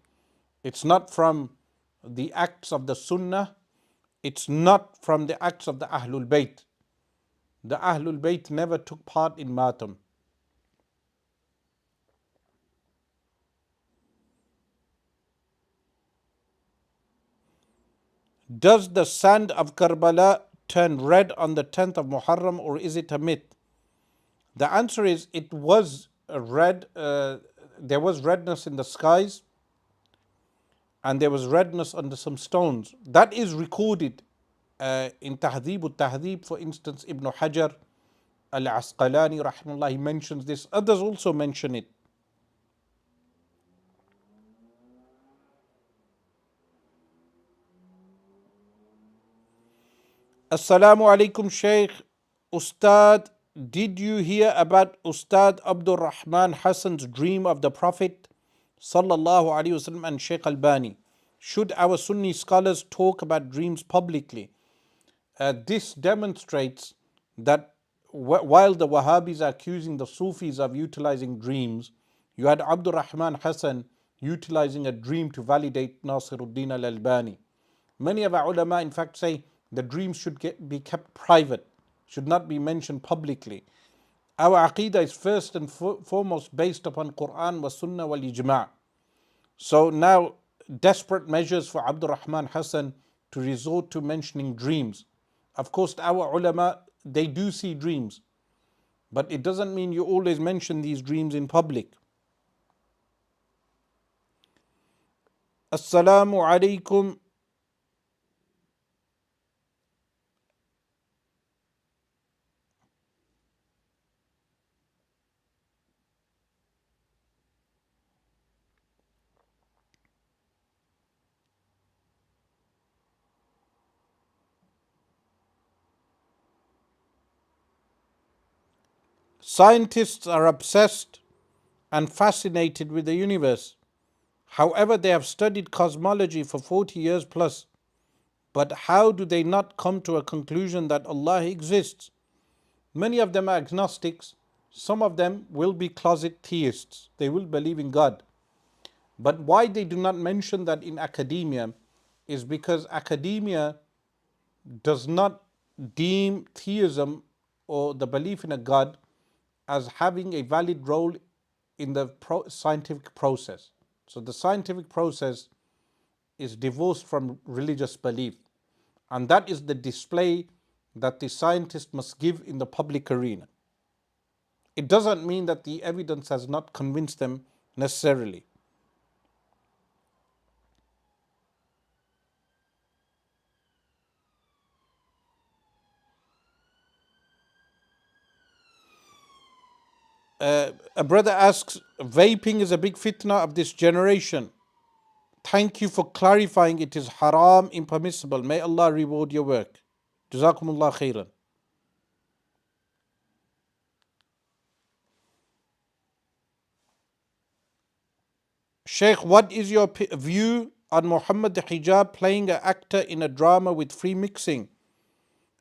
It's not from the acts of the Sunnah. It's not from the acts of the Ahlul Bayt. The Ahlul Bayt never took part in matam. Does the sand of Karbala turn red on the 10th of Muharram, or is it a myth? The answer is it was red. There was redness in the skies, and there was redness under some stones. That is recorded in Tahdhib al-Tahdhib, for instance. Ibn Hajar al-Asqalani rahimahullah, he mentions this. Others also mention it. Assalamu alaikum, Shaykh. Ustad, did you hear about Ustad Abdul Rahman Hassan's dream of the Prophet sallallahu alaihi wasallam and Shaykh Albani? Should our Sunni scholars talk about dreams publicly? This demonstrates that while the Wahhabis are accusing the Sufis of utilizing dreams, you had Abdul Rahman Hassan utilizing a dream to validate Nasiruddin al-Albani. Many of our ulama in fact say the dreams should be kept private, should not be mentioned publicly. Our aqidah is first and foremost based upon Quran wa Sunnah wal Ijma'. So now desperate measures for Abdul Rahman Hassan to resort to mentioning dreams. Of course, our ulama, they do see dreams, but it doesn't mean you always mention these dreams in public. Assalamu alaikum. Scientists are obsessed and fascinated with the universe. However, they have studied cosmology for 40 years plus. But how do they not come to a conclusion that Allah exists? Many of them are agnostics. Some of them will be closet theists. They will believe in God. But why they do not mention that in academia is because academia does not deem theism or the belief in a God as having a valid role in the scientific process. So the scientific process is divorced from religious belief, and that is the display that the scientist must give in the public arena. It doesn't mean that the evidence has not convinced them necessarily. A brother asks, vaping is a big fitna of this generation. Thank you for clarifying it is haram, impermissible. May Allah reward your work. Jazakumullah khairan. Shaykh, what is your view on Muhammad Hijab playing an actor in a drama with free mixing?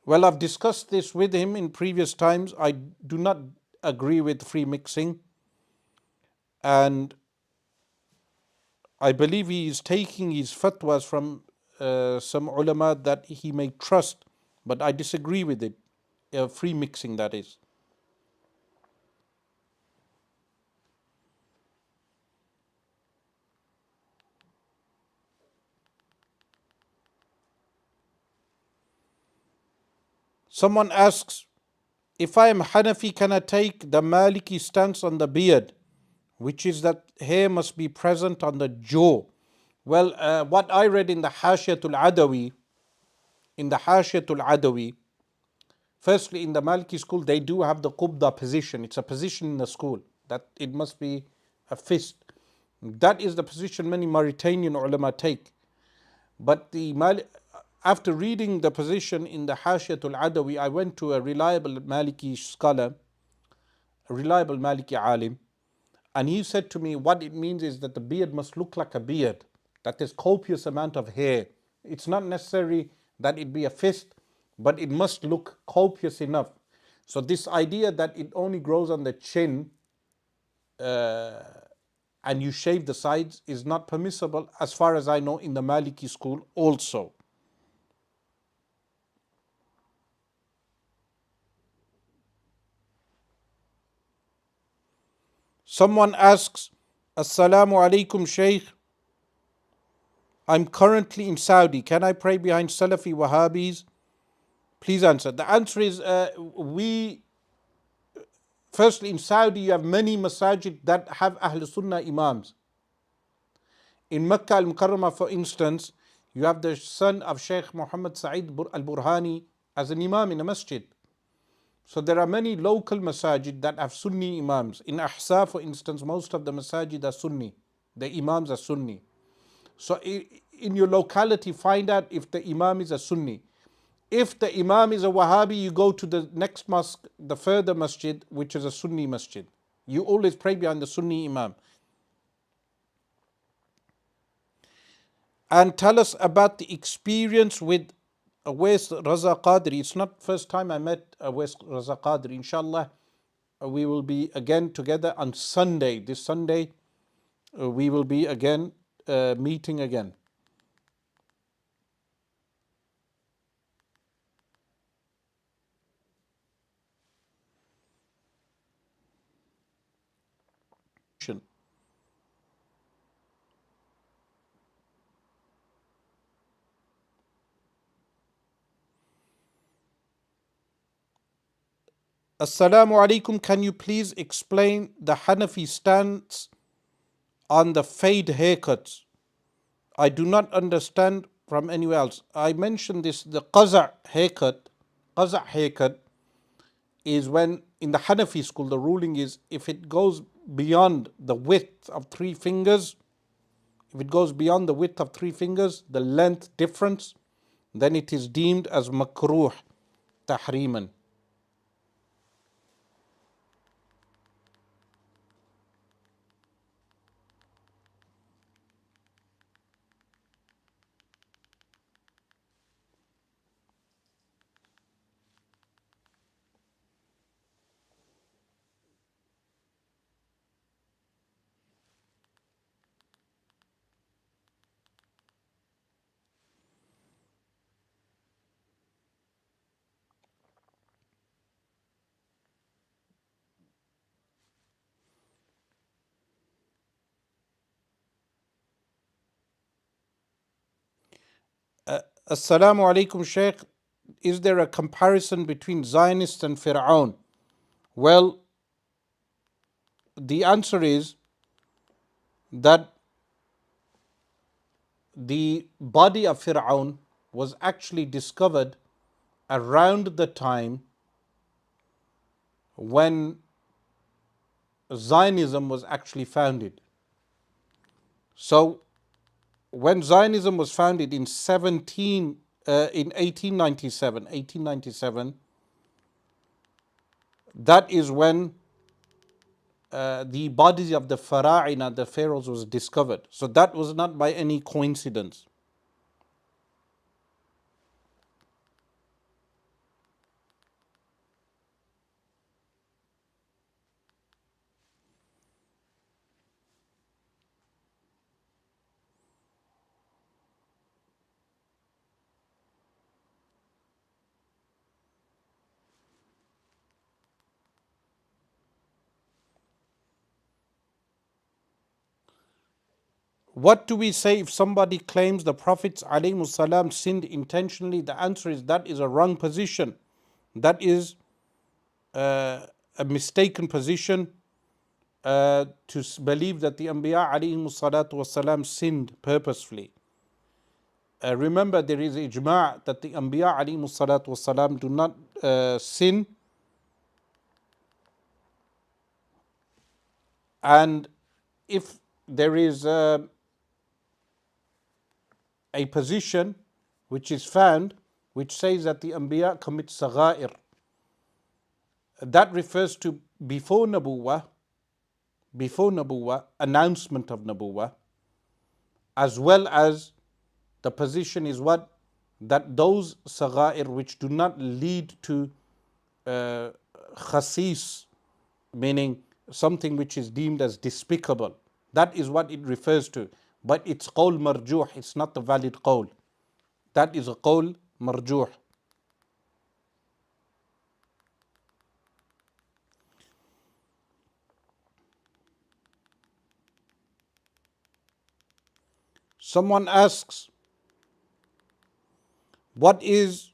Well, I've discussed this with him in previous times. I do not agree with free mixing, and I believe he is taking his fatwas from some ulama that he may trust, but I disagree with it. Free mixing, that is. Someone asks, if I am Hanafi, can I take the Maliki stance on the beard, which is that hair must be present on the jaw? Well, what I read in the Hashiyatul Adawi, firstly, in the Maliki school, they do have the Qubda position. It's a position in the school that it must be a fist. That is the position many Mauritanian ulama take. But after reading the position in the Hashiyatul Adawi, I went to a reliable Maliki scholar, a reliable Maliki alim, and he said to me, what it means is that the beard must look like a beard, that there's copious amount of hair. It's not necessary that it be a fist, but it must look copious enough. So this idea that it only grows on the chin and you shave the sides is not permissible, as far as I know, in the Maliki school also. Someone asks, Assalamu alaikum Shaykh, I'm currently in Saudi. Can I pray behind Salafi Wahhabis? Please answer. The answer is, firstly, in Saudi you have many masajid that have Ahl Sunnah Imams. In Mecca al-Mukarramah, for instance, you have the son of Shaykh Muhammad Sa'id al-Burhani as an Imam in a masjid. So there are many local masajid that have Sunni Imams. In Ahsa, for instance, most of the masajid are Sunni. The Imams are Sunni. So in your locality, find out if the Imam is a Sunni. If the Imam is a Wahhabi, you go to the next mosque, the further masjid, which is a Sunni masjid. You always pray behind the Sunni Imam. And tell us about the experience with Awais Raza Qadri. It's not first time I met Awais Raza Qadri. Inshallah, we will be again together on Sunday. This Sunday, we will be again meeting again. Assalamu alaikum. Can you please explain the Hanafi stance on the fade haircuts? I do not understand from anywhere else. I mentioned this, the qaza' haircut. Qaza' haircut is when in the Hanafi school the ruling is if it goes beyond the width of 3 fingers, if it goes beyond the width of 3 fingers, the length difference, then it is deemed as makruh tahriman. Assalamu alaikum Shaykh. Is there a comparison between Zionists and Fir'aun? Well, the answer is that the body of Fir'aun was actually discovered around the time when Zionism was actually founded. So when Zionism was founded in 1897, that is when the bodies of the Fara'ina, the pharaohs, was discovered. So that was not by any coincidence. What do we say if somebody claims the Prophets ﷺ sinned intentionally? The answer is that is a wrong position. That is a mistaken position to believe that the Anbiya ﷺ sinned purposefully. Remember, there is ijma' that the Anbiya ﷺ do not sin, and if there is a position which is found, which says that the Anbiya commit saghair. That refers to before Nabuwah, announcement of Nabuwah, as well as the position is what? That those saghair which do not lead to khasis, meaning something which is deemed as despicable. That is what it refers to. But it's qawl marjuh, it's not the valid qawl. That is a qawl marjuh. Someone asks, what is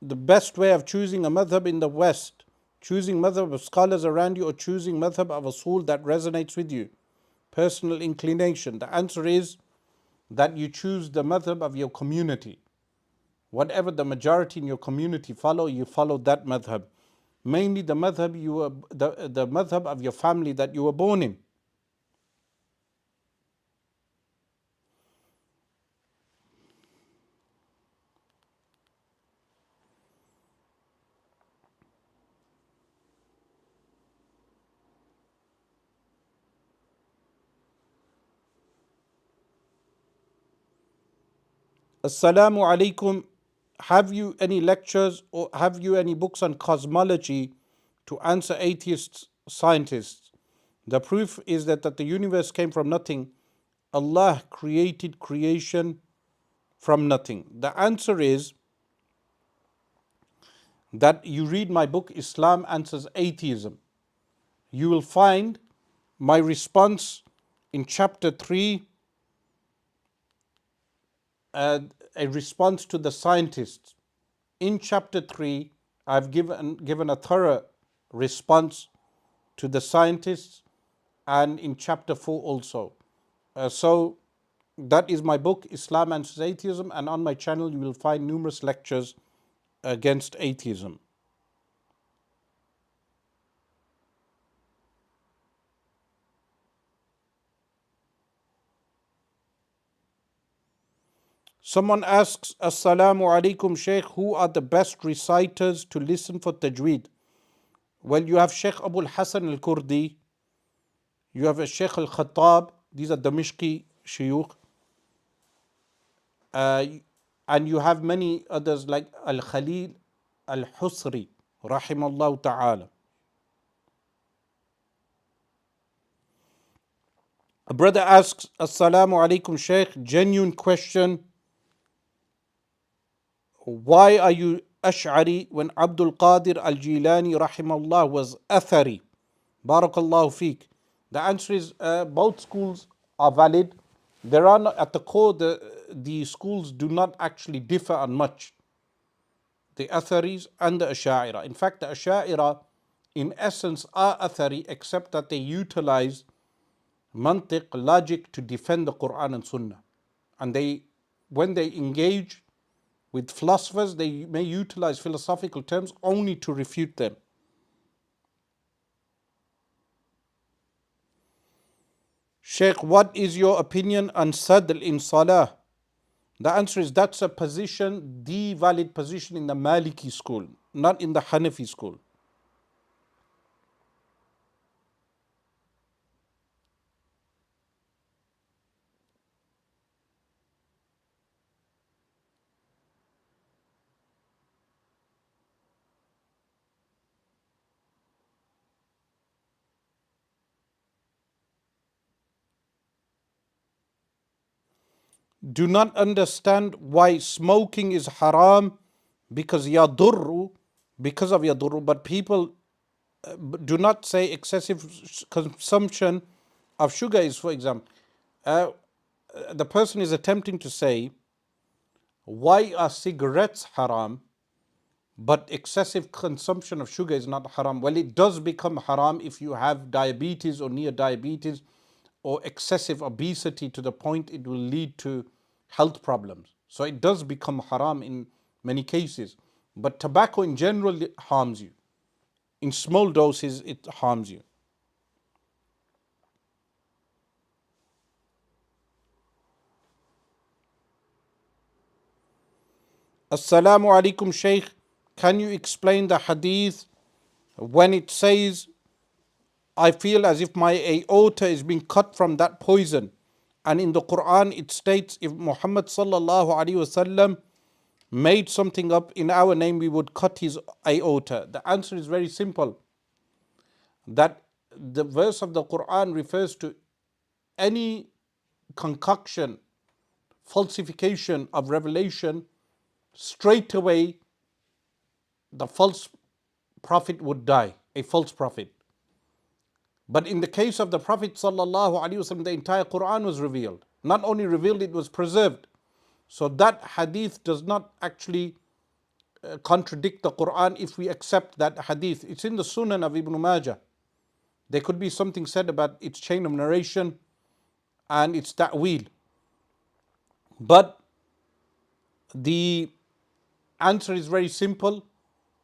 the best way of choosing a madhab in the West? Choosing madhab of scholars around you or choosing madhab of a soul that resonates with you? Personal inclination. The answer is that you choose the madhab of your community. Whatever the majority in your community follow, you follow that madhab. Mainly the madhab the madhab of your family that you were born in. Assalamu alaikum. Have you any lectures or have you any books on cosmology to answer atheist scientists? The proof is that the universe came from nothing. Allah created creation from nothing. The answer is that you read my book, Islam Answers Atheism. You will find my response in chapter 3, a response to the scientists. In chapter 3, I've given a thorough response to the scientists, and in chapter 4 also. So that is my book, Islam Answers Atheism, and on my channel you will find numerous lectures against atheism. Someone asks, Assalamu alaikum Shaykh, who are the best reciters to listen for tajweed? Well, you have Shaykh Abu al-Kurdi, you have Shaykh al-Khattab, these are Damashqi shuyukh, and you have many others like Al-Khalil al-Husri, rahimallahu ta'ala. A brother asks, Assalamu alaikum Shaykh, genuine question. Why are you Ash'ari when Abdul Qadir al-Jilani rahimahullah was Athari? Barakallahu feek. The answer is both schools are valid. There are not, at the core, the schools do not actually differ on much. The Atharis and the Ash'ira. In fact, the Ash'ira in essence are Athari, except that they utilize mantiq, logic, to defend the Quran and Sunnah. And when they engage with philosophers, they may utilize philosophical terms only to refute them. Sheikh, what is your opinion on sadl in salah? The answer is that's a position, the valid position in the Maliki school, not in the Hanafi school. Do not understand why smoking is haram because of yadurru, but people do not say excessive consumption of sugar is, for example. The person is attempting to say, why are cigarettes haram but excessive consumption of sugar is not haram? Well, it does become haram if you have diabetes or near diabetes or excessive obesity to the point it will lead to health problems. So it does become haram in many cases. But tobacco in general harms you. In small doses, it harms you. Assalamu alaikum Shaykh. Can you explain the hadith when it says, I feel as if my aorta is being cut from that poison? And in the Quran it states, if Muhammad sallallahu alaihi wasallam made something up in our name, we would cut his aorta. The answer is very simple. That the verse of the Quran refers to any concoction, falsification of revelation. Straight away the false prophet would die, a false prophet. But in the case of the Prophet sallallahu alaihi wasallam, the entire Quran was revealed. Not only revealed, it was preserved. So that hadith does not actually contradict the Quran if we accept that hadith. It's in the Sunnah of Ibn Majah. There could be something said about its chain of narration and its ta'wil. But the answer is very simple,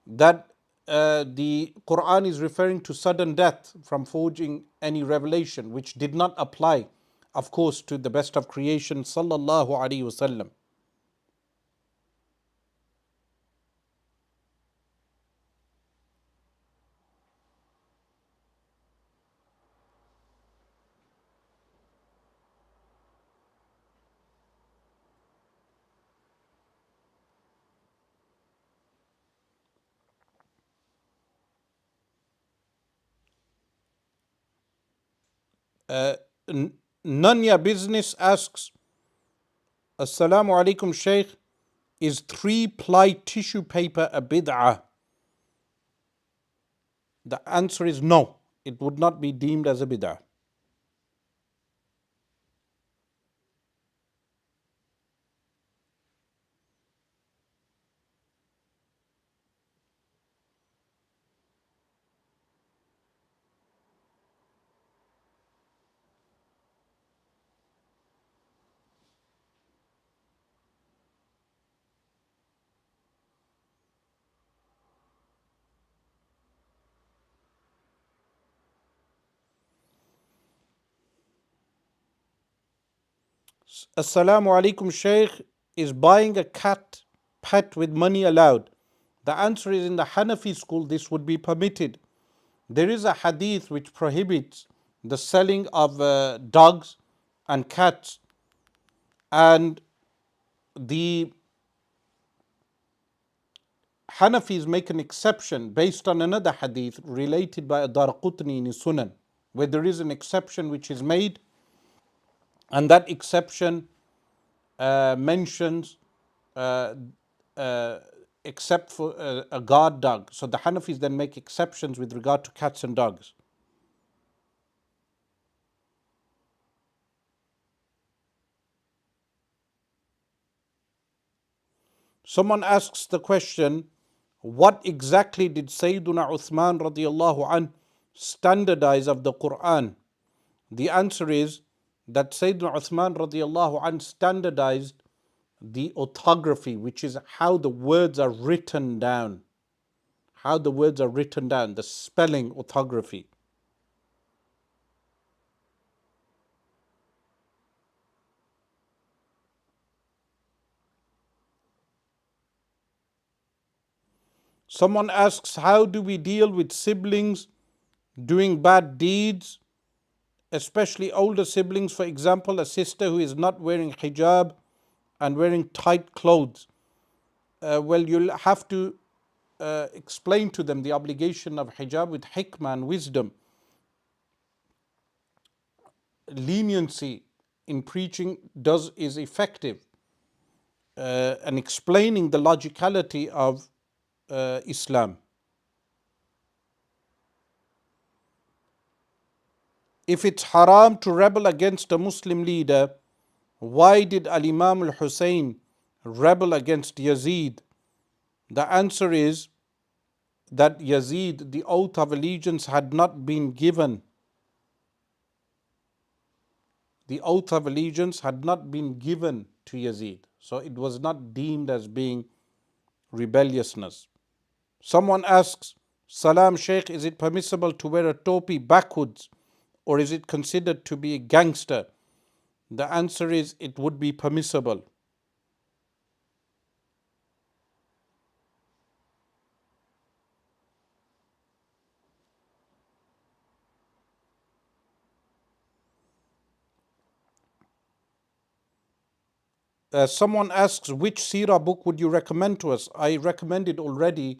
that the Quran is referring to sudden death from forging any revelation, which did not apply, of course, to the best of creation, sallallahu alaihi wasallam. Nanya Business asks, Assalamu alaikum Shaykh, is 3-ply tissue paper a bid'ah? The answer is no, it would not be deemed as a bid'ah. Assalamu alaikum Shaykh, is buying a cat pet with money allowed? The answer is, in the Hanafi school this would be permitted. There is a hadith which prohibits the selling of dogs and cats, and the Hanafis make an exception based on another hadith related by Ad-Darqutni in his Sunan, where there is an exception which is made, and that exception mentions uh, uh, except for a guard dog. So the Hanafis then make exceptions with regard to cats and dogs. Someone asks the question, what exactly did Sayyiduna Uthman radiallahu anh standardize of the Quran? The answer is that Sayyidina Uthman radiallahu anh standardized the orthography, which is how the words are written down. How the words are written down, the spelling orthography. Someone asks, how do we deal with siblings doing bad deeds, especially older siblings? For example, a sister who is not wearing hijab and wearing tight clothes. Well, you'll have to explain to them the obligation of hijab with hikmah and wisdom. Leniency in preaching is effective, and explaining the logicality of Islam. If it's haram to rebel against a Muslim leader, why did Imam Hussain rebel against Yazeed? The answer is that Yazeed, the oath of allegiance had not been given. The oath of allegiance had not been given to Yazeed, so it was not deemed as being rebelliousness. Someone asks, Salam Shaykh, is it permissible to wear a topi backwards, or is it considered to be a gangster? The answer is, it would be permissible. Someone asks, which seerah book would you recommend to us? I recommended already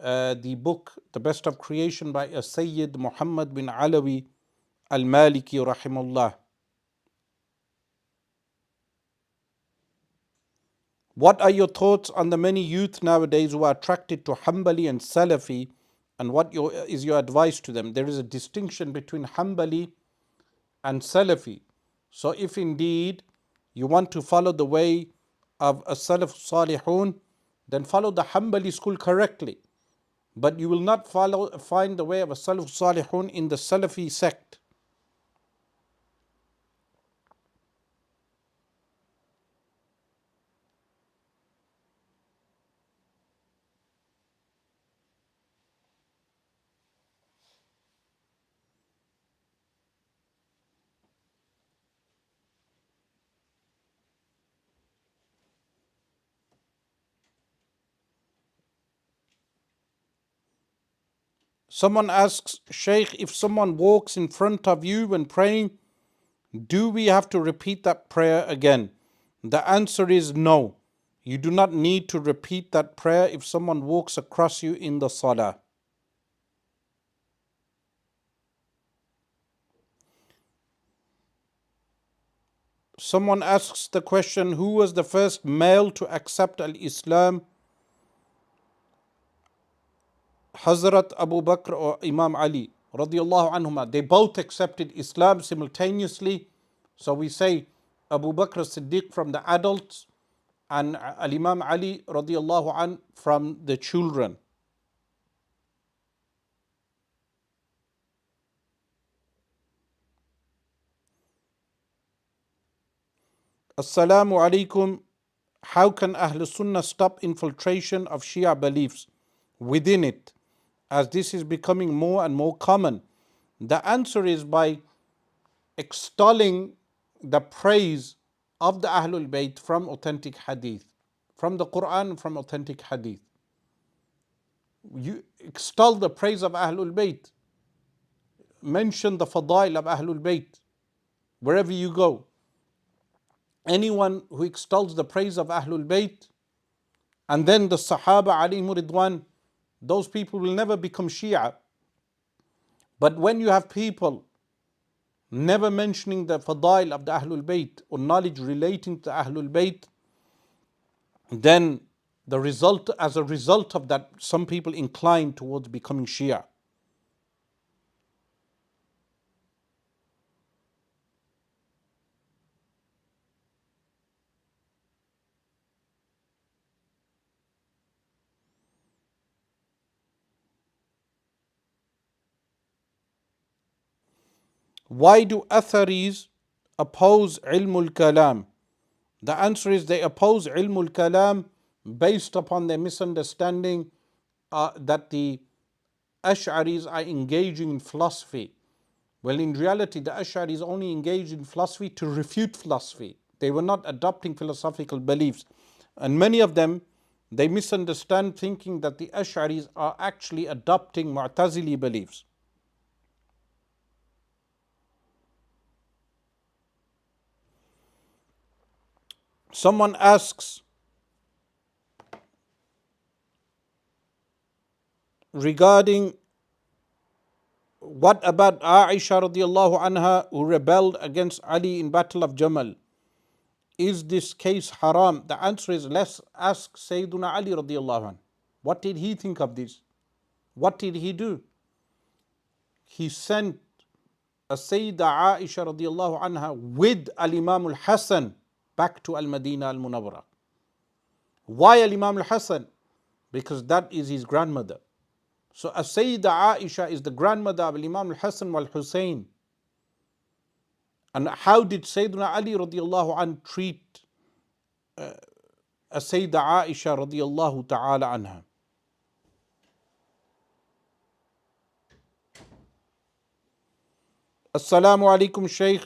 the book, The Best of Creation by Sayyid Muhammad bin Alawi al-Maliki rahimahullah. What are your thoughts on the many youth nowadays who are attracted to Hanbali and Salafi, and what is your advice to them? There is a distinction between Hanbali and Salafi. So if indeed you want to follow the way of a Salaf Salihun, then follow the Hanbali school correctly. But you will not find the way of a Salaf Salihun in the Salafi sect. Someone asks, Shaykh, if someone walks in front of you when praying, do we have to repeat that prayer again? The answer is no. You do not need to repeat that prayer if someone walks across you in the salah. Someone asks the question, who was the first male to accept al-Islam? Hazrat Abu Bakr or Imam Ali radiallahu anhuma. They both accepted Islam simultaneously. So we say Abu Bakr Siddiq from the adults and Imam Ali radiallahu an from the children. Assalamu alaikum. How can Ahl Sunnah stop infiltration of Shia beliefs within it, as this is becoming more and more common? The answer is by extolling the praise of the Ahlul Bayt from authentic hadith, from the Quran, from authentic hadith. You extol the praise of Ahlul Bayt, mention the fadail of Ahlul Bayt wherever you go. Anyone who extols the praise of Ahlul Bayt and then the Sahaba alayhim ridwan, those people will never become Shia. But when you have people never mentioning the fadail of the Ahlul Bayt or knowledge relating to Ahlul Bayt, then as a result of that, some people incline towards becoming Shia. Why do Atharis oppose Ilmul Kalam? The answer is they oppose Ilmul Kalam based upon their misunderstanding that the Ash'aris are engaging in philosophy. Well, in reality, the Ash'aris only engaged in philosophy to refute philosophy. They were not adopting philosophical beliefs. And many of them, they misunderstand thinking that the Ash'aris are actually adopting Mu'tazili beliefs. Someone asks regarding what about Aisha radiallahu anha who rebelled against Ali in Battle of Jamal? Is this case haram? The answer is, let's ask Sayyiduna Ali radiallahu anhu. What did he think of this? What did he do? He sent a Sayyida Aisha radiallahu anha with Al-Imam al-Hasan back to Al-Madinah al-Munawwara. Why Al-Imam al-Hasan? Because that is his grandmother. So Sayyida Aisha is the grandmother of Imam al-Hasan wal-Hussain. And how did Sayyidina Ali radiallahu anhu treat Sayyida Aisha radiallahu ta'ala anha? Assalamu alaikum Shaykh.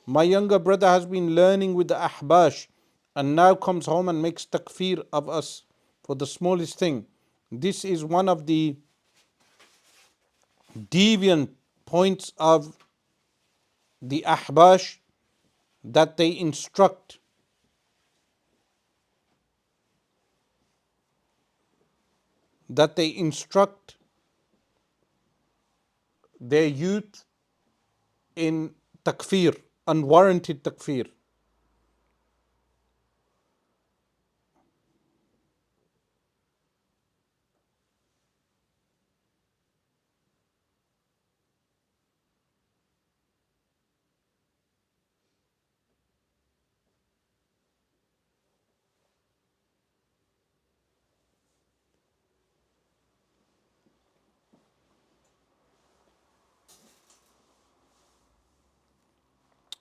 My younger brother has been learning with the Ahbash and now comes home and makes takfir of us for the smallest thing. This is one of the deviant points of the Ahbash that they instruct that they instruct their youth in takfir, unwarranted takfir.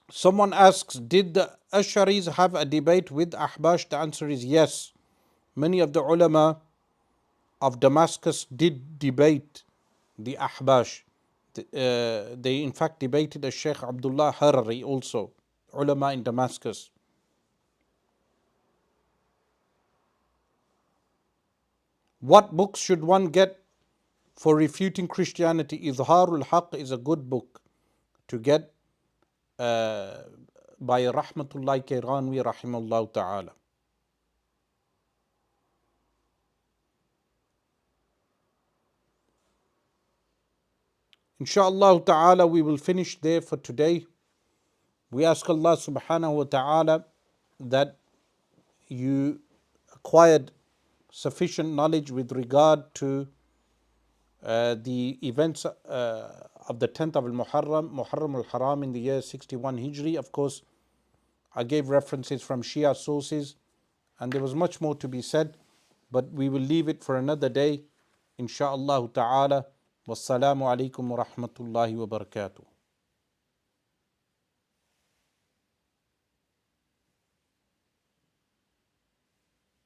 Someone asks, did the Ash'aris have a debate with Ahbash? The answer is yes. Many of the ulama of Damascus did debate the Ahbash. They in fact debated the Shaykh Abdullah Harari also, ulama in Damascus. What books should one get for refuting Christianity? Izharul Haq is a good book to get by Rahmatullah Kairanwi Rahimullah Ta'ala. Inshallah Ta'ala, we will finish there for today. We ask Allah Subhanahu wa Ta'ala that you acquired sufficient knowledge with regard to the events of the 10th of Muharram al-Haram in the year 61 Hijri. Of course, I gave references from Shia sources, and there was much more to be said, but we will leave it for another day, inshaAllah ta'ala. Wassalamu alaikum wa rahmatullahi wa barakatuh.